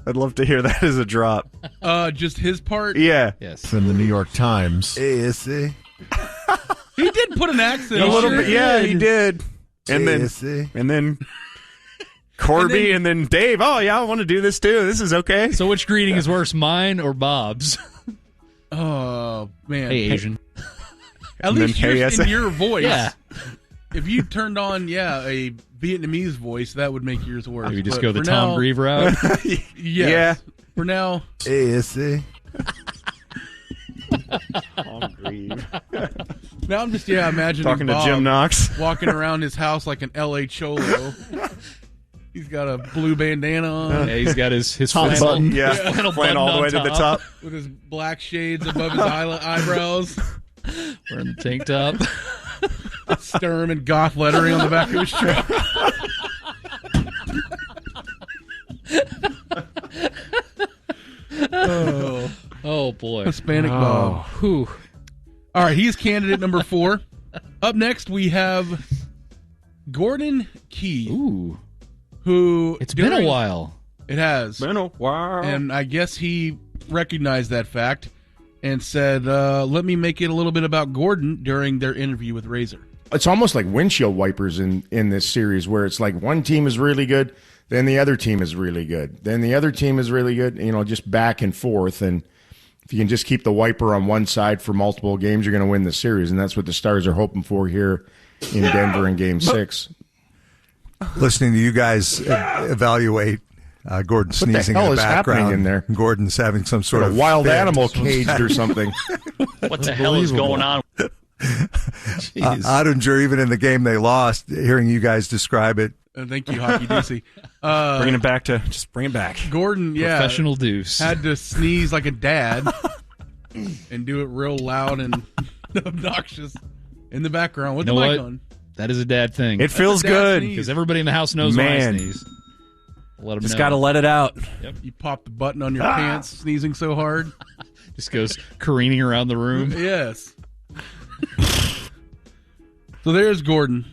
Speaker 7: I'd love to hear that as a drop.
Speaker 2: Just his part?
Speaker 7: Yeah.
Speaker 11: Yes. From the New York Times.
Speaker 2: He did put an accent.
Speaker 7: A little bit. Yeah, he did. And then Corby and then Dave. Oh, yeah, I want to do this too. This is okay.
Speaker 24: So which greeting is worse, mine or Bob's?
Speaker 2: Oh, man.
Speaker 24: Hey, Asian.
Speaker 2: At least yours in your voice.
Speaker 24: Yeah.
Speaker 2: If you turned on, a Vietnamese voice, that would make yours worse.
Speaker 24: Maybe just go the Tom Grieve route.
Speaker 2: Yes.
Speaker 7: Yeah.
Speaker 2: For now.
Speaker 7: Tom Grieve.
Speaker 2: Now I'm just, imagining
Speaker 7: talking
Speaker 2: Bob
Speaker 7: to Jim Knox.
Speaker 2: walking around his house like an L.A. Cholo. He's got a blue bandana on.
Speaker 24: Yeah, he's got his
Speaker 7: flannel
Speaker 24: button.
Speaker 7: Yeah, flannel all the way to the top.
Speaker 2: With his black shades above his eyebrows.
Speaker 24: Wearing the tank top.
Speaker 2: Sturm and goth lettering on the back of his truck.
Speaker 24: Oh boy.
Speaker 2: Hispanic Bob. Whew. All right, he's candidate number 4. Up next, we have Gordon Key.
Speaker 24: Ooh.
Speaker 2: Who
Speaker 24: It's been a while.
Speaker 2: It has.
Speaker 7: Been a while.
Speaker 2: And I guess he recognized that fact and said, let me make it a little bit about Gordon during their interview with Razor.
Speaker 16: It's almost like windshield wipers in this series where it's like one team is really good, then the other team is really good, then the other team is really good, just back and forth. And if you can just keep the wiper on one side for multiple games, you're going to win the series. And that's what the Stars are hoping for here in Denver in Game 6.
Speaker 18: Listening to you guys evaluate Gordon sneezing
Speaker 16: in the background. Happening in there?
Speaker 18: Gordon's having some sort of
Speaker 16: wild
Speaker 18: fit.
Speaker 16: animal caged or something.
Speaker 24: What the hell is going on?
Speaker 18: Ottinger, even in the game they lost, hearing you guys describe it.
Speaker 2: Thank you, Hockey Doocy.
Speaker 7: Bringing it back to just bring it back.
Speaker 2: Gordon,
Speaker 24: Professional Deuce
Speaker 2: had to sneeze like a dad and do it real loud and obnoxious in the background with the mic on.
Speaker 24: That is a dad thing.
Speaker 7: It feels good
Speaker 24: because everybody in the house knows when I sneeze. Let them
Speaker 7: just
Speaker 24: know.
Speaker 7: got to let it out.
Speaker 2: Yep. You pop the button on your pants, sneezing so hard.
Speaker 24: Just goes careening around the room.
Speaker 2: Yes. So there's Gordon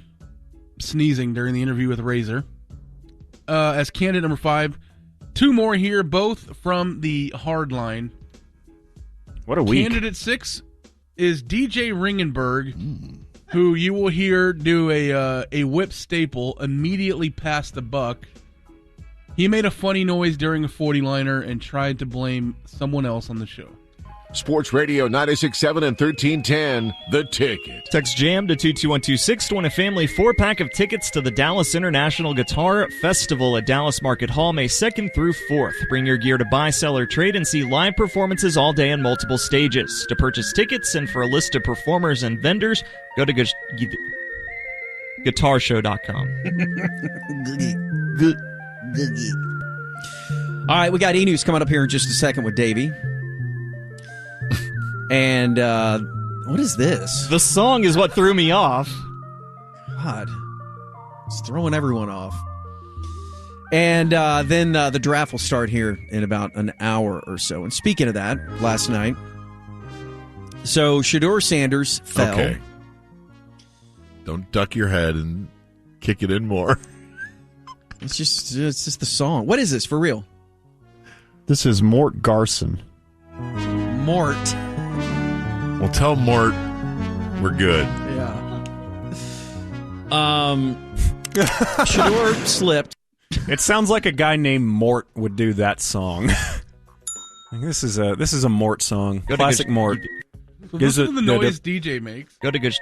Speaker 2: sneezing during the interview with Razor. As candidate number 5, 2 more here, both from the hard line.
Speaker 7: What a week.
Speaker 2: Candidate 6 is DJ Ringenberg, who you will hear do a whip staple immediately past the buck.
Speaker 8: He made a funny noise during a 40-liner and tried to blame someone else on the show.
Speaker 9: Sports Radio 96.7 and 1310, The Ticket.
Speaker 3: Text JAM to 22126 to win a family 4-pack of tickets to the Dallas International Guitar Festival at Dallas Market Hall May 2nd through 4th. Bring your gear to buy, sell, or trade and see live performances all day in multiple stages. To purchase tickets and for a list of performers and vendors, go to guitarshow.com.
Speaker 12: All right, we got Enews coming up here in just a second with Davey. And what is this?
Speaker 3: The song is what threw me off.
Speaker 12: God, it's throwing everyone off. And then the draft will start here in about an hour or so. And speaking of that, last night, so Shedeur Sanders fell.
Speaker 13: Okay. Don't duck your head and kick it in more.
Speaker 12: It's just the song. What is this for real?
Speaker 14: This is Mort Garson.
Speaker 12: Mort.
Speaker 13: Well, tell Mort we're good.
Speaker 12: Yeah. Shedeur slipped.
Speaker 7: It sounds like a guy named Mort would do that song. This is a Mort song. Classic Mort.
Speaker 8: So listen to the noise DJ makes.
Speaker 3: Go to good.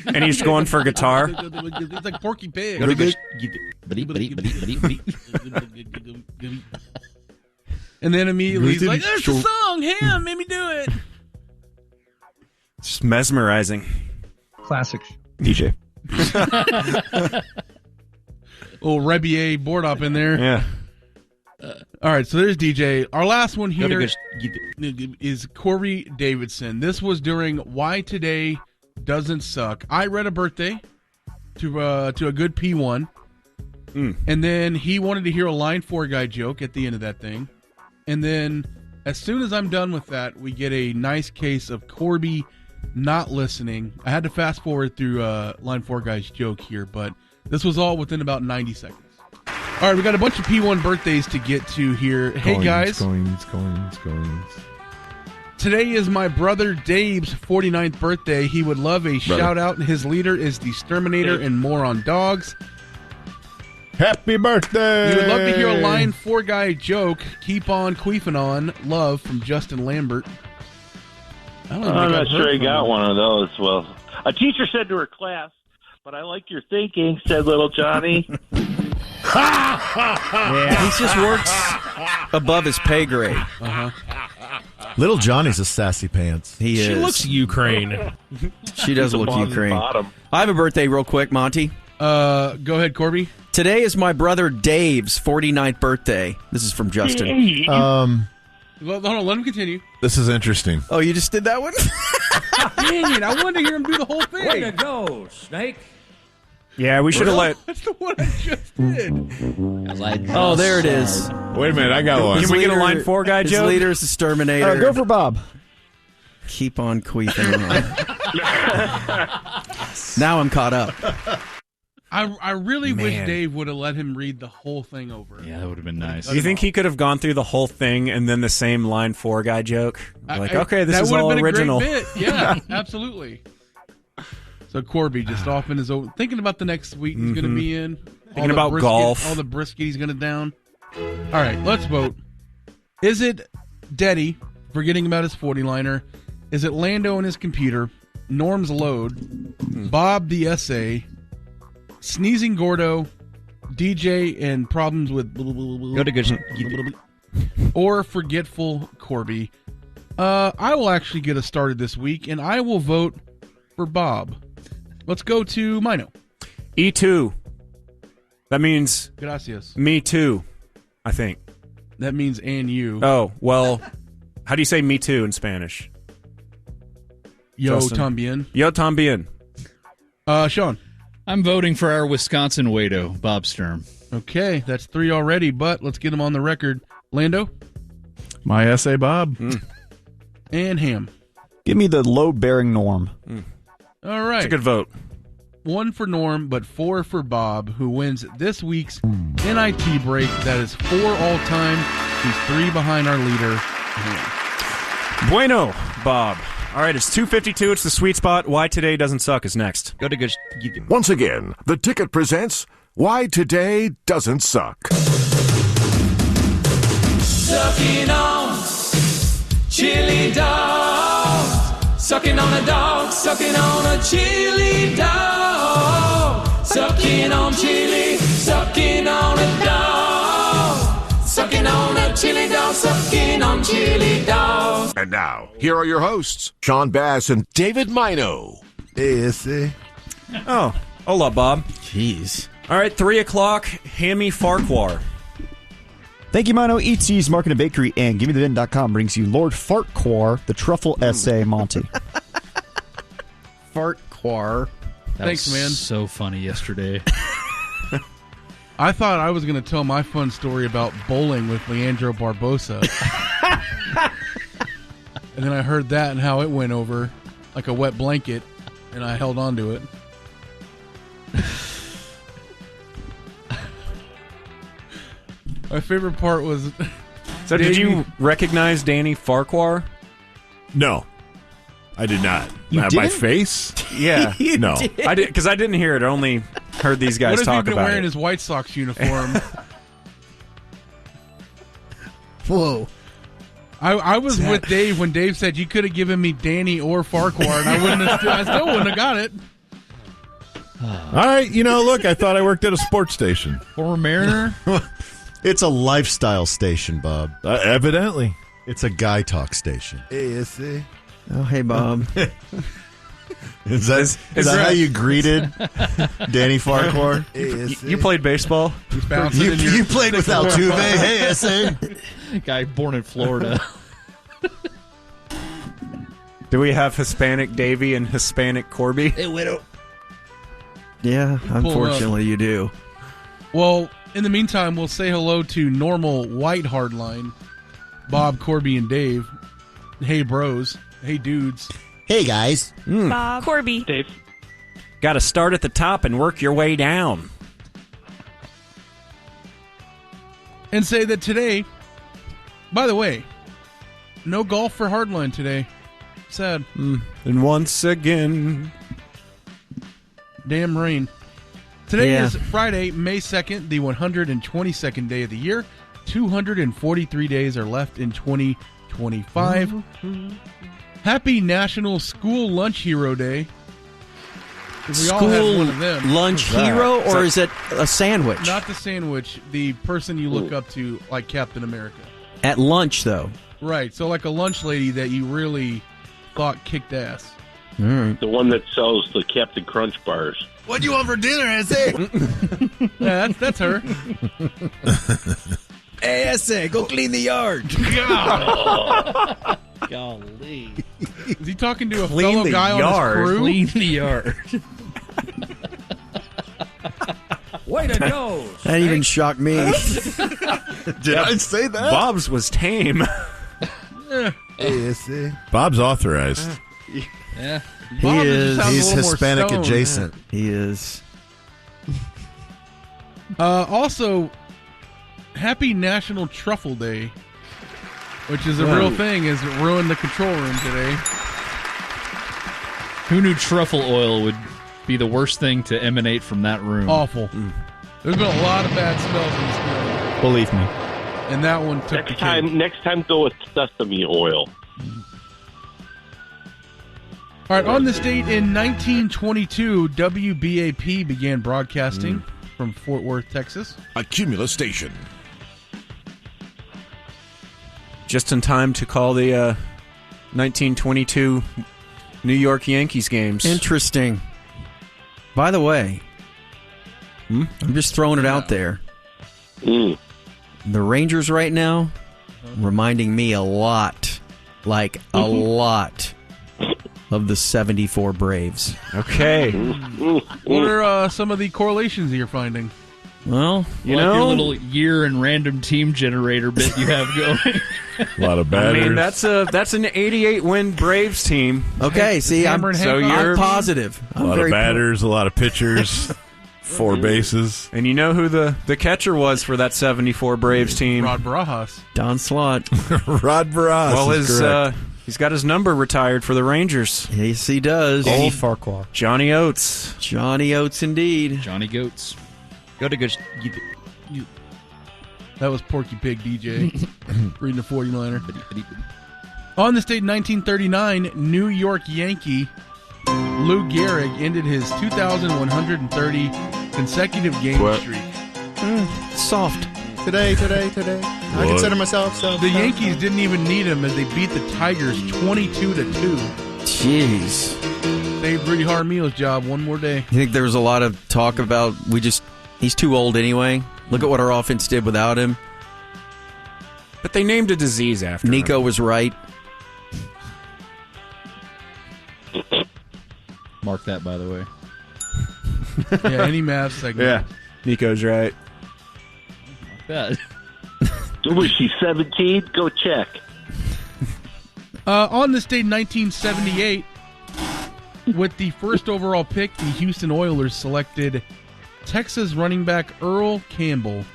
Speaker 7: And he's going for guitar.
Speaker 8: It's like Porky Pig.
Speaker 3: Go to good.
Speaker 8: And then immediately he's like, "There's the song. Him made me do it."
Speaker 7: Just mesmerizing.
Speaker 14: Classic DJ.
Speaker 8: Little Rebier board up in there.
Speaker 7: Yeah.
Speaker 8: All right, so there's DJ. Our last one here is Corey Davidson. This was during Why Today Doesn't Suck. I read a birthday to a good P1, and then he wanted to hear a Line 4 guy joke at the end of that thing. And then as soon as I'm done with that, we get a nice case of Corby not listening. I had to fast forward through Line 4 guy's joke here, but this was all within about 90 seconds. All right, we got a bunch of P1 birthdays to get to here. Hey, guys.
Speaker 13: Coins.
Speaker 8: Today is my brother Dave's 49th birthday. He would love a shout-out, and his leader is the Exterminator and Moron Dogs.
Speaker 13: Happy birthday!
Speaker 8: You would love to hear a Line 4 guy joke. Keep on queefing on. Love from Justin Lambert.
Speaker 22: I'm not sure he got one of those. Well, a teacher said to her class, "But I like your thinking," said little Johnny.
Speaker 12: Yeah, he just works above his pay grade.
Speaker 11: Little Johnny's a sassy pants.
Speaker 12: He is.
Speaker 1: She looks Ukraine.
Speaker 12: She does look Ukraine. I have a birthday real quick, Monty.
Speaker 8: Go ahead, Corby.
Speaker 12: Today is my brother Dave's 49th birthday. This is from Justin.
Speaker 8: Hold on, let him continue.
Speaker 13: This is interesting.
Speaker 12: Oh, you just did that one?
Speaker 8: Dang it, I wanted to hear him do the whole thing.
Speaker 19: Way to go, Snake.
Speaker 7: Yeah, we should have let...
Speaker 8: That's the one I just did.
Speaker 12: Oh, there it is.
Speaker 13: Wait a minute, I got one.
Speaker 7: Can we get a Line 4 guy joke?
Speaker 12: His leader is the Exterminator.
Speaker 14: Go for Bob.
Speaker 12: Keep on queefing on. Now I'm caught up.
Speaker 8: I really wish Dave would have let him read the whole thing over.
Speaker 24: Yeah, that would have been nice.
Speaker 7: Do you think he could have gone through the whole thing and then the same Line 4 guy joke? Like, okay, this is all original.
Speaker 8: That would have been a great bit. Yeah, absolutely. So Corby just off in his own, thinking about the next week he's going to be in.
Speaker 7: Thinking about golf.
Speaker 8: All the brisket he's going to down. All right, let's vote. Is it Deddy forgetting about his 40-liner? Is it Lando and his computer? Norm's load? Bob the essay? Sneezing Gordo? DJ and problems with...
Speaker 3: Go to good.
Speaker 8: Or forgetful Corby? I will actually get us started this week, and I will vote for Bob. Let's go to Mino.
Speaker 7: E2. That means...
Speaker 8: Gracias.
Speaker 7: Me too, I think.
Speaker 8: That means and you.
Speaker 7: Oh, well, how do you say me too in Spanish?
Speaker 8: Yo
Speaker 7: Justin?
Speaker 8: también.
Speaker 7: Yo también.
Speaker 8: Sean.
Speaker 24: I'm voting for our Wisconsin Wado, Bob Sturm.
Speaker 8: Okay, that's 3 already, but let's get him on the record. Lando?
Speaker 2: My essay, Bob.
Speaker 8: And Ham.
Speaker 14: Give me the load-bearing Norm.
Speaker 8: All right.
Speaker 7: It's a good vote.
Speaker 8: 1 for Norm, but 4 for Bob, who wins this week's NIT-brake. That is 4 all-time. He's 3 behind our leader, Ham.
Speaker 7: Bueno, Bob. All right, it's 2:52. It's the sweet spot. Why Today Doesn't Suck is next.
Speaker 3: Go to good.
Speaker 9: Once again, The Ticket presents Why Today Doesn't Suck.
Speaker 17: Sucking on chili dogs. Sucking on a dog, sucking on a chili dog. Sucking on chili, sucking on a dog. Sucking on a chili dog, sucking on chili dog.
Speaker 9: And now, here are your hosts, Sean Bass and David Mino.
Speaker 18: ASA.
Speaker 19: Oh, hola, Bob.
Speaker 12: Jeez.
Speaker 19: All right, 3 o'clock, Hammy Farquhar.
Speaker 14: Thank you, Mino. Eatsy's Market and Bakery and GimmeTheVin.com brings you Lord Farquhar, the truffle essay, Monty.
Speaker 12: Farquhar.
Speaker 24: Thanks, man. So funny yesterday.
Speaker 2: I thought I was going to tell my fun story about bowling with Leandro Barbosa. And then I heard that and how it went over like a wet blanket, and I held on to it. My favorite part was...
Speaker 19: So did you recognize Danny Farquhar?
Speaker 5: No, I did not.
Speaker 19: You
Speaker 5: My
Speaker 19: didn't?
Speaker 5: face?
Speaker 19: Yeah.
Speaker 5: No.
Speaker 19: Did? I did, because I didn't hear it. I only heard these guys
Speaker 2: what
Speaker 19: talk
Speaker 2: if he'd been
Speaker 19: about
Speaker 2: wearing
Speaker 19: it.
Speaker 2: his White Sox uniform?
Speaker 12: Whoa.
Speaker 2: I was with Dave when Dave said you could have given me Danny or Farquhar, and I still wouldn't have got it.
Speaker 13: All right, look, I thought I worked at a sports station.
Speaker 24: Former Mariner?
Speaker 11: It's a lifestyle station, Bob.
Speaker 13: Evidently.
Speaker 11: It's a guy talk station.
Speaker 18: ASA.
Speaker 12: Oh, hey, Bob.
Speaker 11: Is that how you greeted Danny Farquhar?
Speaker 19: You played baseball?
Speaker 11: You played with Altuve? Hey, SA.
Speaker 24: Guy born in Florida.
Speaker 19: Do we have Hispanic Davey and Hispanic Corby?
Speaker 12: Hey, widow. Yeah, unfortunately you do.
Speaker 2: Well, in the meantime, we'll say hello to normal white hardline, Bob, Corby, and Dave. Hey, bros. Hey, dudes.
Speaker 11: Hey, guys.
Speaker 21: Bob. Corby.
Speaker 19: Dave. Got to start at the top and work your way down.
Speaker 2: And say that today, by the way, no golf for hardline today. Sad.
Speaker 19: And once again...
Speaker 2: Damn rain. Today
Speaker 12: Yeah.
Speaker 2: is Friday, May 2nd, the 122nd day of the year. 243 days are left in 2025. Happy National School Lunch Hero Day. We all have one of them.
Speaker 12: Lunch hero, or is it a sandwich?
Speaker 2: Not the sandwich, the person you look up to, like Captain America.
Speaker 12: At lunch, though.
Speaker 2: Right, so like a lunch lady that you really thought kicked ass.
Speaker 22: The one that sells the Captain Crunch bars.
Speaker 11: What do you want for dinner, SA?
Speaker 2: Yeah, that's her.
Speaker 12: Hey, SA, go clean the yard.
Speaker 24: Golly.
Speaker 2: Is he talking to a
Speaker 19: Clean
Speaker 2: fellow
Speaker 19: the
Speaker 2: guy
Speaker 19: yard.
Speaker 2: on his crew?
Speaker 24: Clean the yard.
Speaker 19: Way to go!
Speaker 12: That even shocked me.
Speaker 11: Did I say that?
Speaker 19: Bob's was tame.
Speaker 18: ASA.
Speaker 13: Bob's authorized.
Speaker 24: Yeah.
Speaker 2: Bob
Speaker 12: is.
Speaker 2: just sounds a
Speaker 11: He's
Speaker 2: little more
Speaker 11: Hispanic
Speaker 2: stoned.
Speaker 11: adjacent.
Speaker 12: He is.
Speaker 2: Also, Happy National Truffle Day, which is a real thing, has ruined the control room today.
Speaker 24: Who knew truffle oil would be the worst thing to emanate from that room?
Speaker 2: Awful. There's been a lot of bad smells in this building,
Speaker 24: Believe me.
Speaker 2: and that one took the cake.
Speaker 22: Next time, go with sesame oil.
Speaker 2: All right, on this date in 1922, WBAP began broadcasting from Fort Worth, Texas.
Speaker 9: A Cumulus station.
Speaker 19: Just in time to call the 1922 New York Yankees games.
Speaker 12: Interesting. By the way, I'm just throwing it out there. The Rangers right now, reminding me a lot, like a lot, of the 74 Braves.
Speaker 19: Okay.
Speaker 2: What are some of the correlations that you're finding?
Speaker 12: Well,
Speaker 24: You like your little year and random team generator bit you have going.
Speaker 13: A lot of
Speaker 19: I
Speaker 13: batters.
Speaker 19: mean, that's an 88 win Braves team.
Speaker 12: okay, see, I'm positive.
Speaker 13: a lot of batters, a lot of pitchers, 4 bases.
Speaker 19: And you know who the catcher was for that 74 Braves team?
Speaker 2: Rod Barajas.
Speaker 12: Don Slott.
Speaker 13: Rod Barajas.
Speaker 19: Well,
Speaker 13: is correct.
Speaker 19: he's got his number retired for the Rangers.
Speaker 12: Yes, he does.
Speaker 14: Danny Farquhar.
Speaker 19: Johnny Oates.
Speaker 12: Johnny Oates, indeed.
Speaker 24: Johnny Goats.
Speaker 3: Go to
Speaker 8: That was Porky Pig DJ reading a 49er. On this date in 1939, New York Yankee Lou Gehrig ended his 2,130 consecutive game streak.
Speaker 12: Soft.
Speaker 11: Today. I consider myself so.
Speaker 8: The Yankees didn't even need him as they beat the Tigers 22-2.
Speaker 12: Jeez.
Speaker 8: Saved Rudy Jaramillo's job one more day.
Speaker 12: You think there was a lot of talk about he's too old anyway? Look at what our offense did without him.
Speaker 7: But they named a disease after him.
Speaker 12: Nico was right.
Speaker 24: Mark that, by the way.
Speaker 8: Yeah, any math segment.
Speaker 7: Yeah, Nico's right.
Speaker 24: Mark that.
Speaker 22: Was she 17? Go check.
Speaker 8: On this date in 1978, with the first overall pick, the Houston Oilers selected Texas running back Earl Campbell.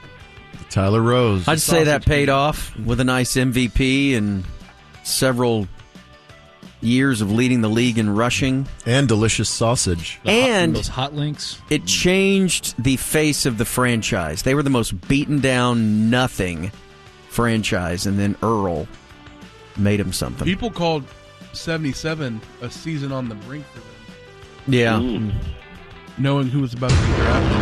Speaker 11: Tyler Rose.
Speaker 12: I'd say that paid off with a nice MVP and several years of leading the league in rushing.
Speaker 11: And delicious sausage.
Speaker 12: And
Speaker 24: those hot links.
Speaker 12: It changed the face of the franchise. They were the most beaten down nothing franchise, and then Earl made him something.
Speaker 8: People called 77 a season on the brink for them.
Speaker 12: Yeah.
Speaker 8: Knowing who was about to be drafted.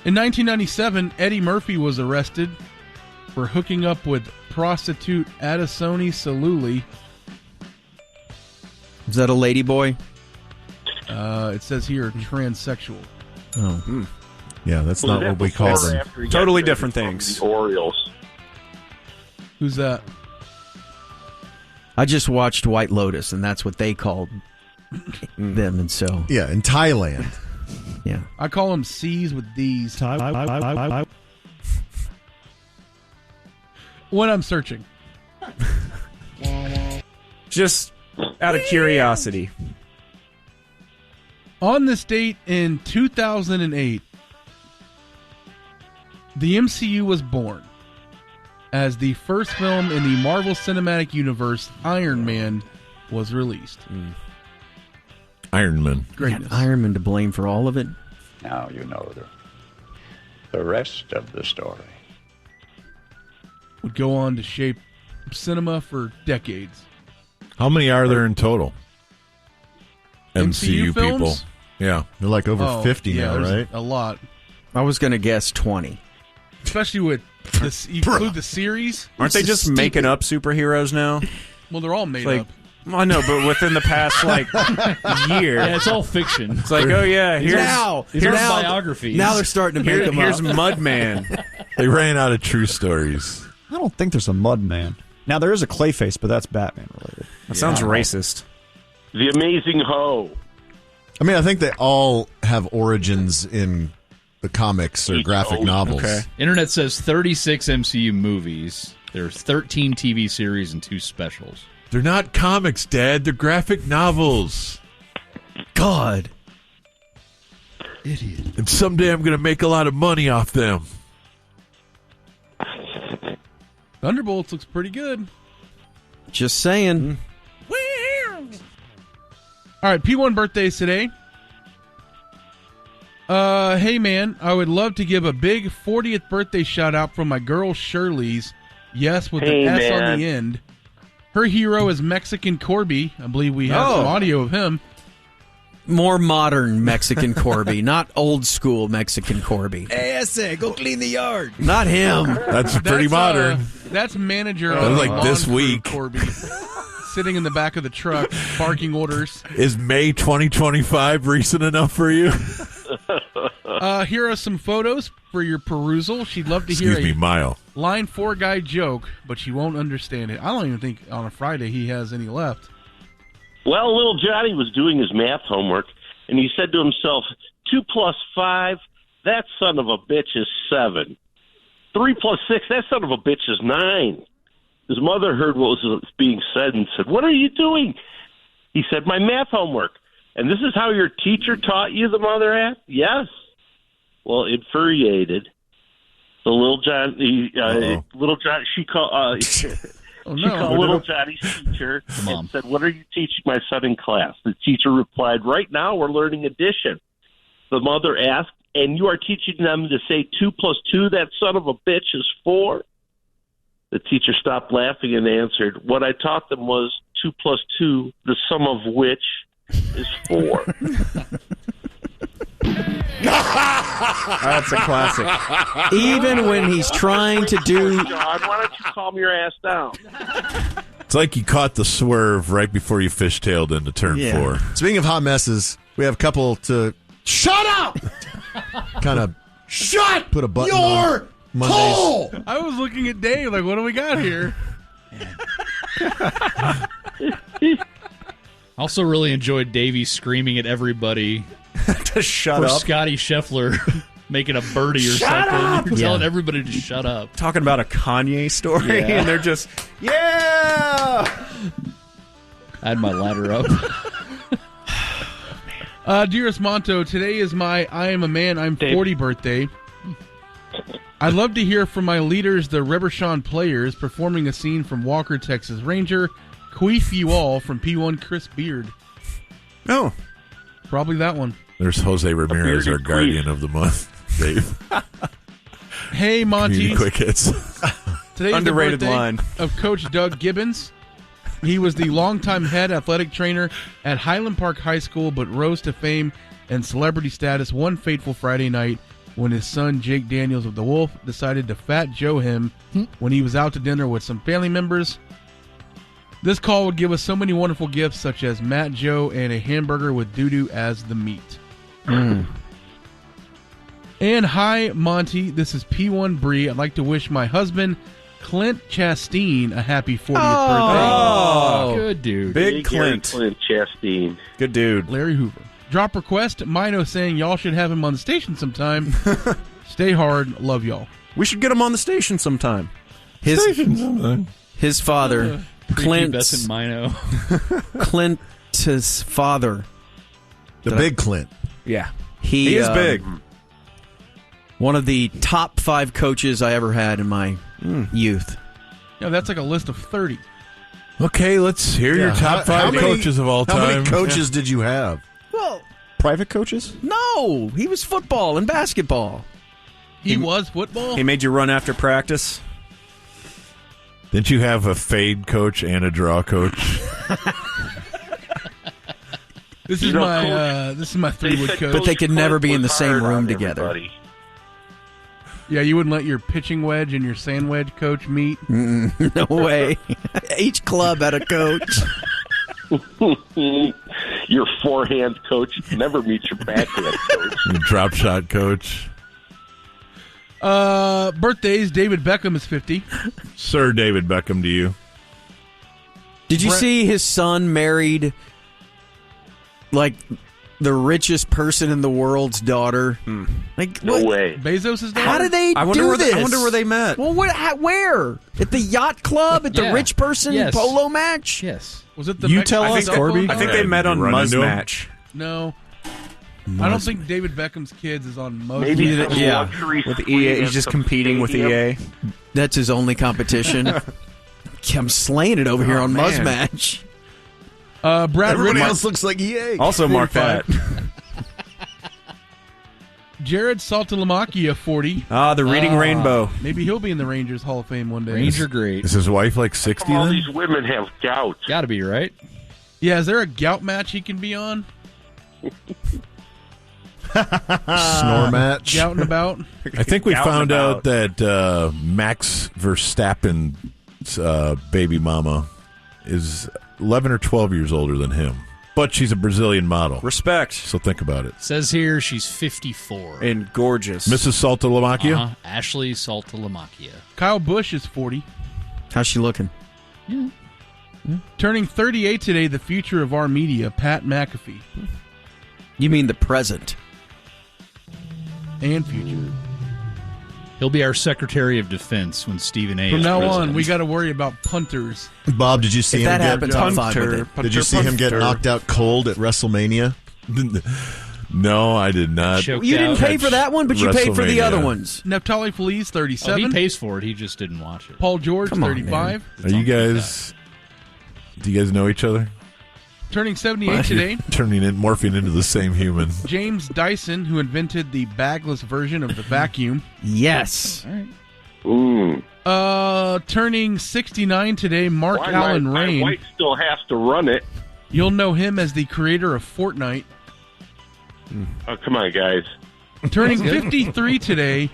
Speaker 8: In 1997, Eddie Murphy was arrested for hooking up with prostitute Addisoni Saluli.
Speaker 12: Is that a lady boy?
Speaker 8: It says here transsexual.
Speaker 12: Oh.
Speaker 11: Yeah, that's not what we call them.
Speaker 7: Totally different things.
Speaker 22: The Orioles.
Speaker 8: Who's that?
Speaker 12: I just watched White Lotus, and that's what they called them, and so...
Speaker 11: Yeah, in Thailand.
Speaker 12: Yeah.
Speaker 8: I call them C's with D's. When I'm searching.
Speaker 7: Just out of curiosity.
Speaker 8: On this date in 2008, the MCU was born as the first film in the Marvel Cinematic Universe, Iron Man, was released.
Speaker 13: Iron Man.
Speaker 12: Greatness. Iron Man to blame for all of it.
Speaker 4: Now you know the rest of the story.
Speaker 8: Would go on to shape cinema for decades.
Speaker 13: How many are there in total?
Speaker 8: MCU
Speaker 13: people.
Speaker 8: films?
Speaker 13: Yeah.
Speaker 11: They're like over 50 now, right?
Speaker 8: A lot.
Speaker 12: I was going to guess 20.
Speaker 8: Especially with this, you include the series.
Speaker 7: Aren't they just making up superheroes now?
Speaker 8: Well, they're all made
Speaker 7: like,
Speaker 8: up.
Speaker 7: I know, but within the past year,
Speaker 24: Yeah, it's all fiction.
Speaker 7: It's like, oh yeah, here's
Speaker 24: biographies.
Speaker 12: Now they're starting to make them
Speaker 7: here's
Speaker 12: up.
Speaker 7: Mudman.
Speaker 13: They ran out of true stories.
Speaker 14: I don't think there's a Mudman. Now, there is a Clayface, but that's Batman related.
Speaker 7: That sounds racist.
Speaker 22: The Amazing Ho.
Speaker 11: I mean, I think they all have origins in the comics or graphic novels.
Speaker 7: Okay.
Speaker 24: Internet says 36 MCU movies. There's 13 TV series and 2 specials.
Speaker 13: They're not comics, Dad. They're graphic novels.
Speaker 12: God.
Speaker 8: Idiot.
Speaker 13: And someday I'm going to make a lot of money off them.
Speaker 8: Thunderbolts looks pretty good.
Speaker 12: Just saying.
Speaker 8: All right, P1 birthdays today. Hey, man, I would love to give a big 40th birthday shout-out from my girl Shirley's. Yes, with
Speaker 22: Hey,
Speaker 8: the S
Speaker 22: man.
Speaker 8: on the end. Her hero is Mexican Corby. I believe we have some audio of him.
Speaker 12: More modern Mexican Corby, not old school Mexican Corby. ASA, go clean the yard. Not him.
Speaker 13: That's pretty modern.
Speaker 8: That's manager
Speaker 13: That
Speaker 8: of
Speaker 13: was like
Speaker 8: Lawn
Speaker 13: this
Speaker 8: Crew
Speaker 13: week.
Speaker 8: Corby, sitting in the back of the truck, barking orders.
Speaker 13: Is May 2025 recent enough for you?
Speaker 8: Here are some photos for your perusal. She'd love to hear
Speaker 13: Excuse me, Mile.
Speaker 8: Line 4 guy joke, but she won't understand it. I don't even think on a Friday he has any left.
Speaker 22: Well, little Johnny was doing his math homework, and he said to himself, 2 plus 5, that son of a bitch is 7. 3 plus 6, that son of a bitch is 9. His mother heard what was being said and said, "What are you doing?" He said, "My math homework." "And this is how your teacher taught you?" the mother asked. "Yes." Well, infuriated, the little Johnny, she called. She called little Johnny's teacher and said, "What are you teaching my son in class?" The teacher replied, "Right now we're learning addition." The mother asked, and you are teaching them to say 2 + 2, that son of a bitch, is 4? The teacher stopped laughing and answered, what I taught them was 2 + 2, the sum of which is 4.
Speaker 12: That's a classic. Even when he's trying to do...
Speaker 22: John, why don't you calm your ass down?
Speaker 13: It's like you caught the swerve right before you fishtailed into turn 4.
Speaker 11: Speaking of hot messes, we have a couple to
Speaker 17: Shut up!
Speaker 11: kind of
Speaker 17: Shut
Speaker 11: put a button
Speaker 17: your
Speaker 11: on Mondays.
Speaker 17: hole!
Speaker 8: I was looking at Dave like, what do we got here?
Speaker 24: Also really enjoyed Davey screaming at everybody
Speaker 7: to shut
Speaker 24: for
Speaker 7: up.
Speaker 24: Scotty Scheffler making a birdie or
Speaker 7: Shut
Speaker 24: something.
Speaker 7: up!
Speaker 24: Telling everybody to shut up.
Speaker 7: Talking about a Kanye story,
Speaker 24: Yeah.
Speaker 7: and they're just, yeah!
Speaker 24: I had my ladder up.
Speaker 8: Dearest Monto, today is my I Am a Man, I'm 40 birthday. I'd love to hear from my leaders, the Rebershawn Players, performing a scene from Walker, Texas Ranger, Queef You All from P1 Chris Beard.
Speaker 7: Oh.
Speaker 8: Probably that one.
Speaker 13: There's Jose Ramirez, our guardian of the month, Dave.
Speaker 8: Hey, Monty.
Speaker 13: Community quick hits.
Speaker 8: Today's
Speaker 7: Underrated
Speaker 8: the birthday
Speaker 7: line.
Speaker 8: of Coach Doug Gibbons. He was the longtime head athletic trainer at Highland Park High School, but rose to fame and celebrity status one fateful Friday night when his son Jake Daniels of the Wolf decided to Fat Joe him when he was out to dinner with some family members. This call would give us so many wonderful gifts, such as Matt Joe and a hamburger with doo-doo as the meat. And hi, Monty. This is P1 Bree. I'd like to wish my husband, Clint Chastain, a happy 40th birthday.
Speaker 24: Oh, good dude.
Speaker 7: Big Clint.
Speaker 22: Clint Chastain.
Speaker 7: Good dude.
Speaker 8: Larry Hoover. Drop request. Mino saying y'all should have him on the station sometime. Stay hard. Love y'all.
Speaker 7: We should get him on the station sometime.
Speaker 12: His father,
Speaker 24: Prepubescent Mino.
Speaker 12: Clint's father.
Speaker 11: The big Clint.
Speaker 7: Yeah.
Speaker 12: He
Speaker 7: is big.
Speaker 12: One of the top 5 coaches I ever had in my youth.
Speaker 8: Yeah, that's like a list of 30.
Speaker 13: Okay, let's hear your top 5 coaches of all time.
Speaker 11: How many coaches did you have?
Speaker 12: Well,
Speaker 14: private coaches?
Speaker 12: No, he was football and basketball.
Speaker 8: He was football?
Speaker 7: He made you run after practice?
Speaker 13: Didn't you have a fade coach and a draw coach?
Speaker 8: This is my 3-wood coach.
Speaker 12: But they could never be in the same room together.
Speaker 8: Yeah, you wouldn't let your pitching wedge and your sand wedge coach meet?
Speaker 12: No way. Each club had a coach.
Speaker 22: Your forehand coach never meets your backhand coach.
Speaker 13: Your drop shot coach.
Speaker 8: Birthdays, David Beckham is 50.
Speaker 13: Sir David Beckham to you.
Speaker 12: Did you see his son married, like, the richest person in the world's daughter? Like,
Speaker 22: no way.
Speaker 8: Bezos' daughter?
Speaker 12: How did they
Speaker 7: I wonder
Speaker 12: do
Speaker 7: where
Speaker 12: this?
Speaker 7: I wonder where they met.
Speaker 12: Well, where? At the yacht club? At the rich person polo match?
Speaker 24: Yes.
Speaker 8: Was it the
Speaker 14: You tell us, Corby.
Speaker 7: I think they met on Muzz Match.
Speaker 8: No. I don't think David Beckham's kids is on Muzz.
Speaker 22: Maybe
Speaker 8: Match.
Speaker 7: With EA. He's just competing with EA.
Speaker 12: That's his only competition. I'm slaying it over here on Muzz Match.
Speaker 8: Brad
Speaker 11: Everybody
Speaker 8: Ritter.
Speaker 11: else looks like EA.
Speaker 7: Also mark that.
Speaker 8: Jared Saltalamacchia, 40.
Speaker 7: The Reading Rainbow.
Speaker 8: Maybe he'll be in the Rangers Hall of Fame one day.
Speaker 24: Ranger great.
Speaker 13: Is his wife like 60
Speaker 22: All
Speaker 13: then?
Speaker 22: these women have gout.
Speaker 24: Gotta be, right?
Speaker 8: Yeah, is there a gout match he can be on?
Speaker 11: Snore match.
Speaker 8: Gouting about?
Speaker 13: I think we
Speaker 7: Gouting
Speaker 13: found
Speaker 7: about.
Speaker 13: out that Max Verstappen's baby mama is 11 or 12 years older than him. But she's a Brazilian model.
Speaker 7: Respect.
Speaker 13: So think about it.
Speaker 24: Says here she's 54.
Speaker 7: And gorgeous.
Speaker 13: Mrs. Saltalamacchia?
Speaker 24: Ashley Saltalamacchia.
Speaker 8: Kyle Busch is 40.
Speaker 12: How's she looking?
Speaker 24: Yeah.
Speaker 8: Turning 38 today, the future of our media, Pat McAfee.
Speaker 12: You mean the present?
Speaker 8: And future.
Speaker 24: He'll be our Secretary of Defense when Stephen A.
Speaker 8: From
Speaker 24: is
Speaker 8: now
Speaker 24: president.
Speaker 8: on, we got to worry about punters.
Speaker 11: Bob, did you see
Speaker 12: If
Speaker 11: him
Speaker 12: that
Speaker 11: get
Speaker 12: happens, I'm fine with it.
Speaker 11: Did you see him get knocked out cold at WrestleMania?
Speaker 13: No, I did not.
Speaker 24: Choked
Speaker 12: You didn't
Speaker 24: out.
Speaker 12: pay for that one, but you paid for the
Speaker 13: WrestleMania.
Speaker 12: other ones.
Speaker 8: Neftali Feliz,
Speaker 24: Oh,
Speaker 8: 37.
Speaker 24: he pays for it. He just didn't watch it.
Speaker 8: Paul George,
Speaker 12: Come on,
Speaker 8: 35.
Speaker 13: Are you guys... Do you guys know each other?
Speaker 8: Turning 78 today.
Speaker 13: Morphing into the same human.
Speaker 8: James Dyson, who invented the bagless version of the vacuum.
Speaker 12: Yes.
Speaker 22: Ooh.
Speaker 8: Turning 69 today, Mark Allen Rain.
Speaker 22: My wife still has to run it.
Speaker 8: You'll know him as the creator of Fortnite.
Speaker 22: Oh, come on, guys.
Speaker 8: Turning 53 today,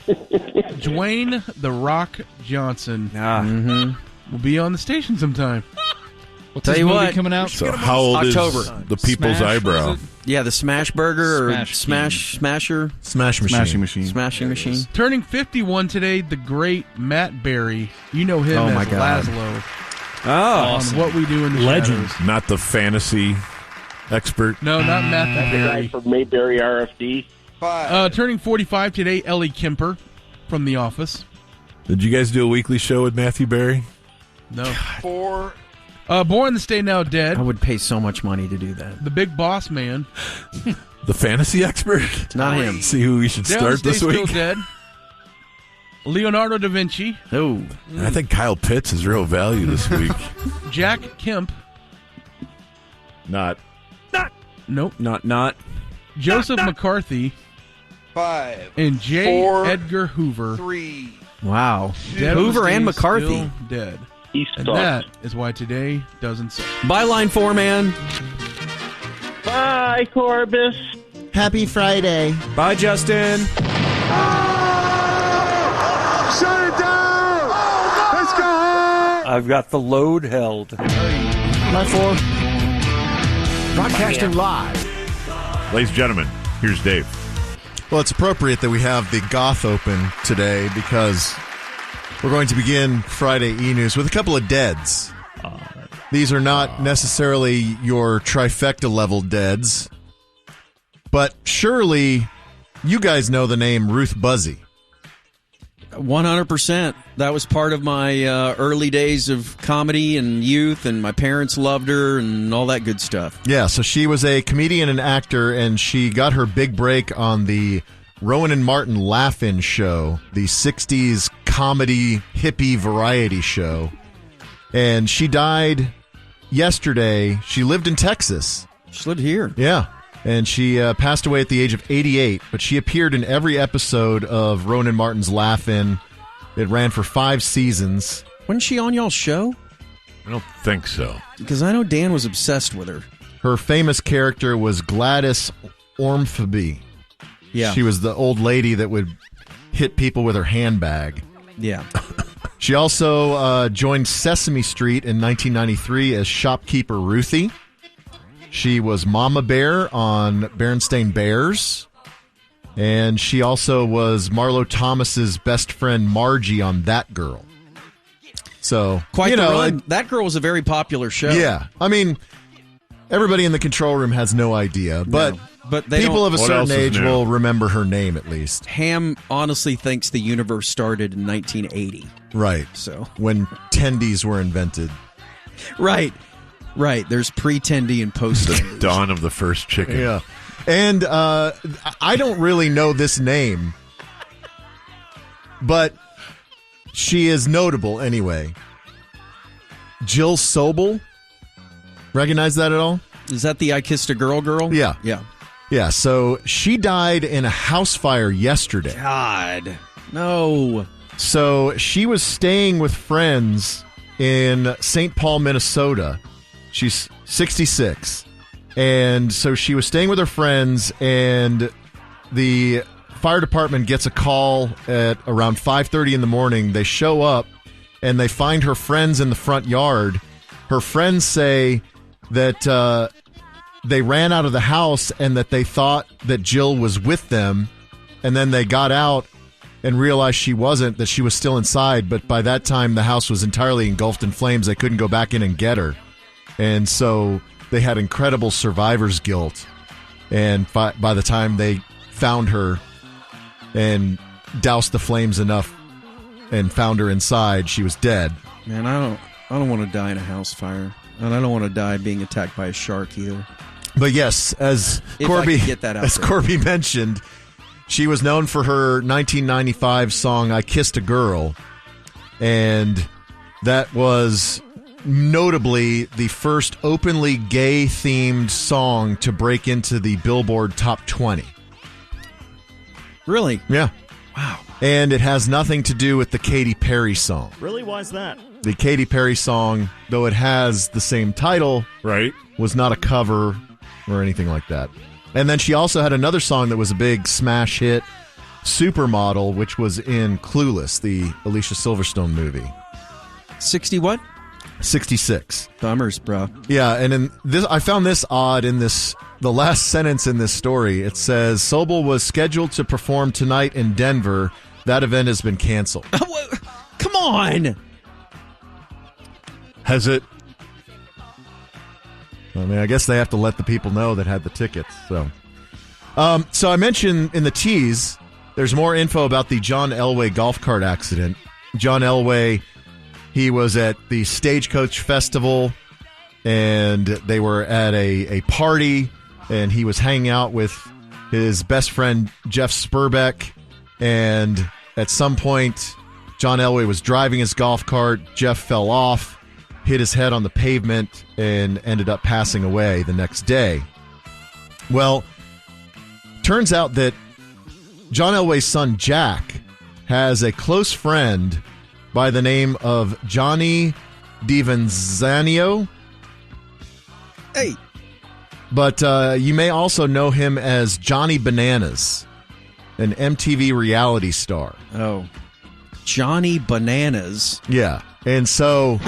Speaker 8: Dwayne "The Rock" Johnson. Will be on the station sometime.
Speaker 24: What's his movie coming out?
Speaker 13: So how old
Speaker 12: October.
Speaker 13: is the People's Eyebrow?
Speaker 12: Yeah, the Smash Burger or
Speaker 24: Smash
Speaker 12: Smasher.
Speaker 11: Smash Machine.
Speaker 8: Smashing
Speaker 12: Machine.
Speaker 8: Turning 51 today, the great Matt Berry. You know him
Speaker 12: Oh,
Speaker 8: as
Speaker 12: my God.
Speaker 8: Laszlo.
Speaker 24: Awesome.
Speaker 8: On What We Do in the
Speaker 24: Legend.
Speaker 8: Shadows.
Speaker 13: Not the fantasy expert.
Speaker 8: No, not Matt
Speaker 22: The guy
Speaker 8: Berry.
Speaker 22: from Mayberry RFD.
Speaker 8: Turning 45 today, Ellie Kemper from The Office.
Speaker 13: Did you guys do a weekly show with Matthew Berry?
Speaker 8: No. Born This Day Now Dead.
Speaker 12: I would pay so much money to do that.
Speaker 8: The Big Boss Man.
Speaker 13: The fantasy expert?
Speaker 12: It's not him.
Speaker 13: See who we should
Speaker 8: Down
Speaker 13: start
Speaker 8: This
Speaker 13: this
Speaker 8: Day
Speaker 13: week?
Speaker 8: Still Dead. Leonardo da Vinci.
Speaker 12: Oh.
Speaker 13: I think Kyle Pitts is real value this week.
Speaker 8: Jack Kemp.
Speaker 13: Not.
Speaker 8: Nope.
Speaker 19: Not.
Speaker 8: Joseph McCarthy.
Speaker 10: 5.
Speaker 8: And J.
Speaker 10: 4,
Speaker 8: Edgar Hoover.
Speaker 10: 3.
Speaker 12: Wow.
Speaker 8: Dead
Speaker 12: Hoover and
Speaker 8: Stays
Speaker 12: McCarthy.
Speaker 8: Still Dead.
Speaker 22: He
Speaker 8: And
Speaker 22: sucks.
Speaker 8: that is why today doesn't suck.
Speaker 12: Byline 4, man.
Speaker 22: Bye, Corbus.
Speaker 11: Happy Friday.
Speaker 19: Bye, Justin.
Speaker 10: Shut it down! Let's go!
Speaker 15: I've got the load held.
Speaker 11: My 4.
Speaker 9: Broadcasting live.
Speaker 13: Ladies and gentlemen, here's Dave.
Speaker 11: Well, it's appropriate that we have the Goth open today because we're going to begin Friday E-News with a couple of deads. These are not necessarily your trifecta-level deads, but surely you guys know the name Ruth Buzzi.
Speaker 12: 100%. That was part of my early days of comedy and youth, and my parents loved her and all that good stuff.
Speaker 11: Yeah, so she was a comedian and actor, and she got her big break on the Rowan and Martin Laugh-In show, the 60s comedy hippie variety show. And she died yesterday. She lived in Texas.
Speaker 12: She lived here.
Speaker 11: Yeah. And she passed away at the age of 88, but she appeared in every episode of Rowan and Martin's Laugh-In. It ran for 5 seasons.
Speaker 12: Wasn't she on y'all's show?
Speaker 13: I don't think so.
Speaker 12: Because I know Dan was obsessed with her.
Speaker 11: Her famous character was Gladys Ormsby.
Speaker 12: Yeah.
Speaker 11: She was the old lady that would hit people with her handbag.
Speaker 12: Yeah.
Speaker 11: She also joined Sesame Street in 1993 as shopkeeper Ruthie. She was Mama Bear on Berenstain Bears. And she also was Marlo Thomas's best friend Margie on That Girl. So,
Speaker 12: Quite
Speaker 11: you
Speaker 12: the
Speaker 11: know,
Speaker 12: run. That Girl was a very popular show.
Speaker 11: Yeah. I mean, everybody in the control room has no idea, but,
Speaker 12: but they
Speaker 11: people
Speaker 12: don't-
Speaker 11: of a
Speaker 12: What
Speaker 11: certain
Speaker 12: else is
Speaker 11: age
Speaker 12: new?
Speaker 11: will remember her name at least.
Speaker 12: Ham honestly thinks the universe started in 1980.
Speaker 11: Right.
Speaker 12: So
Speaker 11: when tendies were invented.
Speaker 12: Right. There's pre-tendy and post.
Speaker 13: The dawn of the first chicken.
Speaker 11: Yeah. And I don't really know this name, but she is notable anyway. Jill Sobel. Recognize that at all?
Speaker 12: Is that the I Kissed a Girl girl?
Speaker 11: Yeah.
Speaker 12: Yeah.
Speaker 11: Yeah, so she died in a house fire yesterday.
Speaker 12: God. No.
Speaker 11: So she was staying with friends in St. Paul, Minnesota. She's 66. And so she was staying with her friends, and the fire department gets a call at around 5:30 in the morning. They show up, and they find her friends in the front yard. Her friends say that they ran out of the house and that they thought that Jill was with them, and then they got out and realized she wasn't, that she was still inside. But by that time, the house was entirely engulfed in flames. They couldn't go back in and get her. And so they had incredible survivor's guilt. And by the time they found her and doused the flames enough and found her inside, she was dead.
Speaker 12: Man, I don't want to die in a house fire. And I don't want to die being attacked by a shark either.
Speaker 11: But yes, as
Speaker 12: If
Speaker 11: Corby,
Speaker 12: I could get that out
Speaker 11: as
Speaker 12: there.
Speaker 11: Corby mentioned, she was known for her 1995 song "I Kissed a Girl," and that was notably the first openly gay-themed song to break into the Billboard Top 20.
Speaker 12: Really?
Speaker 11: Yeah. Wow. And it has nothing to do with the Katy Perry song.
Speaker 3: Really? Why is that?
Speaker 11: The Katy Perry song, though it has the same title,
Speaker 5: right,
Speaker 11: was not a cover or anything like that. And then she also had another song that was a big smash hit, Supermodel, which was in Clueless, the Alicia Silverstone movie.
Speaker 12: 60 what?
Speaker 11: 66.
Speaker 12: Bummers, bro.
Speaker 11: Yeah, and in this, I found this odd in this. The last sentence in this story, it says Sobel was scheduled to perform tonight in Denver. That event has been canceled.
Speaker 12: Come on.
Speaker 11: Has it? I mean, I guess they have to let the people know that had the tickets. So I mentioned in the tease, there's more info about the John Elway golf cart accident. John Elway, he was at the Stagecoach Festival, and they were at a party, and he was hanging out with his best friend, Jeff Spurbeck, and at some point, John Elway was driving his golf cart. Jeff fell off, hit his head on the pavement, and ended up passing away the next day. Well, turns out that John Elway's son, Jack, has a close friend by the name of Johnny DiVincenzo.
Speaker 12: Hey.
Speaker 11: But you may also know him as Johnny Bananas, an MTV reality star.
Speaker 12: Oh. Johnny Bananas.
Speaker 11: Yeah. And so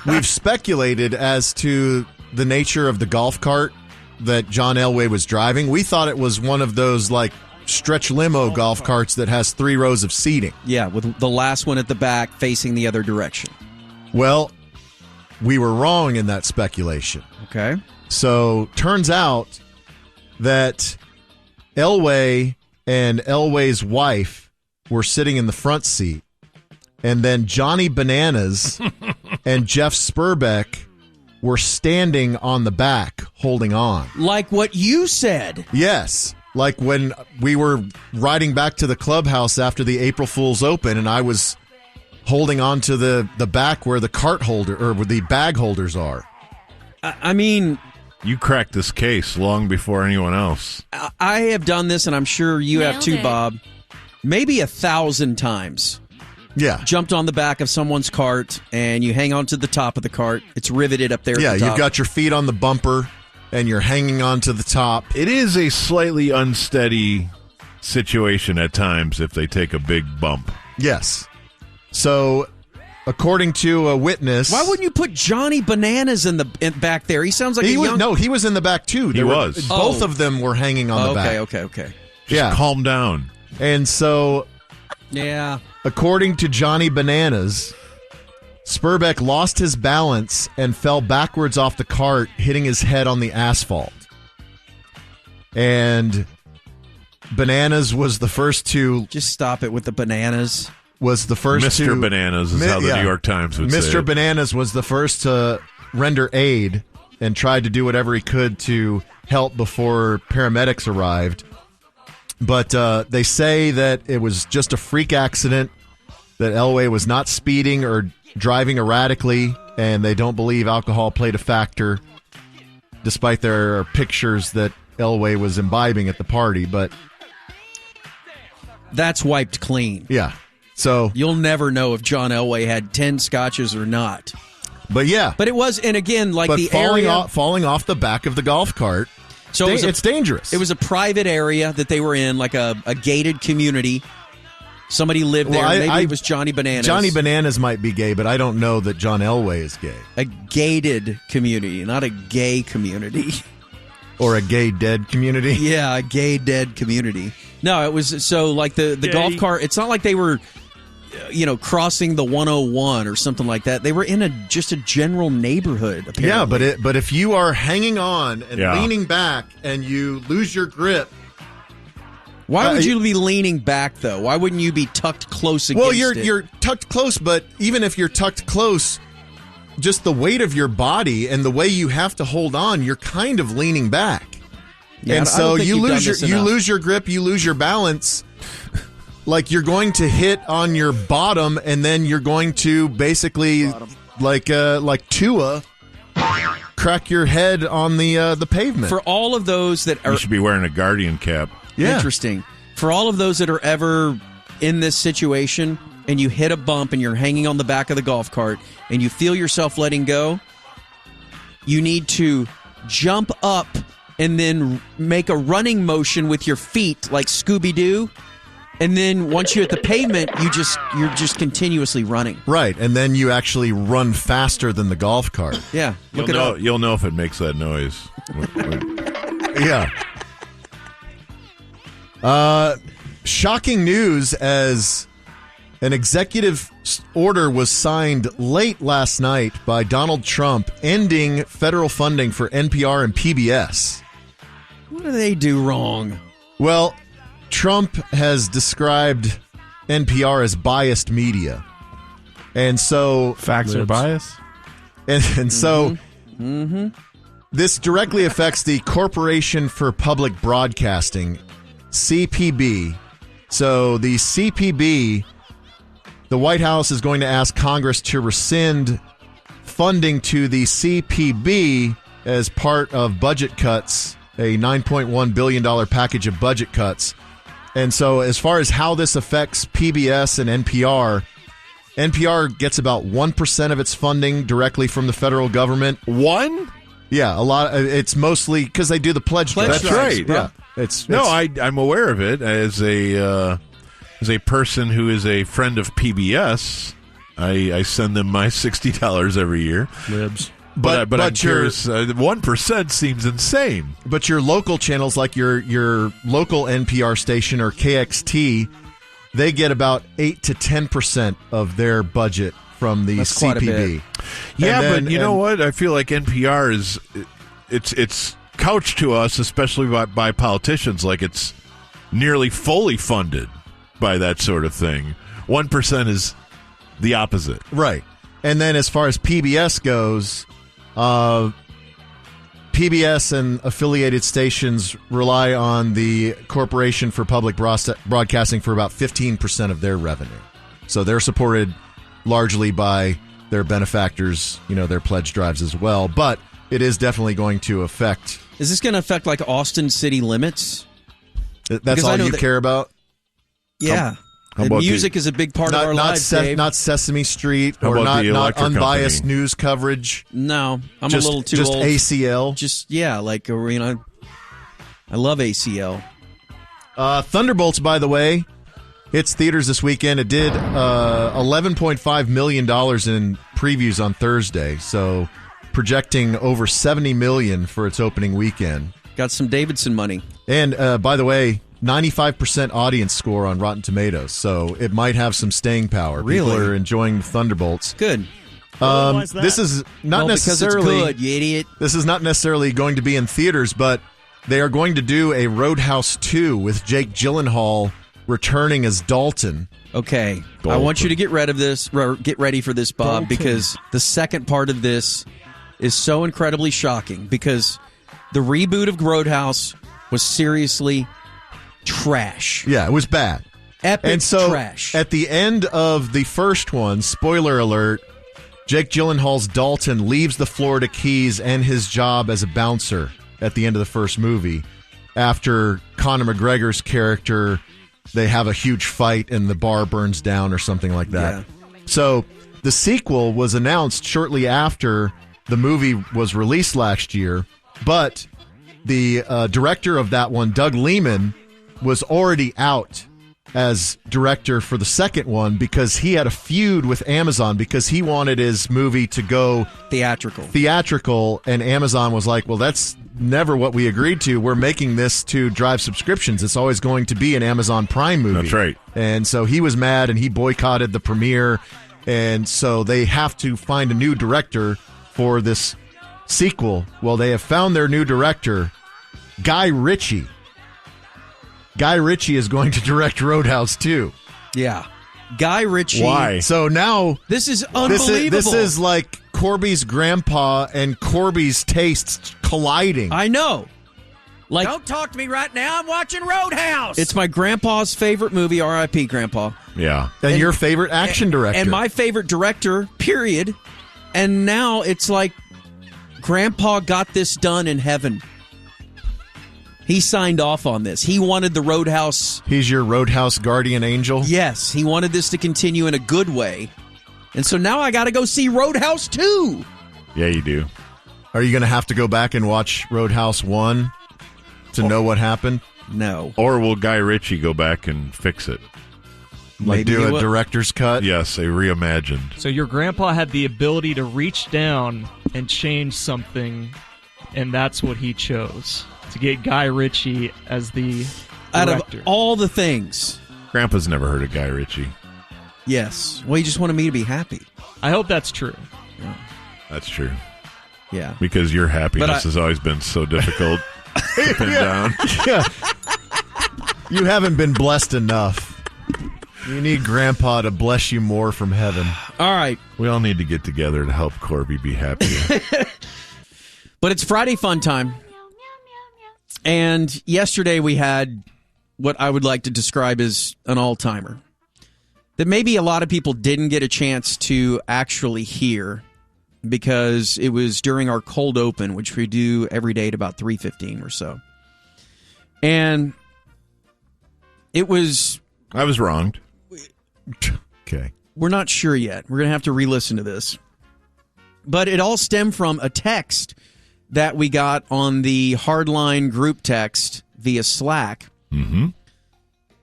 Speaker 11: we've speculated as to the nature of the golf cart that John Elway was driving. We thought it was one of those, like, stretch limo golf carts that has 3 rows of seating.
Speaker 12: Yeah, with the last one at the back facing the other direction.
Speaker 11: Well, we were wrong in that speculation.
Speaker 12: Okay.
Speaker 11: So turns out that Elway and Elway's wife were sitting in the front seat, and then Johnny Bananas and Jeff Spurbeck were standing on the back holding on.
Speaker 12: Like what you said.
Speaker 11: Yes. Like when we were riding back to the clubhouse after the April Fool's Open, and I was holding on to the back where the cart holder or where the bag holders are.
Speaker 12: I mean,
Speaker 13: you cracked this case long before anyone else.
Speaker 12: I have done this, and I'm sure you have too, Bob. Maybe 1,000 times.
Speaker 11: Yeah.
Speaker 12: Jumped on the back of someone's cart, and you hang on to the top of the cart. It's riveted up there.
Speaker 11: Yeah,
Speaker 12: at the top.
Speaker 11: you've got your feet on the bumper, and you're hanging on to the top.
Speaker 13: It is a slightly unsteady situation at times if they take a big bump.
Speaker 11: Yes. So, according to a witness...
Speaker 12: Why wouldn't you put Johnny Bananas in back there? He sounds like
Speaker 11: No, he was in the back, too.
Speaker 13: He was.
Speaker 11: Both of them were hanging on the back.
Speaker 12: Okay.
Speaker 11: Just
Speaker 13: calm down.
Speaker 11: And so...
Speaker 12: Yeah.
Speaker 11: According to Johnny Bananas, Spurbeck lost his balance and fell backwards off the cart, hitting his head on the asphalt. And Bananas was the first to...
Speaker 12: Just stop it with the bananas.
Speaker 11: Was the first
Speaker 13: Mr.
Speaker 11: to...
Speaker 13: Bananas is how the New York Times would say it.
Speaker 11: Mr. Bananas was the first to render aid and tried to do whatever he could to help before paramedics arrived. But they say that it was just a freak accident, that Elway was not speeding or driving erratically, and they don't believe alcohol played a factor, despite there are pictures that Elway was imbibing at the party. But
Speaker 12: that's wiped clean.
Speaker 11: Yeah. So
Speaker 12: you'll never know if John Elway had 10 scotches or not.
Speaker 11: But yeah.
Speaker 12: But it was, and again, like
Speaker 11: but
Speaker 12: the
Speaker 11: falling off the back of the golf cart.
Speaker 12: So
Speaker 11: it's dangerous.
Speaker 12: It was a private area that they were in, like a gated community. Somebody lived there. Maybe it was Johnny Bananas.
Speaker 11: Johnny Bananas might be gay, but I don't know that John Elway is gay.
Speaker 12: A gated community, not a gay community.
Speaker 11: Or a gay dead community?
Speaker 12: Yeah, a gay dead community. No, it was so like the golf cart. It's not like they were, crossing the 101 or something like that. They were in just a general neighborhood. Apparently.
Speaker 11: Yeah, but if you are hanging on and leaning back and you lose your grip.
Speaker 12: Why would you be leaning back, though? Why wouldn't you be tucked close against it?
Speaker 11: Well, you're tucked close, but even if you're tucked close, just the weight of your body and the way you have to hold on, you're kind of leaning back.
Speaker 12: Yeah,
Speaker 11: and so you lose your grip, you lose your balance. Like you're going to hit on your bottom, and then you're going to basically like Tua, crack your head on the pavement.
Speaker 12: For all of those that are,
Speaker 13: you should be wearing a Guardian cap.
Speaker 11: Yeah.
Speaker 12: Interesting. For all of those that are ever in this situation and you hit a bump and you're hanging on the back of the golf cart and you feel yourself letting go, you need to jump up and then make a running motion with your feet like Scooby-Doo. And then once you're at the pavement, you're just continuously running.
Speaker 11: Right, and then you actually run faster than the golf cart.
Speaker 12: Yeah, look
Speaker 13: You'll
Speaker 12: it
Speaker 13: know,
Speaker 12: up.
Speaker 13: you'll know if it makes that noise.
Speaker 11: Yeah. Shocking news as an executive order was signed late last night by Donald Trump ending federal funding for NPR and PBS.
Speaker 12: What do they do wrong?
Speaker 11: Well, Trump has described NPR as biased media. And so...
Speaker 8: Facts are biased?
Speaker 11: And so... This directly affects the Corporation for Public Broadcasting, CPB. So the CPB, the White House is going to ask Congress to rescind funding to the CPB as part of budget cuts, a $9.1 billion package of budget cuts. And so as far as how this affects PBS and NPR, NPR gets about 1% of its funding directly from the federal government.
Speaker 5: One?
Speaker 11: Yeah, a lot. It's mostly because they do the pledge drive.
Speaker 13: That's right.
Speaker 11: Yeah,
Speaker 13: I'm aware of it as a person who is a friend of PBS. I send them my $60 every year.
Speaker 8: Libs.
Speaker 13: But I'm curious. 1% seems insane.
Speaker 11: But your local channels, like your local NPR station or KXT, they get about 8 to 10% of their budget from the
Speaker 12: That's quite a
Speaker 11: CPB.
Speaker 12: bit.
Speaker 13: Yeah, but you know what? I feel like NPR is it's couched to us, especially by politicians, like it's nearly fully funded by that sort of thing. 1% is the opposite,
Speaker 11: right? And then as far as PBS goes, PBS and affiliated stations rely on the Corporation for Public Broadcasting for about 15% of their revenue. So they're supported largely by their benefactors, their pledge drives as well. But it is definitely going to affect.
Speaker 12: Is this going to affect like Austin city limits?
Speaker 11: That's all you care about?
Speaker 12: Yeah. And music is a big part of our lives, Dave.
Speaker 11: Not Sesame Street or not unbiased news coverage.
Speaker 12: No, I'm a little too
Speaker 11: old. Just
Speaker 12: ACL. I love ACL.
Speaker 11: Thunderbolts, by the way, hits theaters this weekend. It did $11.5 million in previews on Thursday, so projecting over $70 million for its opening weekend.
Speaker 12: Got some Davidson money.
Speaker 11: And by the way, 95% audience score on Rotten Tomatoes, so it might have some staying power.
Speaker 12: Really?
Speaker 11: People are enjoying Thunderbolts.
Speaker 12: Good.
Speaker 11: This is not necessarily
Speaker 12: because it's good, you idiot.
Speaker 11: This is not necessarily going to be in theaters, but they are going to do a Roadhouse 2 with Jake Gyllenhaal returning as Dalton.
Speaker 12: Okay, I want you to get ready for this, Bob, because the second part of this is so incredibly shocking because the reboot of Roadhouse was seriously trash.
Speaker 11: Yeah, it was bad.
Speaker 12: Epic
Speaker 11: and so
Speaker 12: trash.
Speaker 11: At the end of the first one, spoiler alert, Jake Gyllenhaal's Dalton leaves the Florida Keys and his job as a bouncer at the end of the first movie. After Conor McGregor's character, they have a huge fight and the bar burns down or something like that. Yeah. So the sequel was announced shortly after the movie was released last year, but the director of that one, Doug Liman, was already out as director for the second one because he had a feud with Amazon because he wanted his movie to go theatrical, and Amazon was like, well, that's never what we agreed to. We're making this to drive subscriptions. It's always going to be an Amazon Prime movie.
Speaker 13: That's right.
Speaker 11: And so he was mad and he boycotted the premiere, and so they have to find a new director for this sequel. Well, they have found their new director, Guy Ritchie. Guy Ritchie is going to direct Roadhouse 2.
Speaker 12: Yeah. Guy Ritchie.
Speaker 11: Why? So now...
Speaker 12: This is unbelievable.
Speaker 11: This is like Corby's grandpa and Corby's tastes colliding.
Speaker 12: I know. Like,
Speaker 6: don't talk to me right now. I'm watching Roadhouse.
Speaker 12: It's my grandpa's favorite movie, R.I.P. Grandpa.
Speaker 11: Yeah. And your favorite action director.
Speaker 12: And my favorite director, period. And now it's like Grandpa got this done in heaven. He signed off on this. He wanted the Roadhouse.
Speaker 11: He's your Roadhouse guardian angel?
Speaker 12: Yes, he wanted this to continue in a good way. And so now I got to go see Roadhouse 2.
Speaker 13: Yeah, you do.
Speaker 11: Are you going to have to go back and watch Roadhouse 1 to know what happened?
Speaker 12: No.
Speaker 13: Or will Guy Ritchie go back and fix it?
Speaker 11: Like do a director's cut?
Speaker 13: Yes, a reimagined.
Speaker 3: So your grandpa had the ability to reach down and change something, and that's what he chose. To get Guy Ritchie as the
Speaker 12: Out
Speaker 3: director.
Speaker 12: of all the things.
Speaker 13: Grandpa's never heard of Guy Ritchie.
Speaker 12: Yes. Well, he just wanted me to be happy.
Speaker 3: I hope that's true.
Speaker 13: That's true.
Speaker 12: Yeah.
Speaker 13: Because your happiness has always been so difficult to pin down.
Speaker 11: Yeah. You haven't been blessed enough. You need Grandpa to bless you more from heaven.
Speaker 12: All right.
Speaker 13: We all need to get together to help Corby be happier.
Speaker 12: But it's Friday fun time. And yesterday we had what I would like to describe as an all-timer that maybe a lot of people didn't get a chance to actually hear because it was during our cold open, which we do every day at about 3:15 or so. And it was...
Speaker 13: I was wronged. Okay.
Speaker 12: We're not sure yet. We're going to have to re-listen to this. But it all stemmed from a text that we got on the Hardline group text via Slack.
Speaker 13: Mm-hmm.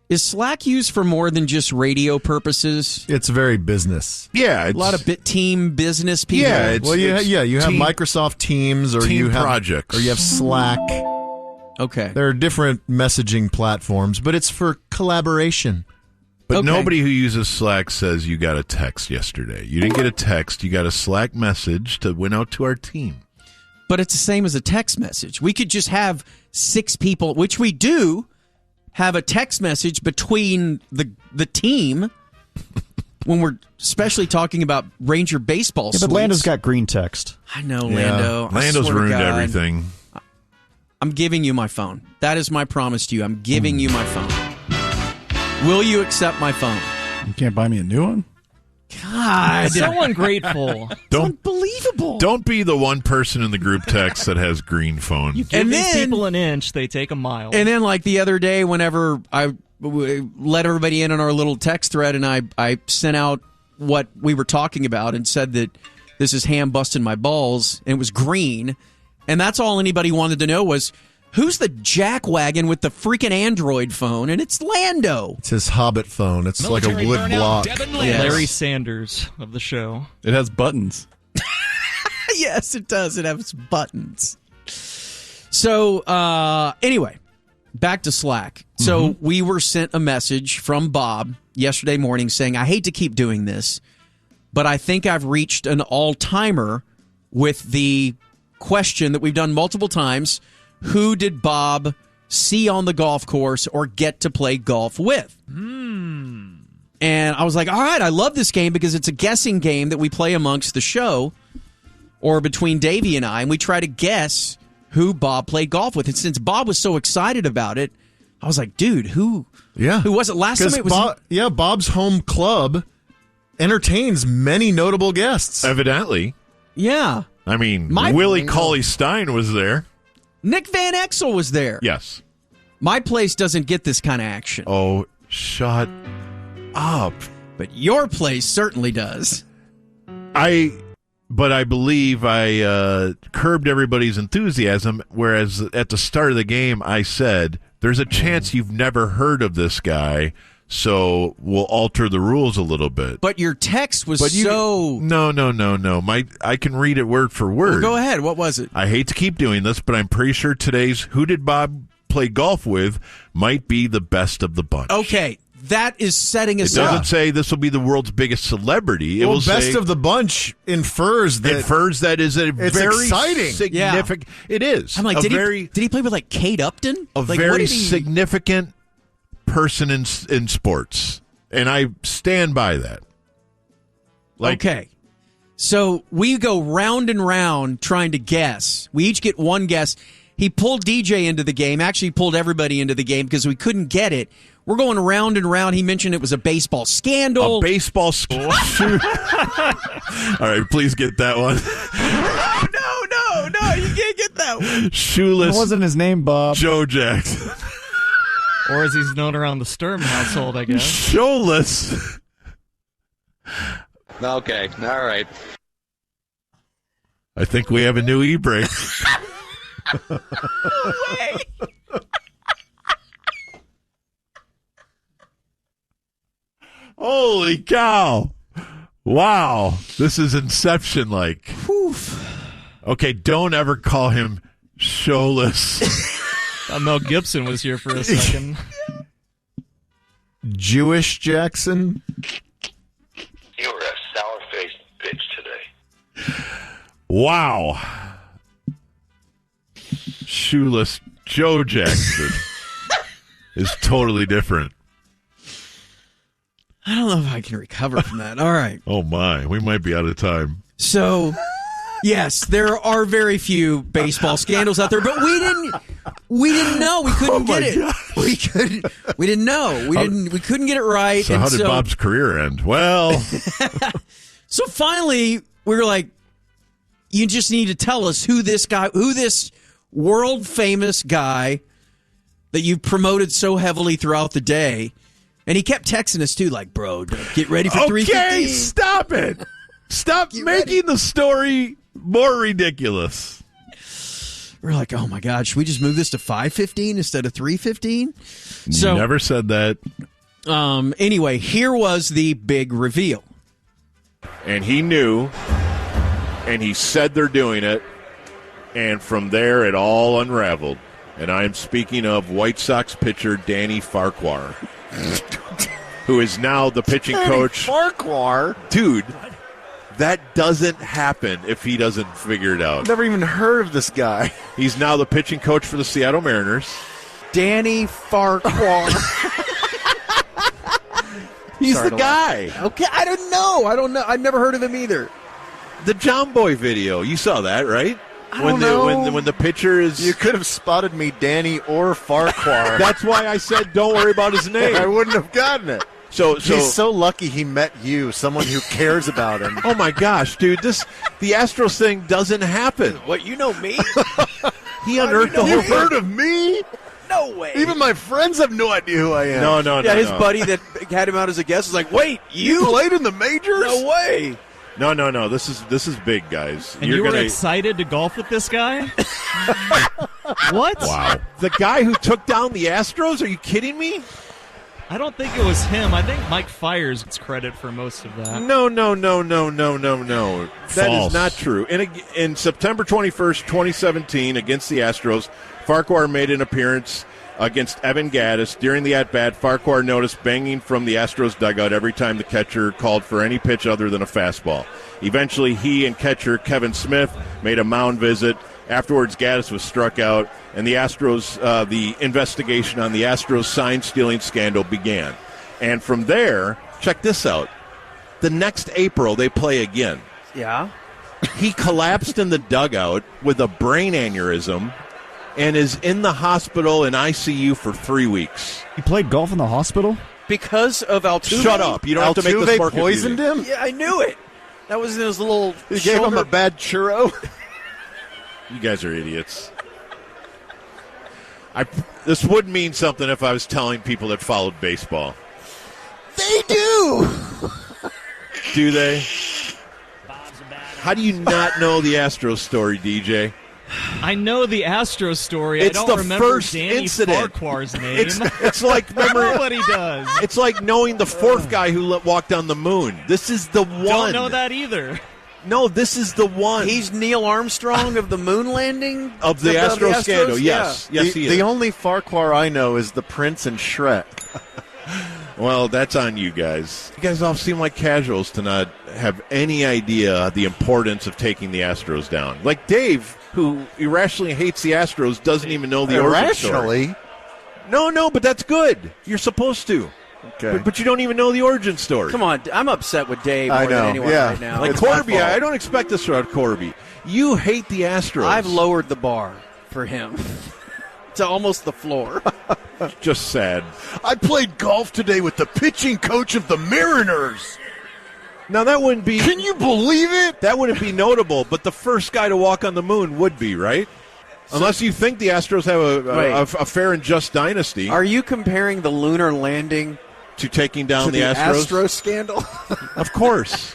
Speaker 12: Is Slack used for more than just radio purposes?
Speaker 11: It's very business.
Speaker 13: Yeah.
Speaker 12: A lot of team business people.
Speaker 11: Yeah, you have Microsoft Teams or
Speaker 13: team
Speaker 11: you have
Speaker 13: projects.
Speaker 11: Or you have Slack.
Speaker 12: Okay.
Speaker 11: There are different messaging platforms, but it's for collaboration.
Speaker 13: But
Speaker 12: Okay.
Speaker 13: nobody who uses Slack says you got a text yesterday. You didn't get a text. You got a Slack message that went out to our team.
Speaker 12: But it's the same as a text message. We could just have 6 people, which we do, have a text message between the team when we're especially talking about Ranger baseball
Speaker 14: Yeah, but
Speaker 12: suites.
Speaker 14: Lando's got green text.
Speaker 12: I know, Lando. I
Speaker 13: Lando's
Speaker 12: swear to
Speaker 13: ruined
Speaker 12: God.
Speaker 13: everything.
Speaker 12: I'm giving you my phone. That is my promise to you. I'm giving you my phone. Will you accept my phone?
Speaker 8: You can't buy me a new one?
Speaker 12: God.
Speaker 3: So ungrateful.
Speaker 12: Unbelievable.
Speaker 13: Don't be the one person in the group text that has green phone.
Speaker 3: You give these people an inch, they take a mile.
Speaker 12: And then, like the other day, whenever I let everybody in on our little text thread, and I sent out what we were talking about and said that this is ham busting my balls, and it was green, and that's all anybody wanted to know was, who's the jackwagon with the freaking Android phone? And it's Lando.
Speaker 11: It's his Hobbit phone. It's like a wood block.
Speaker 12: Yes.
Speaker 3: Larry Sanders of the show.
Speaker 8: It has buttons.
Speaker 12: Yes, it does. It has buttons. So, anyway, back to Slack. So we were sent a message from Bob yesterday morning saying, I hate to keep doing this, but I think I've reached an all-timer with the question that we've done multiple times. Who did Bob see on the golf course or get to play golf with? And I was like, all right, I love this game because it's a guessing game that we play amongst the show or between Davey and I, and we try to guess who Bob played golf with. And since Bob was so excited about it, I was like, dude, who was it? Last time it was...
Speaker 11: Bob's home club entertains many notable guests.
Speaker 13: Evidently.
Speaker 12: Yeah.
Speaker 13: I mean, Willie Cauley-Stein was there.
Speaker 12: Nick Van Exel was there.
Speaker 13: Yes.
Speaker 12: My place doesn't get this kind of action.
Speaker 13: Oh, shut up.
Speaker 12: But your place certainly does.
Speaker 13: But I believe I curbed everybody's enthusiasm, whereas at the start of the game I said, there's a chance you've never heard of this guy, so we'll alter the rules a little bit.
Speaker 12: But your text was
Speaker 13: No. I can read it word for word.
Speaker 12: Well, go ahead. What was it?
Speaker 13: I hate to keep doing this, but I'm pretty sure today's Who Did Bob Play Golf With might be the best of the bunch.
Speaker 12: Okay, that is setting us
Speaker 13: It doesn't
Speaker 12: up.
Speaker 13: say this will be the world's biggest celebrity. It
Speaker 11: Well,
Speaker 13: will
Speaker 11: best
Speaker 13: say,
Speaker 11: of the bunch infers that
Speaker 13: is a
Speaker 11: it's
Speaker 13: very
Speaker 11: exciting.
Speaker 13: significant.
Speaker 12: Yeah.
Speaker 13: It is.
Speaker 12: I'm like, did he play with like Kate Upton?
Speaker 13: A
Speaker 12: Like,
Speaker 13: very significant person in sports, and I stand by that.
Speaker 12: Okay. So we go round and round trying to guess. We each get one guess, He pulled DJ into the game, actually pulled everybody into the game because we couldn't get it. We're going round and round. He mentioned it was a baseball scandal.
Speaker 13: A baseball scandal. All right, please get that one.
Speaker 12: No, you can't get that one.
Speaker 13: Shoeless.
Speaker 14: That wasn't his name, Bob.
Speaker 13: Joe Jackson.
Speaker 3: Or as he's known around the Sturm household, I guess.
Speaker 13: Shoeless.
Speaker 4: Okay, all right.
Speaker 13: I think we have a new e-brake.
Speaker 12: No way.
Speaker 13: Holy cow. Wow. This is Inception-like. Okay, don't ever call him Shoeless.
Speaker 3: Mel Gibson was here for a second.
Speaker 11: Jewish Jackson?
Speaker 10: You were a sour-faced bitch today.
Speaker 13: Wow. Shoeless Joe Jackson is totally different.
Speaker 12: I don't know if I can recover from that. All right.
Speaker 13: Oh, my. We might be out of time.
Speaker 12: So, yes, there are very few baseball scandals out there, but we didn't know. We couldn't get it.
Speaker 11: Gosh.
Speaker 12: We didn't know. We couldn't get it right.
Speaker 13: So how did Bob's career end? Well,
Speaker 12: so finally we were like, you just need to tell us who this world famous guy that you promoted so heavily throughout the day. And he kept texting us too, like, bro, get ready for 3:15.
Speaker 13: Okay, stop it. Stop making the story more ridiculous.
Speaker 12: We're like, oh my God, should we just move this to 5:15 instead of 3:15?
Speaker 13: So never said that.
Speaker 12: Anyway, here was the big reveal.
Speaker 5: And he knew, and he said they're doing it, and from there it all unraveled. And I am speaking of White Sox pitcher Danny Farquhar, who is now the pitching coach.
Speaker 7: Farquhar?
Speaker 5: Dude, that doesn't happen if he doesn't figure it out.
Speaker 7: Never even heard of this guy.
Speaker 5: He's now the pitching coach for the Seattle Mariners.
Speaker 7: Danny Farquhar.
Speaker 5: He's the guy.
Speaker 7: Okay, I don't know. I've never heard of him either.
Speaker 5: The John Boy video. You saw that, right? When the pitcher is...
Speaker 11: You could have spotted me Danny or Farquhar.
Speaker 5: That's why I said don't worry about his name.
Speaker 11: I wouldn't have gotten it.
Speaker 5: So
Speaker 11: he's so lucky he met you, someone who cares about him.
Speaker 5: Oh my gosh, dude! The Astros thing doesn't happen.
Speaker 7: What, you know me?
Speaker 5: He unearthed the whole thing.
Speaker 11: You've heard of me?
Speaker 7: No way.
Speaker 11: Even my friends have no idea who I am.
Speaker 5: No.
Speaker 7: Yeah, his buddy that had him out as a guest was like, "Wait, you
Speaker 11: played in the majors?
Speaker 7: No way."
Speaker 5: No. This is big, guys.
Speaker 3: And you were excited to golf with this guy? What?
Speaker 5: Wow. The guy who took down the Astros? Are you kidding me?
Speaker 3: I don't think it was him. I think Mike Fiers gets credit for most of that.
Speaker 5: No. That
Speaker 13: False.
Speaker 5: is not true. In September 21st, 2017, against the Astros, Farquhar made an appearance against Evan Gattis. During the at-bat, Farquhar noticed banging from the Astros dugout every time the catcher called for any pitch other than a fastball. Eventually, he and catcher Kevin Smith made a mound visit. Afterwards, Gattis was struck out, and the investigation on the Astros sign-stealing scandal began. And from there, check this out. The next April, they play again.
Speaker 7: Yeah.
Speaker 5: He collapsed in the dugout with a brain aneurysm and is in the hospital in ICU for 3 weeks.
Speaker 14: He played golf in the hospital?
Speaker 7: Because of Altuve?
Speaker 5: Shut up. You don't have to make this more
Speaker 11: poisoned
Speaker 5: confusing.
Speaker 11: him?
Speaker 7: Yeah, I knew it. That was in his little
Speaker 11: He gave him a bad churro?
Speaker 5: You guys are idiots. This would mean something if I was telling people that followed baseball.
Speaker 11: They do!
Speaker 5: Do they? How do you not know the Astros story, DJ?
Speaker 3: I know the Astros story.
Speaker 5: It's
Speaker 3: I don't
Speaker 5: the
Speaker 3: remember
Speaker 5: first
Speaker 3: Danny
Speaker 5: incident.
Speaker 3: Farquhar's name.
Speaker 5: It's like
Speaker 3: Nobody does.
Speaker 5: It's like knowing the fourth guy who walked on the moon. This is the one.
Speaker 3: Don't know that either.
Speaker 5: No, this is the one.
Speaker 7: He's Neil Armstrong of the moon landing?
Speaker 5: Of the Astros scandal, yes.
Speaker 11: Yeah.
Speaker 5: Yes, he is.
Speaker 11: The only Farquhar I know is the Prince and Shrek.
Speaker 5: Well, that's on you guys. You guys all seem like casuals to not have any idea the importance of taking the Astros down. Like Dave, who irrationally hates the Astros, doesn't even know the origin story.
Speaker 11: Irrationally?
Speaker 5: No, but that's good. You're supposed to.
Speaker 11: Okay.
Speaker 5: But you don't even know the origin story.
Speaker 7: Come on, I'm upset with Dave more
Speaker 11: I know,
Speaker 7: than anyone
Speaker 11: yeah.
Speaker 7: right now.
Speaker 5: Like
Speaker 11: It's my
Speaker 5: Corby,
Speaker 11: fault.
Speaker 5: I don't expect this from Corby. You hate the Astros.
Speaker 7: I've lowered the bar.
Speaker 12: for him to almost the floor.
Speaker 5: Just sad.
Speaker 11: I played golf today with the pitching coach of the Mariners.
Speaker 5: Now, that wouldn't be...
Speaker 11: Can you believe it?
Speaker 5: That wouldn't be notable, but the first guy to walk on the moon would be, right? Unless you think the Astros have a fair and just dynasty.
Speaker 12: Are you comparing the lunar landing
Speaker 5: to taking down
Speaker 12: to
Speaker 5: the Astros?
Speaker 12: Astro scandal?
Speaker 5: Of course.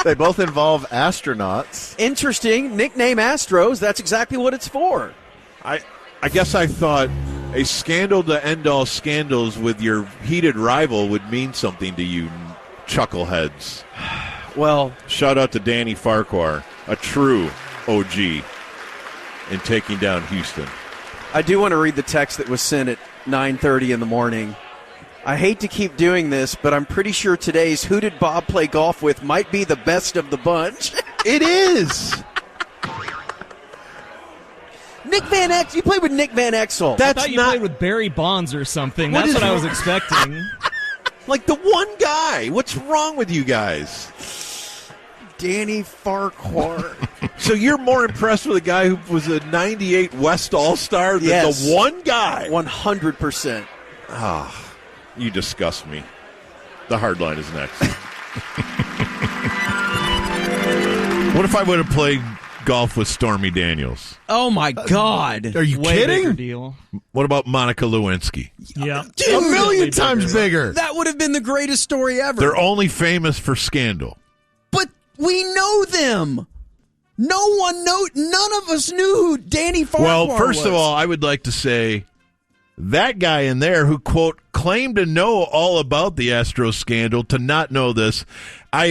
Speaker 11: They both involve astronauts.
Speaker 12: Interesting. Nickname Astros. That's exactly what it's for.
Speaker 5: I guess I thought a scandal to end all scandals with your heated rival would mean something to you chuckleheads.
Speaker 12: Well,
Speaker 5: shout out to Danny Farquhar, a true OG in taking down Houston.
Speaker 12: I do want to read the text that was sent at 9:30 in the morning. I hate to keep doing this, but I'm pretty sure today's Who Did Bob Play Golf With might be the best of the bunch.
Speaker 5: It is.
Speaker 12: Nick Van Exel. You played with Nick Van Exel.
Speaker 3: I thought you played with Barry Bonds or something. That's what I was expecting.
Speaker 5: Like the one guy. What's wrong with you guys?
Speaker 12: Danny Farquhar.
Speaker 5: So you're more impressed with a guy who was a 98 West All-Star than the one guy?
Speaker 12: 100%.
Speaker 5: Ah, you disgust me. The hard line is next.
Speaker 13: What if I would have played golf with Stormy Daniels?
Speaker 12: Oh, my God.
Speaker 11: Are you
Speaker 3: Way
Speaker 11: kidding?
Speaker 3: bigger deal.
Speaker 13: What about Monica Lewinsky?
Speaker 3: Yeah.
Speaker 11: A million times bigger.
Speaker 12: That would have been the greatest story ever.
Speaker 13: They're only famous for scandal.
Speaker 12: But we know them. None of us knew who Danny Farquhar was.
Speaker 13: Well, first of all, I would like to say that guy in there who, quote, claimed to know all about the Astros scandal to not know this, my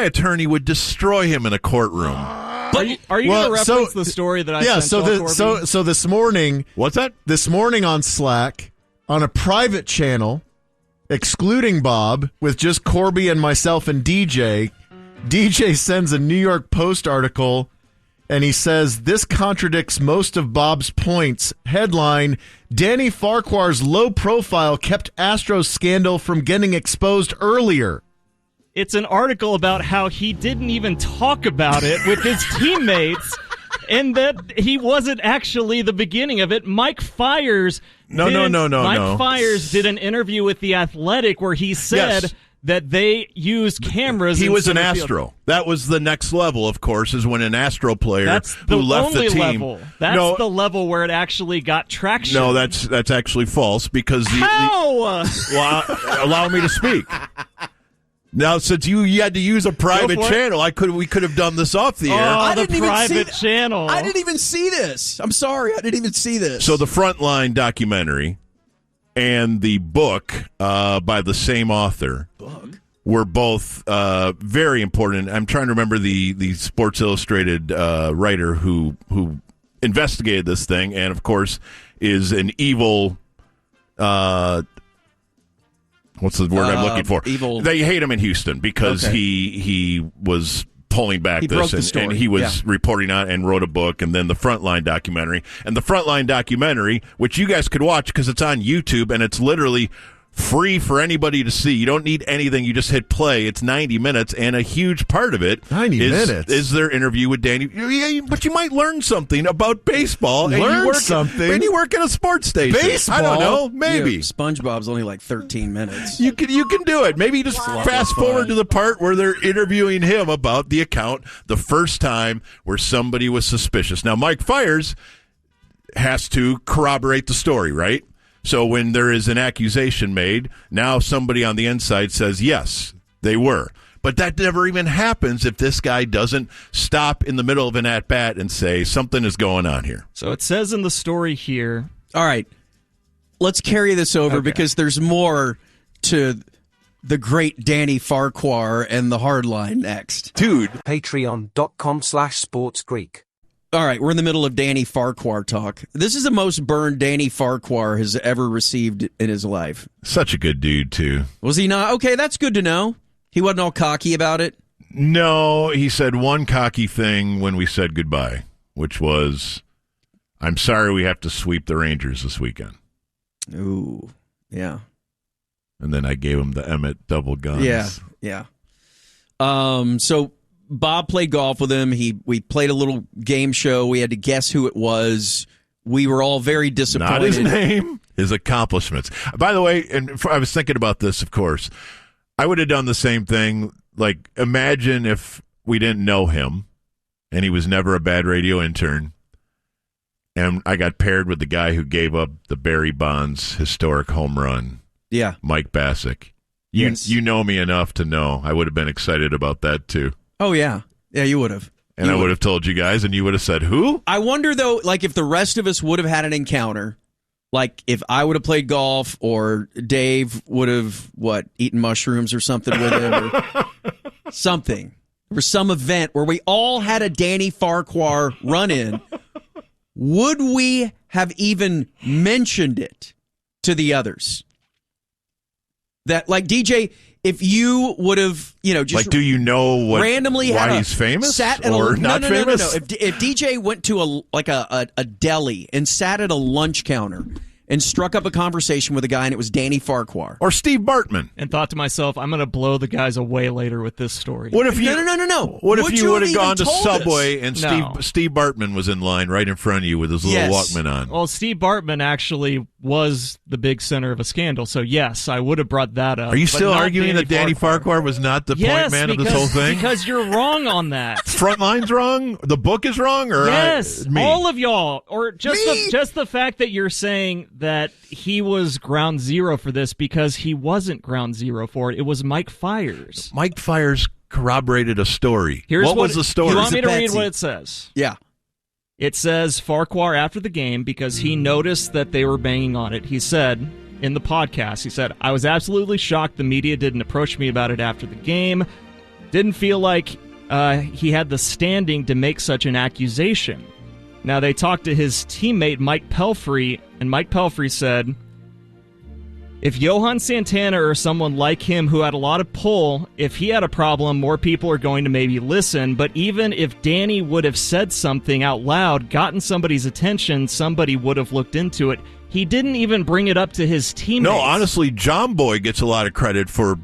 Speaker 13: attorney would destroy him in a courtroom.
Speaker 3: Are you going to reference the story that I sent?
Speaker 11: So this morning,
Speaker 13: what's that?
Speaker 11: This morning on Slack, on a private channel, excluding Bob, with just Corby and myself and DJ sends a New York Post article, and he says, this contradicts most of Bob's points. Headline, Danny Farquhar's low profile kept Astros scandal from getting exposed earlier.
Speaker 3: It's an article about how he didn't even talk about it with his teammates and that he wasn't actually the beginning of it. Mike Fiers Fiers did an interview with The Athletic where he said that they used cameras.
Speaker 13: He was an
Speaker 3: field.
Speaker 13: Astro. That was the next level, of course, is when an Astro player who left the team.
Speaker 3: Level. That's the level where it actually got traction.
Speaker 13: No, that's actually false because
Speaker 3: How?
Speaker 13: Well, allow me to speak. Now, since you had to use a private channel, we could have done this off the air.
Speaker 3: Oh, the private channel.
Speaker 12: I didn't even see this. I'm sorry, I didn't even see this.
Speaker 13: So the Frontline documentary and the book by the same author were both very important. I'm trying to remember the Sports Illustrated writer who investigated this thing, and of course is an evil. What's the word I'm looking for?
Speaker 12: Evil.
Speaker 13: They hate him in Houston because he was pulling back and he was reporting on and wrote a book, and then the Frontline documentary. And the Frontline documentary, which you guys could watch because it's on YouTube and it's literally free for anybody to see. You don't need anything. You just hit play. It's 90 minutes, and a huge part of it is their interview with Danny. But you might learn something about baseball.
Speaker 11: Something.
Speaker 13: And you work at a sports station.
Speaker 11: Baseball?
Speaker 13: I don't know. Maybe.
Speaker 12: Yeah, SpongeBob's only like 13 minutes.
Speaker 13: You can do it. Maybe just fast forward to the part where they're interviewing him about the account the first time where somebody was suspicious. Now, Mike Fiers has to corroborate the story, right? So when there is an accusation made, now somebody on the inside says, yes, they were. But that never even happens if this guy doesn't stop in the middle of an at-bat and say, something is going on here.
Speaker 3: So it says in the story here.
Speaker 12: All right, let's carry this over because there's more to the great Danny Farquhar and the hardline next.
Speaker 5: Dude.
Speaker 16: Patreon.com/sportsgreek.
Speaker 12: All right, we're in the middle of Danny Farquhar talk. This is the most burn Danny Farquhar has ever received in his life.
Speaker 13: Such a good dude, too.
Speaker 12: Was he not? Okay, that's good to know. He wasn't all cocky about it?
Speaker 13: No, he said one cocky thing when we said goodbye, which was, I'm sorry we have to sweep the Rangers this weekend.
Speaker 12: Ooh, yeah.
Speaker 13: And then I gave him the Emmett double guns.
Speaker 12: Yeah. So Bob played golf with him. We played a little game show. We had to guess who it was. We were all very disappointed.
Speaker 13: Not his name, his accomplishments. By the way, and I was thinking about this, of course. I would have done the same thing. Like, imagine if we didn't know him and he was never a bad radio intern, and I got paired with the guy who gave up the Barry Bonds historic home run.
Speaker 12: Yeah.
Speaker 13: Mike Bassick.
Speaker 12: Yes.
Speaker 13: You know me enough to know I would have been excited about that, too.
Speaker 12: Oh, yeah. Yeah, you would have.
Speaker 13: And I would have told you guys, and you would have said, who?
Speaker 12: I wonder, though, like, if the rest of us would have had an encounter, like if I would have played golf or Dave would have, eaten mushrooms or something with him or something. Or some event where we all had a Danny Farquhar run-in, would we have even mentioned it to the others? That, like, DJ, if you would have, just
Speaker 13: like, do you know
Speaker 12: randomly
Speaker 13: why he's famous or not famous?
Speaker 12: No. If DJ went to a deli and sat at a lunch counter and struck up a conversation with a guy, and it was Danny Farquhar
Speaker 13: or Steve Bartman,
Speaker 3: and thought to myself, I'm going to blow the guys away later with this story.
Speaker 13: What if you?
Speaker 12: No.
Speaker 13: What if you would have gone to
Speaker 3: us?
Speaker 13: Subway and Steve Bartman was in line right in front of you with his little Walkman on?
Speaker 3: Well, Steve Bartman actually was the big center of a scandal, so yes, I would have brought that up.
Speaker 13: Are you still arguing that Danny Farquhar was not the point man of this whole thing?
Speaker 3: Because you're wrong on that.
Speaker 13: Frontline's wrong? The book is wrong? Or
Speaker 3: yes,
Speaker 13: me?
Speaker 3: All of y'all. Or just the fact that you're saying that he was ground zero for this because he wasn't ground zero for it. It was Mike Fiers.
Speaker 13: Mike Fiers corroborated a story.
Speaker 3: What
Speaker 13: was the story?
Speaker 3: You want me to read what it says?
Speaker 12: Yeah.
Speaker 3: It says Farquhar after the game, because he noticed that they were banging on it. He said in the podcast, I was absolutely shocked the media didn't approach me about it after the game. Didn't feel like he had the standing to make such an accusation. Now, they talked to his teammate Mike Pelfrey, and Mike Pelfrey said, if Johan Santana or someone like him who had a lot of pull, if he had a problem, more people are going to maybe listen. But even if Danny would have said something out loud, gotten somebody's attention, somebody would have looked into it. He didn't even bring it up to his teammates.
Speaker 13: No, honestly, John Boy gets a lot of credit for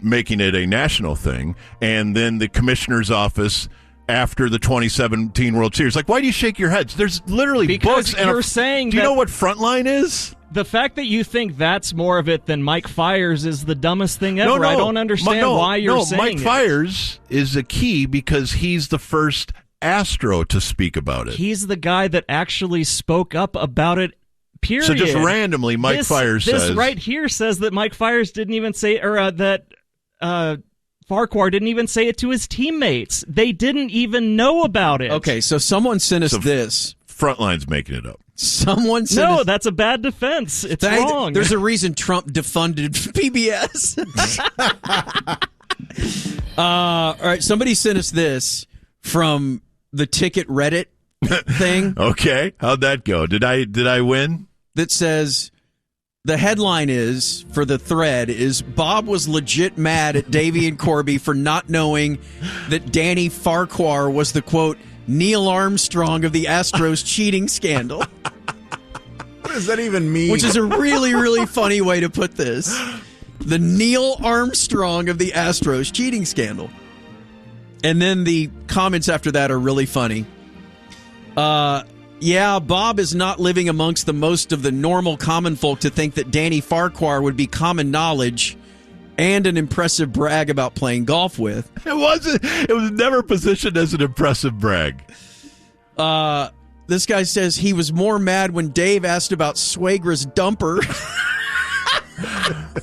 Speaker 13: making it a national thing. And then the commissioner's office after the 2017 World Series. Like, why do you shake your heads? There's literally
Speaker 3: because
Speaker 13: books.
Speaker 3: You're saying
Speaker 13: do you know what Frontline is?
Speaker 3: The fact that you think that's more of it than Mike Fiers is the dumbest thing ever.
Speaker 13: No.
Speaker 3: I don't understand why you're saying
Speaker 13: Mike Fiers is a key because he's the first Astro to speak about it.
Speaker 3: He's the guy that actually spoke up about it, period.
Speaker 13: So just randomly, Mike Fiers says...
Speaker 3: This right here says that Mike Fiers didn't even say... Or that Farquhar didn't even say it to his teammates. They didn't even know about it.
Speaker 12: Okay, so someone sent us this.
Speaker 13: Frontline's making it up.
Speaker 12: Someone sent us...
Speaker 3: that's a bad defense. It's wrong.
Speaker 12: There's a reason Trump defunded PBS. All right, somebody sent us this from the Ticket Reddit thing.
Speaker 13: Okay, how'd that go? Did I win?
Speaker 12: That says... The headline is, for the thread, is Bob was legit mad at Davey and Corby for not knowing that Danny Farquhar was the, quote, Neil Armstrong of the Astros cheating scandal.
Speaker 11: What does that even mean?
Speaker 12: Which is a really, really funny way to put this. The Neil Armstrong of the Astros cheating scandal. And then the comments after that are really funny. Yeah, Bob is not living amongst the most of the normal common folk to think that Danny Farquhar would be common knowledge and an impressive brag about playing golf with.
Speaker 13: It wasn't. It was never positioned as an impressive brag.
Speaker 12: This guy says he was more mad when Dave asked about Swagra's dumper.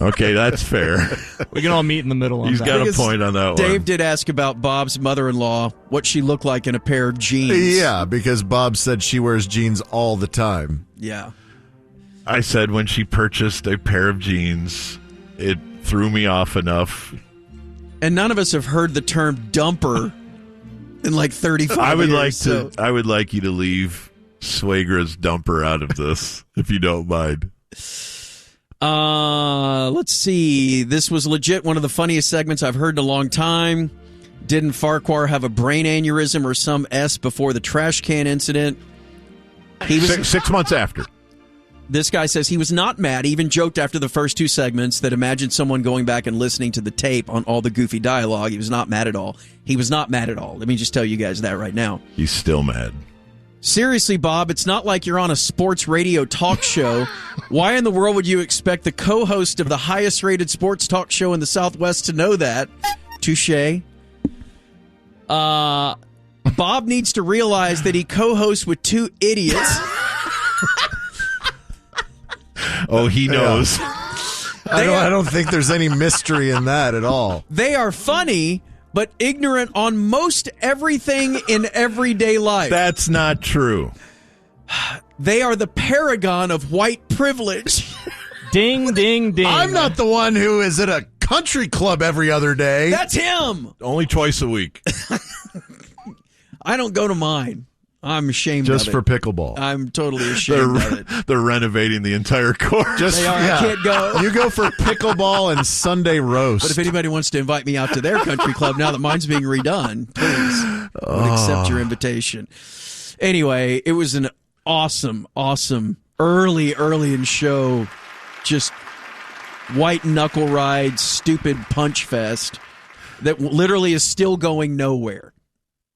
Speaker 13: Okay, that's fair.
Speaker 3: We can all meet in the middle on
Speaker 13: He's
Speaker 3: that.
Speaker 13: got a point on that one.
Speaker 12: Dave did ask about Bob's mother-in-law, what she looked like in a pair of jeans.
Speaker 11: Yeah, because Bob said she wears jeans all the time.
Speaker 12: Yeah.
Speaker 13: I said when she purchased a pair of jeans, it threw me off enough.
Speaker 12: And none of us have heard the term dumper in like 35 years.
Speaker 13: I would like you to leave Swagra's dumper out of this, if you don't mind.
Speaker 12: Let's see. This was legit one of the funniest segments I've heard in a long time. Didn't Farquhar have a brain aneurysm or some S before the trash can incident?
Speaker 13: He was 6 months after.
Speaker 12: This guy says he was not mad. He even joked after the first 2 segments that imagine someone going back and listening to the tape on all the goofy dialogue. He was not mad at all. He was not mad at all. Let me just tell you guys that right now.
Speaker 13: He's still mad.
Speaker 12: Seriously, Bob, it's not like you're on a sports radio talk show. Why in the world would you expect the co-host of the highest-rated sports talk show in the Southwest to know that? Touché. Bob needs to realize that he co-hosts with 2 idiots.
Speaker 13: Oh, he knows.
Speaker 11: I don't think there's any mystery in that at all.
Speaker 12: They are funny, but ignorant on most everything in everyday life.
Speaker 13: That's not true.
Speaker 12: They are the paragon of white privilege.
Speaker 3: Ding, ding, ding.
Speaker 11: I'm not the one who is at a country club every other day.
Speaker 12: That's him.
Speaker 13: Only twice a week.
Speaker 12: I don't go to mine. I'm ashamed
Speaker 11: Just
Speaker 12: of it.
Speaker 11: for pickleball.
Speaker 12: I'm totally ashamed of it.
Speaker 13: They're renovating the entire course.
Speaker 12: They are. I can't go.
Speaker 11: You go for pickleball and Sunday roast.
Speaker 12: But if anybody wants to invite me out to their country club now that mine's being redone, please, I would accept your invitation. Anyway, it was an awesome early in show, just white knuckle ride, stupid punch fest that literally is still going nowhere.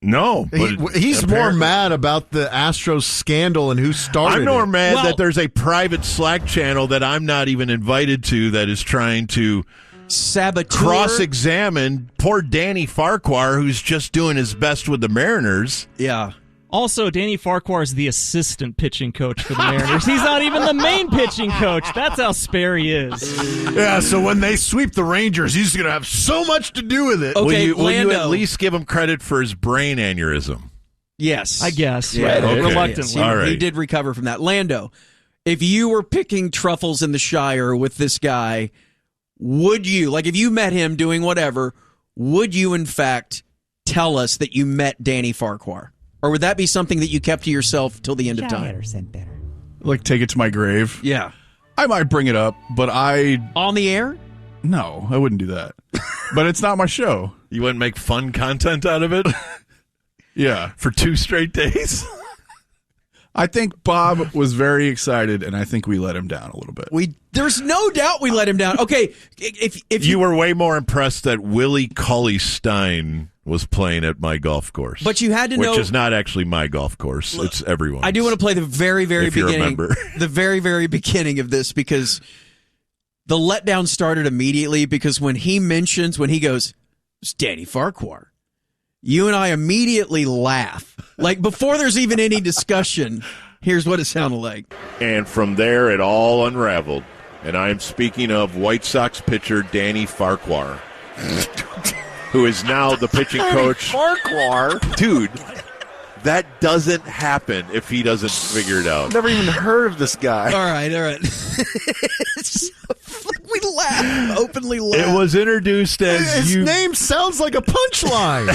Speaker 13: No,
Speaker 11: he's more mad about the Astros scandal and who started it.
Speaker 13: I'm more mad that there's a private Slack channel that I'm not even invited to that is trying to
Speaker 12: saboteur,
Speaker 13: cross-examine poor Danny Farquhar, who's just doing his best with the Mariners.
Speaker 12: Yeah.
Speaker 3: Also, Danny Farquhar is the assistant pitching coach for the Mariners. He's not even the main pitching coach. That's how spare he is.
Speaker 11: Yeah, so when they sweep the Rangers, he's going to have so much to do with it.
Speaker 12: Okay,
Speaker 13: will you at least give him credit for his brain aneurysm?
Speaker 12: Yes.
Speaker 3: I guess.
Speaker 12: Yeah,
Speaker 13: okay.
Speaker 12: reluctantly.
Speaker 13: All right.
Speaker 12: He did recover from that. Lando, if you were picking truffles in the Shire with this guy, would you, like if you met him doing whatever, would you in fact tell us that you met Danny Farquhar? Or would that be something that you kept to yourself till the end of time?
Speaker 8: Like, take it to my grave?
Speaker 12: Yeah.
Speaker 8: I might bring it up, but
Speaker 12: On the air?
Speaker 8: No, I wouldn't do that. But it's not my show.
Speaker 13: You wouldn't make fun content out of it?
Speaker 8: Yeah.
Speaker 13: For 2 straight days?
Speaker 8: I think Bob was very excited, and I think we let him down a little bit.
Speaker 12: There's no doubt we let him down. Okay, if
Speaker 13: you were way more impressed that Willie Cauley-Stein was playing at my golf course.
Speaker 12: But you had to know...
Speaker 13: Which is not actually my golf course. It's everyone's.
Speaker 12: I do want to play the very, very beginning. The very, very beginning of this, because the letdown started immediately, because when he goes, it's Danny Farquhar, you and I immediately laugh. Like, before there's even any discussion, here's what it sounded like.
Speaker 13: And from there, it all unraveled. And I am speaking of White Sox pitcher Danny Farquhar, who is now the pitching coach.
Speaker 5: Farquhar?
Speaker 13: Dude, that doesn't happen if he doesn't figure it out.
Speaker 5: Never even heard of this guy.
Speaker 12: All right. We laugh, openly laugh.
Speaker 13: It was introduced as
Speaker 11: his name sounds like a punchline.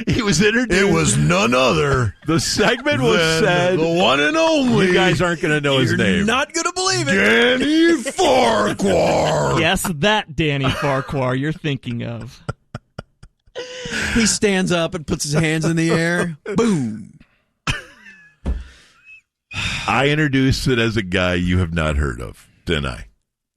Speaker 13: He was introduced.
Speaker 11: It was none other.
Speaker 13: The segment was said.
Speaker 11: The one and only.
Speaker 13: You guys aren't going to know his name.
Speaker 12: You're not going to believe it.
Speaker 11: Danny Farquhar.
Speaker 3: Yes, that Danny Farquhar you're thinking of.
Speaker 12: He stands up and puts his hands in the air. Boom.
Speaker 13: I introduced it as a guy you have not heard of, didn't I?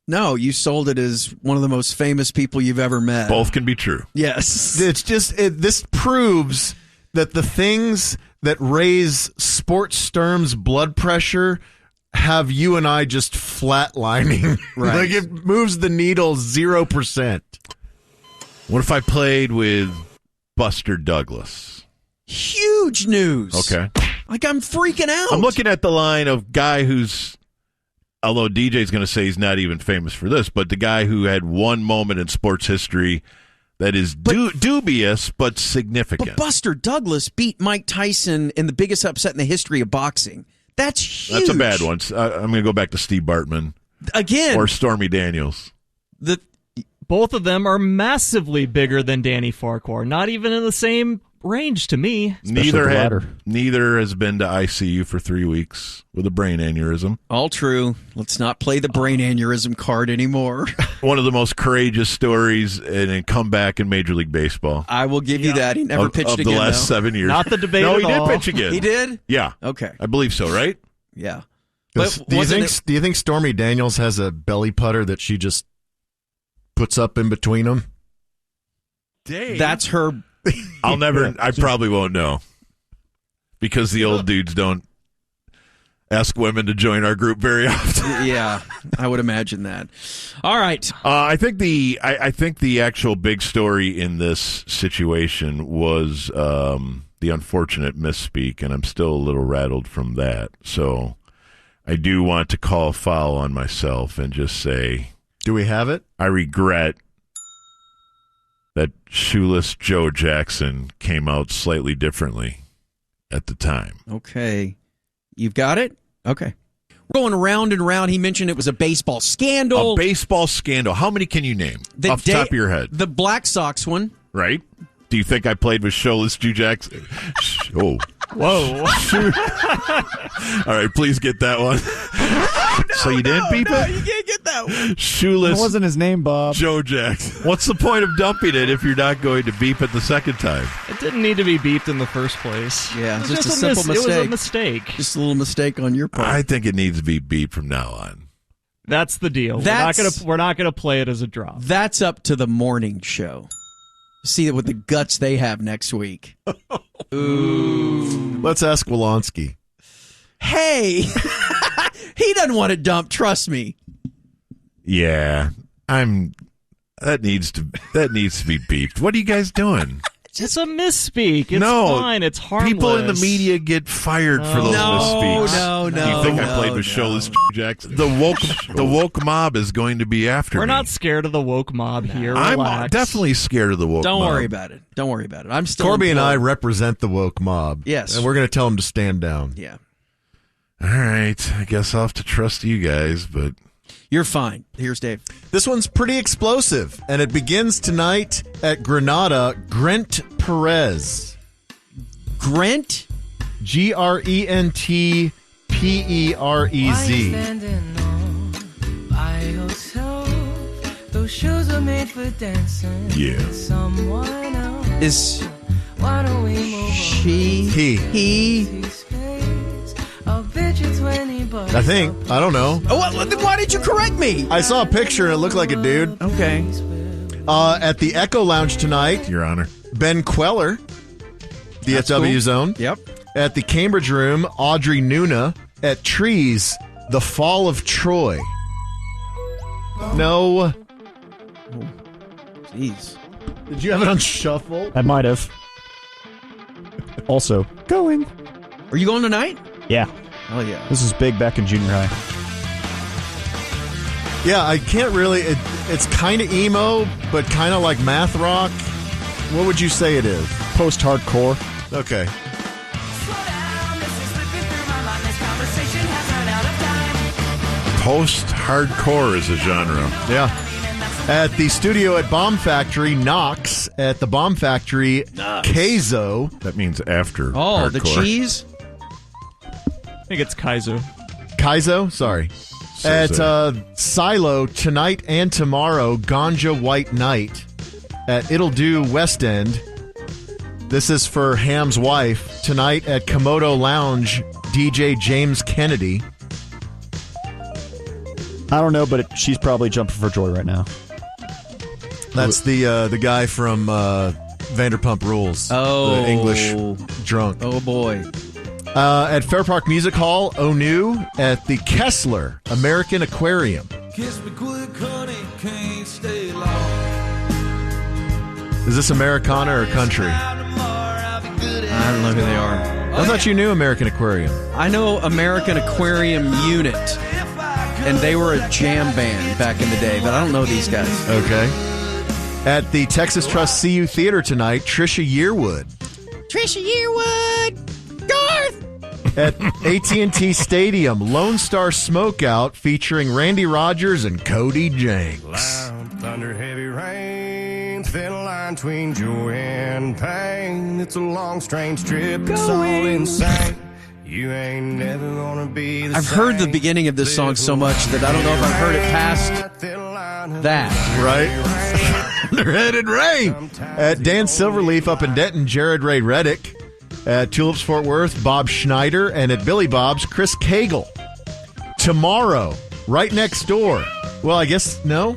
Speaker 12: No, you sold it as one of the most famous people you've ever met.
Speaker 13: Both can be true.
Speaker 12: Yes.
Speaker 11: It's just, this proves that the things that raise sports Sturm's blood pressure have you and I just flatlining.
Speaker 12: Right.
Speaker 11: Like, it moves the needle 0%.
Speaker 13: What if I played with Buster Douglas?
Speaker 12: Huge news.
Speaker 13: Okay.
Speaker 12: Like, I'm freaking out.
Speaker 13: I'm looking at the line of guy who's, although DJ's going to say he's not even famous for this, but the guy who had one moment in sports history that is dubious but significant.
Speaker 12: But Buster Douglas beat Mike Tyson in the biggest upset in the history of boxing. That's huge.
Speaker 13: That's a bad one. I'm going to go back to Steve Bartman.
Speaker 12: Again.
Speaker 13: Or Stormy Daniels.
Speaker 3: Both of them are massively bigger than Danny Farquhar. Not even in the same range to me.
Speaker 13: Neither has been to ICU for 3 weeks with a brain aneurysm.
Speaker 12: All true. Let's not play the brain aneurysm card anymore.
Speaker 13: One of the most courageous stories in a comeback in Major League Baseball.
Speaker 12: I will give you that. He never pitched
Speaker 13: of
Speaker 12: again,
Speaker 13: the last 7 years.
Speaker 3: Not the debate
Speaker 13: No,
Speaker 3: at
Speaker 13: he did
Speaker 3: all.
Speaker 13: pitch again.
Speaker 12: He did?
Speaker 13: Yeah.
Speaker 12: Okay.
Speaker 13: I believe so, right?
Speaker 12: Yeah.
Speaker 11: Do you think Stormy Daniels has a belly putter that she just puts up in between them?
Speaker 12: Dave. That's her.
Speaker 13: I probably won't know because the old dudes don't ask women to join our group very often.
Speaker 12: Yeah, I would imagine that. All right.
Speaker 13: I think the actual big story in this situation was the unfortunate misspeak, and I'm still a little rattled from that. So I do want to call foul on myself and just say,
Speaker 11: do we have it?
Speaker 13: I regret that shoeless Joe Jackson came out slightly differently at the time.
Speaker 12: Okay. You've got it? Okay. Going round and round, he mentioned it was a baseball scandal.
Speaker 13: A baseball scandal. How many can you name off the top of your head?
Speaker 12: The Black Sox one.
Speaker 13: Right? Do you think I played with shoeless Joe Jackson? Oh.
Speaker 3: Whoa.
Speaker 13: All right, please get that one. So you didn't beep it?
Speaker 12: You can't get that one.
Speaker 13: Shoeless.
Speaker 14: That wasn't his name, Bob.
Speaker 13: Joe Jackson. What's the point of dumping it if you're not going to beep it the second time?
Speaker 3: It didn't need to be beeped in the first place.
Speaker 12: Yeah, just a simple mistake.
Speaker 3: It was a mistake.
Speaker 12: Just a little mistake on your part.
Speaker 13: I think it needs to be beeped from now on.
Speaker 3: That's the deal. We're not gonna play it as a drop.
Speaker 12: That's up to the morning show. See what the guts they have next week. Ooh.
Speaker 11: Let's ask Wolonsky.
Speaker 12: Hey, he doesn't want to dump. Trust me.
Speaker 13: Yeah, that needs to be beeped. What are you guys doing?
Speaker 3: It's a misspeak. It's fine. It's harmless.
Speaker 13: People in the media get fired for those misspeaks.
Speaker 12: No.
Speaker 13: You think I played with shoeless Jackson? The woke mob is going to be after me.
Speaker 3: We're not scared of the woke mob here.
Speaker 13: I'm definitely scared of the woke mob.
Speaker 12: Don't worry about it. I'm still
Speaker 11: Corby and I represent the woke mob.
Speaker 12: Yes.
Speaker 11: And we're going to tell them to stand down.
Speaker 12: Yeah.
Speaker 13: All right. I guess I'll have to trust you guys, but...
Speaker 12: You're fine. Here's Dave.
Speaker 11: This one's pretty explosive, and it begins tonight at Granada. Grent Perez.
Speaker 12: Grent?
Speaker 11: Grentperez.
Speaker 17: Those shoes are made for dancing.
Speaker 13: Yeah.
Speaker 17: Someone else.
Speaker 12: Is
Speaker 17: Why don't we move
Speaker 11: he?
Speaker 17: I'll bet you 20 bucks.
Speaker 11: I think. I don't know.
Speaker 12: Oh, why did you correct me?
Speaker 11: I saw a picture and it looked like a dude.
Speaker 12: Okay.
Speaker 11: At the Echo Lounge tonight,
Speaker 13: Your Honor.
Speaker 11: Ben Queller, DFW
Speaker 12: cool.
Speaker 11: Zone.
Speaker 12: Yep.
Speaker 11: At the Cambridge Room, Audrey Nuna. At Trees, The Fall of Troy. No.
Speaker 12: Jeez.
Speaker 11: Did you have it on shuffle?
Speaker 14: I might have. Also, going.
Speaker 12: Are you going tonight?
Speaker 14: Yeah.
Speaker 12: Oh, yeah.
Speaker 14: This is big back in junior high.
Speaker 11: Yeah, I can't really. It's kind of emo, but kind of like math rock. What would you say it is?
Speaker 14: Post-hardcore.
Speaker 11: Okay.
Speaker 13: Post-hardcore is a genre.
Speaker 11: Yeah. At the studio at Bomb Factory, Knox. At the Bomb Factory, Keizo.
Speaker 13: That means after.
Speaker 12: Oh,
Speaker 13: hardcore.
Speaker 12: the cheese?
Speaker 3: I think it's Kaizo.
Speaker 11: Keizo? Sorry. At Silo, tonight and tomorrow, Ganja White Night. At It'll Do West End. This is for Ham's wife. Tonight at Komodo Lounge, DJ James Kennedy.
Speaker 14: I don't know, but she's probably jumping for joy right now.
Speaker 11: That's the guy from Vanderpump Rules.
Speaker 12: Oh.
Speaker 11: The English drunk.
Speaker 12: Oh, boy.
Speaker 11: At Fair Park Music Hall, Onu. At the Kessler American Aquarium.
Speaker 17: Kiss me quick, honey, can't stay long.
Speaker 11: Is this Americana or country?
Speaker 12: I don't know who they are.
Speaker 11: I thought you knew American Aquarium.
Speaker 12: I know American Aquarium Unit, and they were a jam band back in the day, but I don't know these guys.
Speaker 11: Okay. At the Texas Trust CU Theater tonight, Trisha Yearwood.
Speaker 6: Trisha Yearwood! Garth!
Speaker 11: At AT&T Stadium, Lone Star Smokeout featuring Randy Rogers and Cody Jenks.
Speaker 16: Loud thunder, heavy rain, thin line between joy and pain. It's a long, strange trip. It's all insane. You ain't never gonna be the
Speaker 12: I've heard the beginning of this song so much that I don't know if I've heard it past that.
Speaker 11: Right? Underheaded rain. At Dan Silverleaf up in Denton, Jared Ray Reddick. At Tulips Fort Worth, Bob Schneider. And at Billy Bob's, Chris Cagle. tomorrow, right next door. Well, I guess no,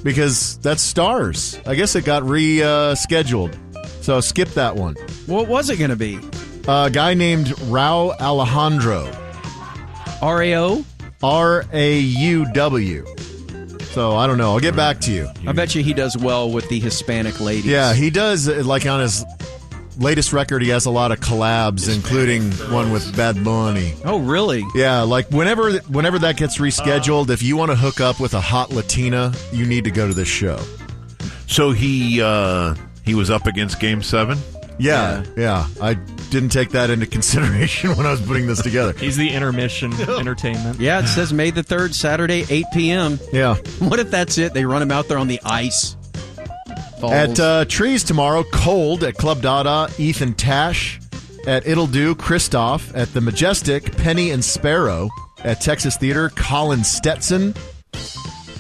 Speaker 11: because that's Stars. I guess it got rescheduled. So skip that one.
Speaker 12: What was it going to be?
Speaker 11: A guy named Rao Alejandro.
Speaker 12: R-A-O?
Speaker 11: R-A-U-W. So I don't know. I'll get back to you.
Speaker 12: I bet you he does well with the Hispanic ladies.
Speaker 11: Yeah, he does. Like on his latest record, he has a lot of collabs, including one with Bad Bunny.
Speaker 12: Oh, really?
Speaker 11: Yeah, like whenever that gets rescheduled, if you want to hook up with a hot Latina, you need to go to this show.
Speaker 13: So he was up against Game 7?
Speaker 11: Yeah. I didn't take that into consideration when I was putting this together.
Speaker 3: He's the intermission entertainment.
Speaker 12: Yeah, it says May the 3rd, Saturday, 8 p.m.
Speaker 11: Yeah.
Speaker 12: What if that's it? They run him out there on the ice. Falls.
Speaker 11: At Trees tomorrow, Cold at Club Dada, Ethan Tash. At It'll Do, Christoph. At the Majestic, Penny and Sparrow. At Texas Theater, Colin Stetson.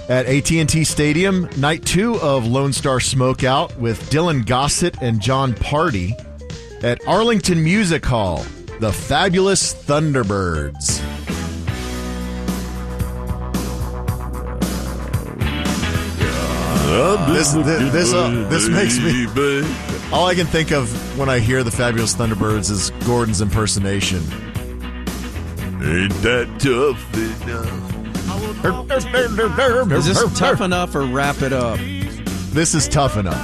Speaker 11: At AT&T Stadium, night 2 of Lone Star Smokeout with Dylan Gossett and John Party. At Arlington Music Hall, the Fabulous Thunderbirds. This makes me... All I can think of when I hear the Fabulous Thunderbirds is Gordon's impersonation.
Speaker 13: Ain't that tough enough?
Speaker 12: Is this tough enough or wrap it up?
Speaker 11: This is tough enough.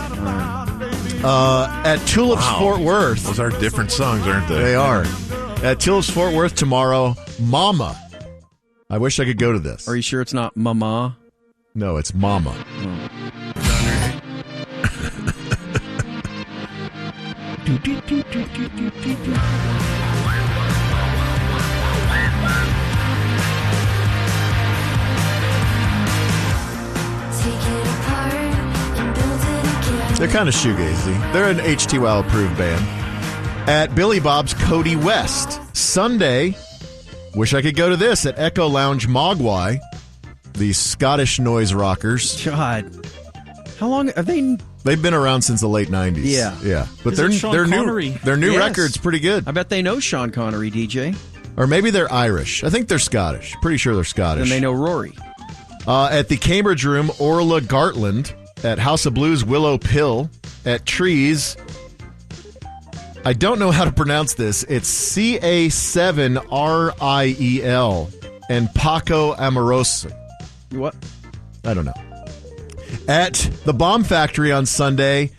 Speaker 11: At Tulips Fort Worth.
Speaker 13: Those are different songs, aren't they?
Speaker 11: They are. At Tulips Fort Worth tomorrow, Mama. I wish I could go to this.
Speaker 12: Are you sure it's not Mama?
Speaker 11: No, it's Mama. They're kind of shoegazy. They're an HTWOW approved band. At Billy Bob's Cody West. Sunday, wish I could go to this at Echo Lounge Mogwai. The Scottish noise rockers.
Speaker 12: God. How long have they...
Speaker 11: They've been around since the late 90s.
Speaker 12: Yeah.
Speaker 11: But their new record's pretty good.
Speaker 12: I bet they know Sean Connery, DJ.
Speaker 11: Or maybe they're Irish. I think they're Scottish. Pretty sure they're Scottish.
Speaker 12: And they know Rory.
Speaker 11: At the Cambridge Room, Orla Gartland. At House of Blues, Willow Pill. At Trees, I don't know how to pronounce this. It's C-A-7-R-I-E-L. And Paco Amoroso.
Speaker 12: What?
Speaker 11: I don't know. At the Bomb Factory on Sunday,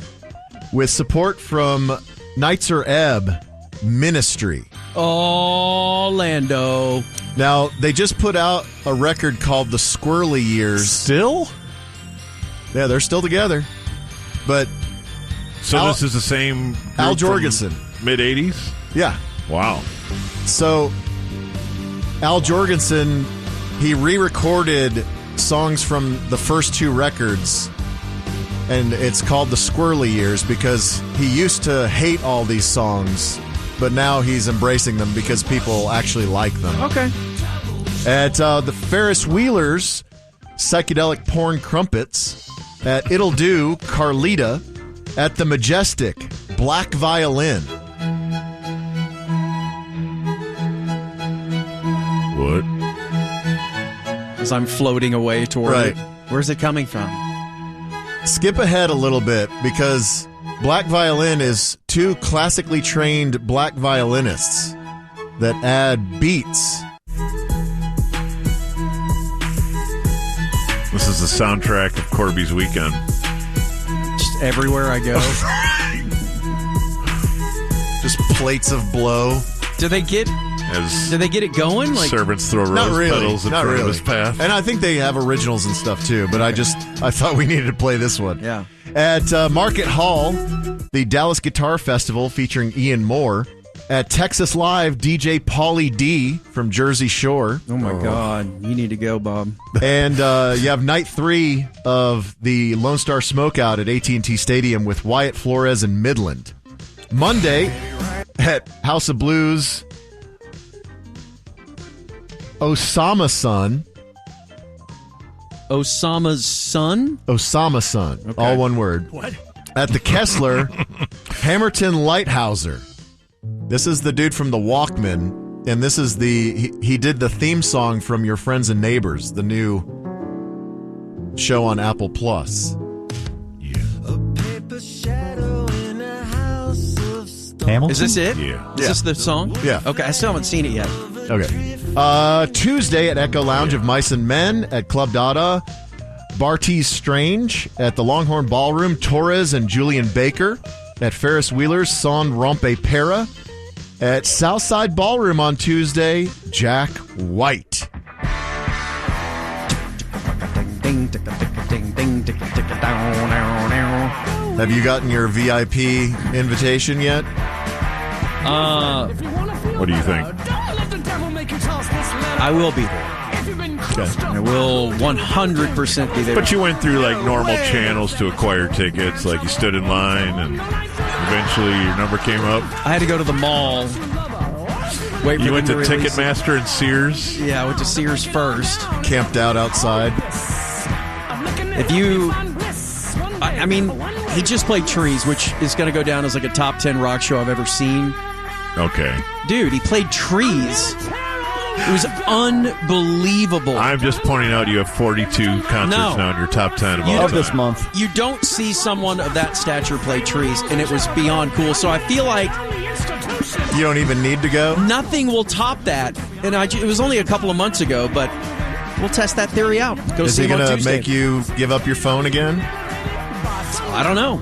Speaker 11: with support from Nitzer Ebb Ministry.
Speaker 12: Oh, Lando.
Speaker 11: Now, they just put out a record called The Squirrely Years.
Speaker 8: Still?
Speaker 11: Yeah, they're still together. But
Speaker 13: so this is the same
Speaker 11: Al Jorgensen.
Speaker 13: Mid-'80s?
Speaker 11: Yeah.
Speaker 13: Wow.
Speaker 11: So Al Jorgensen, he re-recorded songs from the first 2 records, and it's called The Squirrely Years because he used to hate all these songs, but now he's embracing them because people actually like them.
Speaker 12: Okay.
Speaker 11: At the Ferris Wheelers, Psychedelic Porn Crumpets. At It'll Do, Carlita. At the Majestic, Black Violin.
Speaker 13: What?
Speaker 12: As I'm floating away toward it. Where's it coming from?
Speaker 11: Skip ahead a little bit because Black Violin is 2 classically trained black violinists that add beats.
Speaker 13: This is the soundtrack of Corby's weekend.
Speaker 12: Just everywhere I go.
Speaker 11: Just plates of blow.
Speaker 12: Do they get it going? Like
Speaker 13: servants throw rose petals in front of his path.
Speaker 11: And I think they have originals and stuff too, but I thought we needed to play this one.
Speaker 12: Yeah.
Speaker 11: At Market Hall, the Dallas Guitar Festival featuring Ian Moore. At Texas Live, DJ Pauly D from Jersey Shore.
Speaker 12: Oh my God. You need to go, Bob.
Speaker 11: And you have night 3 of the Lone Star Smokeout at AT&T Stadium with Wyatt Flores and Midland. Monday at House of Blues, Osama's Son.
Speaker 12: Osama's Son?
Speaker 11: Osama Son. Okay. All one word.
Speaker 12: What?
Speaker 11: At the Kessler, Hammerton Lighthouser. This is the dude from the Walkmen And this is he did the theme song from Your Friends and Neighbors, the new show on Apple Plus.
Speaker 14: Hamilton?
Speaker 12: Is this it?
Speaker 13: Yeah.
Speaker 12: Is this the song?
Speaker 11: Yeah.
Speaker 12: Okay, I still haven't seen it yet.
Speaker 11: Okay. Tuesday at Echo Lounge of Mice and Men at Club Dada. Bartees Strange at the Longhorn Ballroom. Torres and Julian Baker at Ferris Wheeler's Son Rompe Para. At Southside Ballroom on Tuesday, Jack White. Have you gotten your VIP invitation yet?
Speaker 13: What do you think?
Speaker 12: I will be there. I will 100% be there.
Speaker 13: But you went through like normal channels to acquire tickets, like you stood in line and eventually your number came up.
Speaker 12: I had to go to the mall. Wait for
Speaker 13: you went
Speaker 12: them
Speaker 13: to
Speaker 12: release
Speaker 13: Ticketmaster and Sears?
Speaker 12: Yeah, I went to Sears first.
Speaker 11: Camped out outside.
Speaker 12: If you... I mean, he just played Trees, which is going to go down as like a top 10 rock show I've ever seen.
Speaker 13: Okay.
Speaker 12: Dude, he played Trees. It was unbelievable.
Speaker 13: I'm just pointing out you have 42 concerts now in your top 10 of all time.
Speaker 14: This month.
Speaker 12: You don't see someone of that stature play Trees, and it was beyond cool. So I feel like
Speaker 11: you don't even need to go.
Speaker 12: Nothing will top that. And it was only a couple of months ago, but we'll test that theory out. Go
Speaker 11: Is
Speaker 12: see
Speaker 11: he
Speaker 12: him on
Speaker 11: going to
Speaker 12: Tuesday.
Speaker 11: make you give up your phone again?
Speaker 12: I don't know.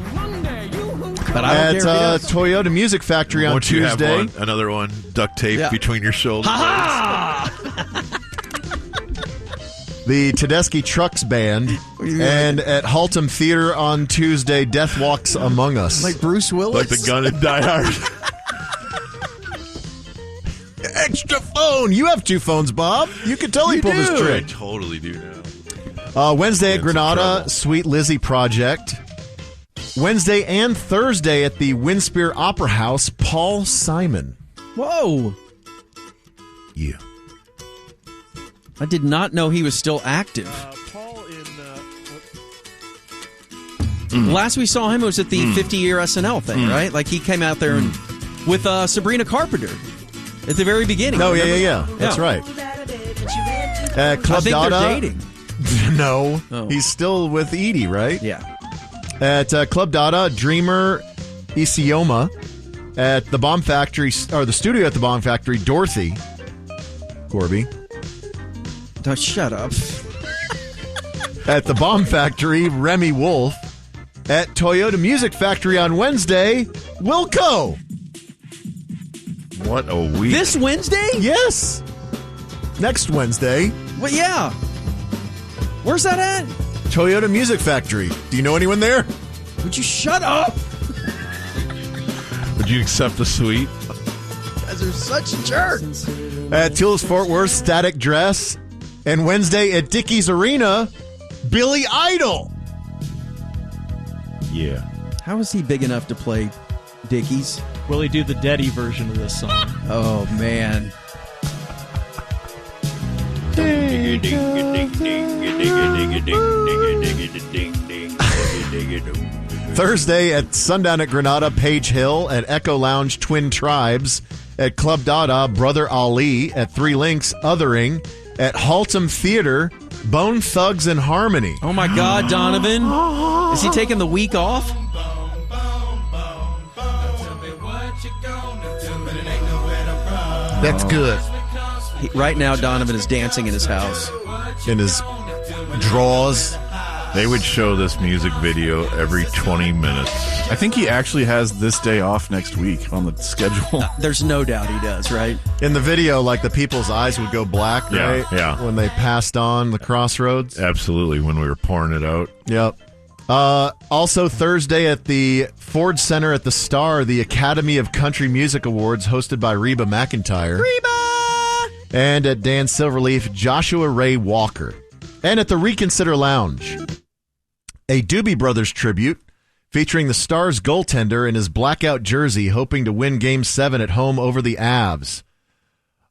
Speaker 12: But I don't
Speaker 11: At
Speaker 12: care if he does.
Speaker 11: Toyota Music Factory on
Speaker 13: Once you have
Speaker 11: Tuesday.
Speaker 13: another one, duct tape between your shoulders.
Speaker 11: The Tedeschi Trucks Band. And at Haltom Theater on Tuesday, Death Walks Among Us.
Speaker 12: Like Bruce Willis?
Speaker 13: Like the gun in Die Hard.
Speaker 11: Extra phone. You have two phones, Bob. You could totally pull this
Speaker 13: I
Speaker 11: trick.
Speaker 13: totally do now.
Speaker 11: Wednesday at Granada, Sweet Lizzie Project. Wednesday and Thursday at the Winspear Opera House, Paul Simon.
Speaker 12: Whoa.
Speaker 11: Yeah.
Speaker 12: I did not know he was still active.
Speaker 5: Paul in...
Speaker 12: Last we saw him was at the 50-year SNL thing, right? Like he came out there and, with Sabrina Carpenter at the very beginning.
Speaker 11: Oh, yeah. That's right. Club
Speaker 12: I think
Speaker 11: Dada.
Speaker 12: they're dating.
Speaker 11: No.
Speaker 12: Oh.
Speaker 11: He's still with Edie, right?
Speaker 12: Yeah.
Speaker 11: At Club Dada, Dreamer Isioma. At the Bomb Factory, or the studio at the Bomb Factory, Dorothy. Corby.
Speaker 12: Oh, shut up.
Speaker 11: At the Bomb Factory, Remy Wolf. At Toyota Music Factory on Wednesday, Wilco.
Speaker 13: What a week.
Speaker 12: This Wednesday?
Speaker 11: Yes. Next Wednesday.
Speaker 12: Well, yeah. Where's that at?
Speaker 11: Toyota Music Factory. Do you know anyone there?
Speaker 12: Would you shut up?
Speaker 13: Would you accept the suite?
Speaker 12: You guys are such jerks.
Speaker 11: At Tools Fort Worth, Static Dress. And Wednesday at Dickies Arena, Billy Idol.
Speaker 13: Yeah.
Speaker 12: How is he big enough to play Dickies?
Speaker 3: Will he do the Deddy version of this song?
Speaker 12: Oh, man.
Speaker 11: Thursday at Sundown at Granada, Page Hill. At Echo Lounge, Twin Tribes. At Club Dada, Brother Ali. At Three Links, Othering. At Haltom Theater, Bone Thugs and Harmony.
Speaker 12: Oh, my God, Donovan. Is he taking the week off?
Speaker 11: That's good.
Speaker 12: Right now, Donovan is dancing in his house.
Speaker 11: In his drawers.
Speaker 13: They would show this music video every 20 minutes.
Speaker 8: I think he actually has this day off next week on the schedule.
Speaker 12: There's no doubt he does, right?
Speaker 11: In the video, like the people's eyes would go black,
Speaker 13: Yeah,
Speaker 11: right?
Speaker 13: yeah.
Speaker 11: When they passed on the crossroads.
Speaker 13: Absolutely, when we were pouring it out.
Speaker 11: Yep. Also Thursday at the Ford Center at the Star, the Academy of Country Music Awards hosted by Reba McEntire.
Speaker 12: Reba!
Speaker 11: And at Dan Silverleaf, Joshua Ray Walker. And at the Reconsider Lounge, a Doobie Brothers tribute featuring the Stars goaltender in his blackout jersey hoping to win Game 7 at home over the Avs.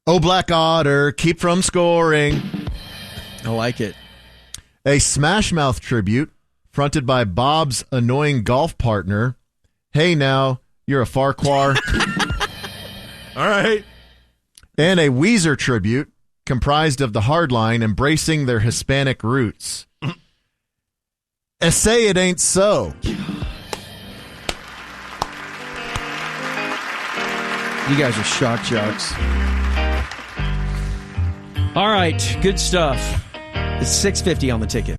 Speaker 11: Oh, Black Otter, keep from scoring.
Speaker 12: I like it.
Speaker 11: A Smash Mouth tribute fronted by Bob's annoying golf partner. Hey now, you're a Farquhar.
Speaker 13: All right.
Speaker 11: And a Weezer tribute comprised of the Hardline embracing their Hispanic roots. Say it ain't so.
Speaker 12: You guys are shock jocks. All right, good stuff. It's $6.50 on the ticket.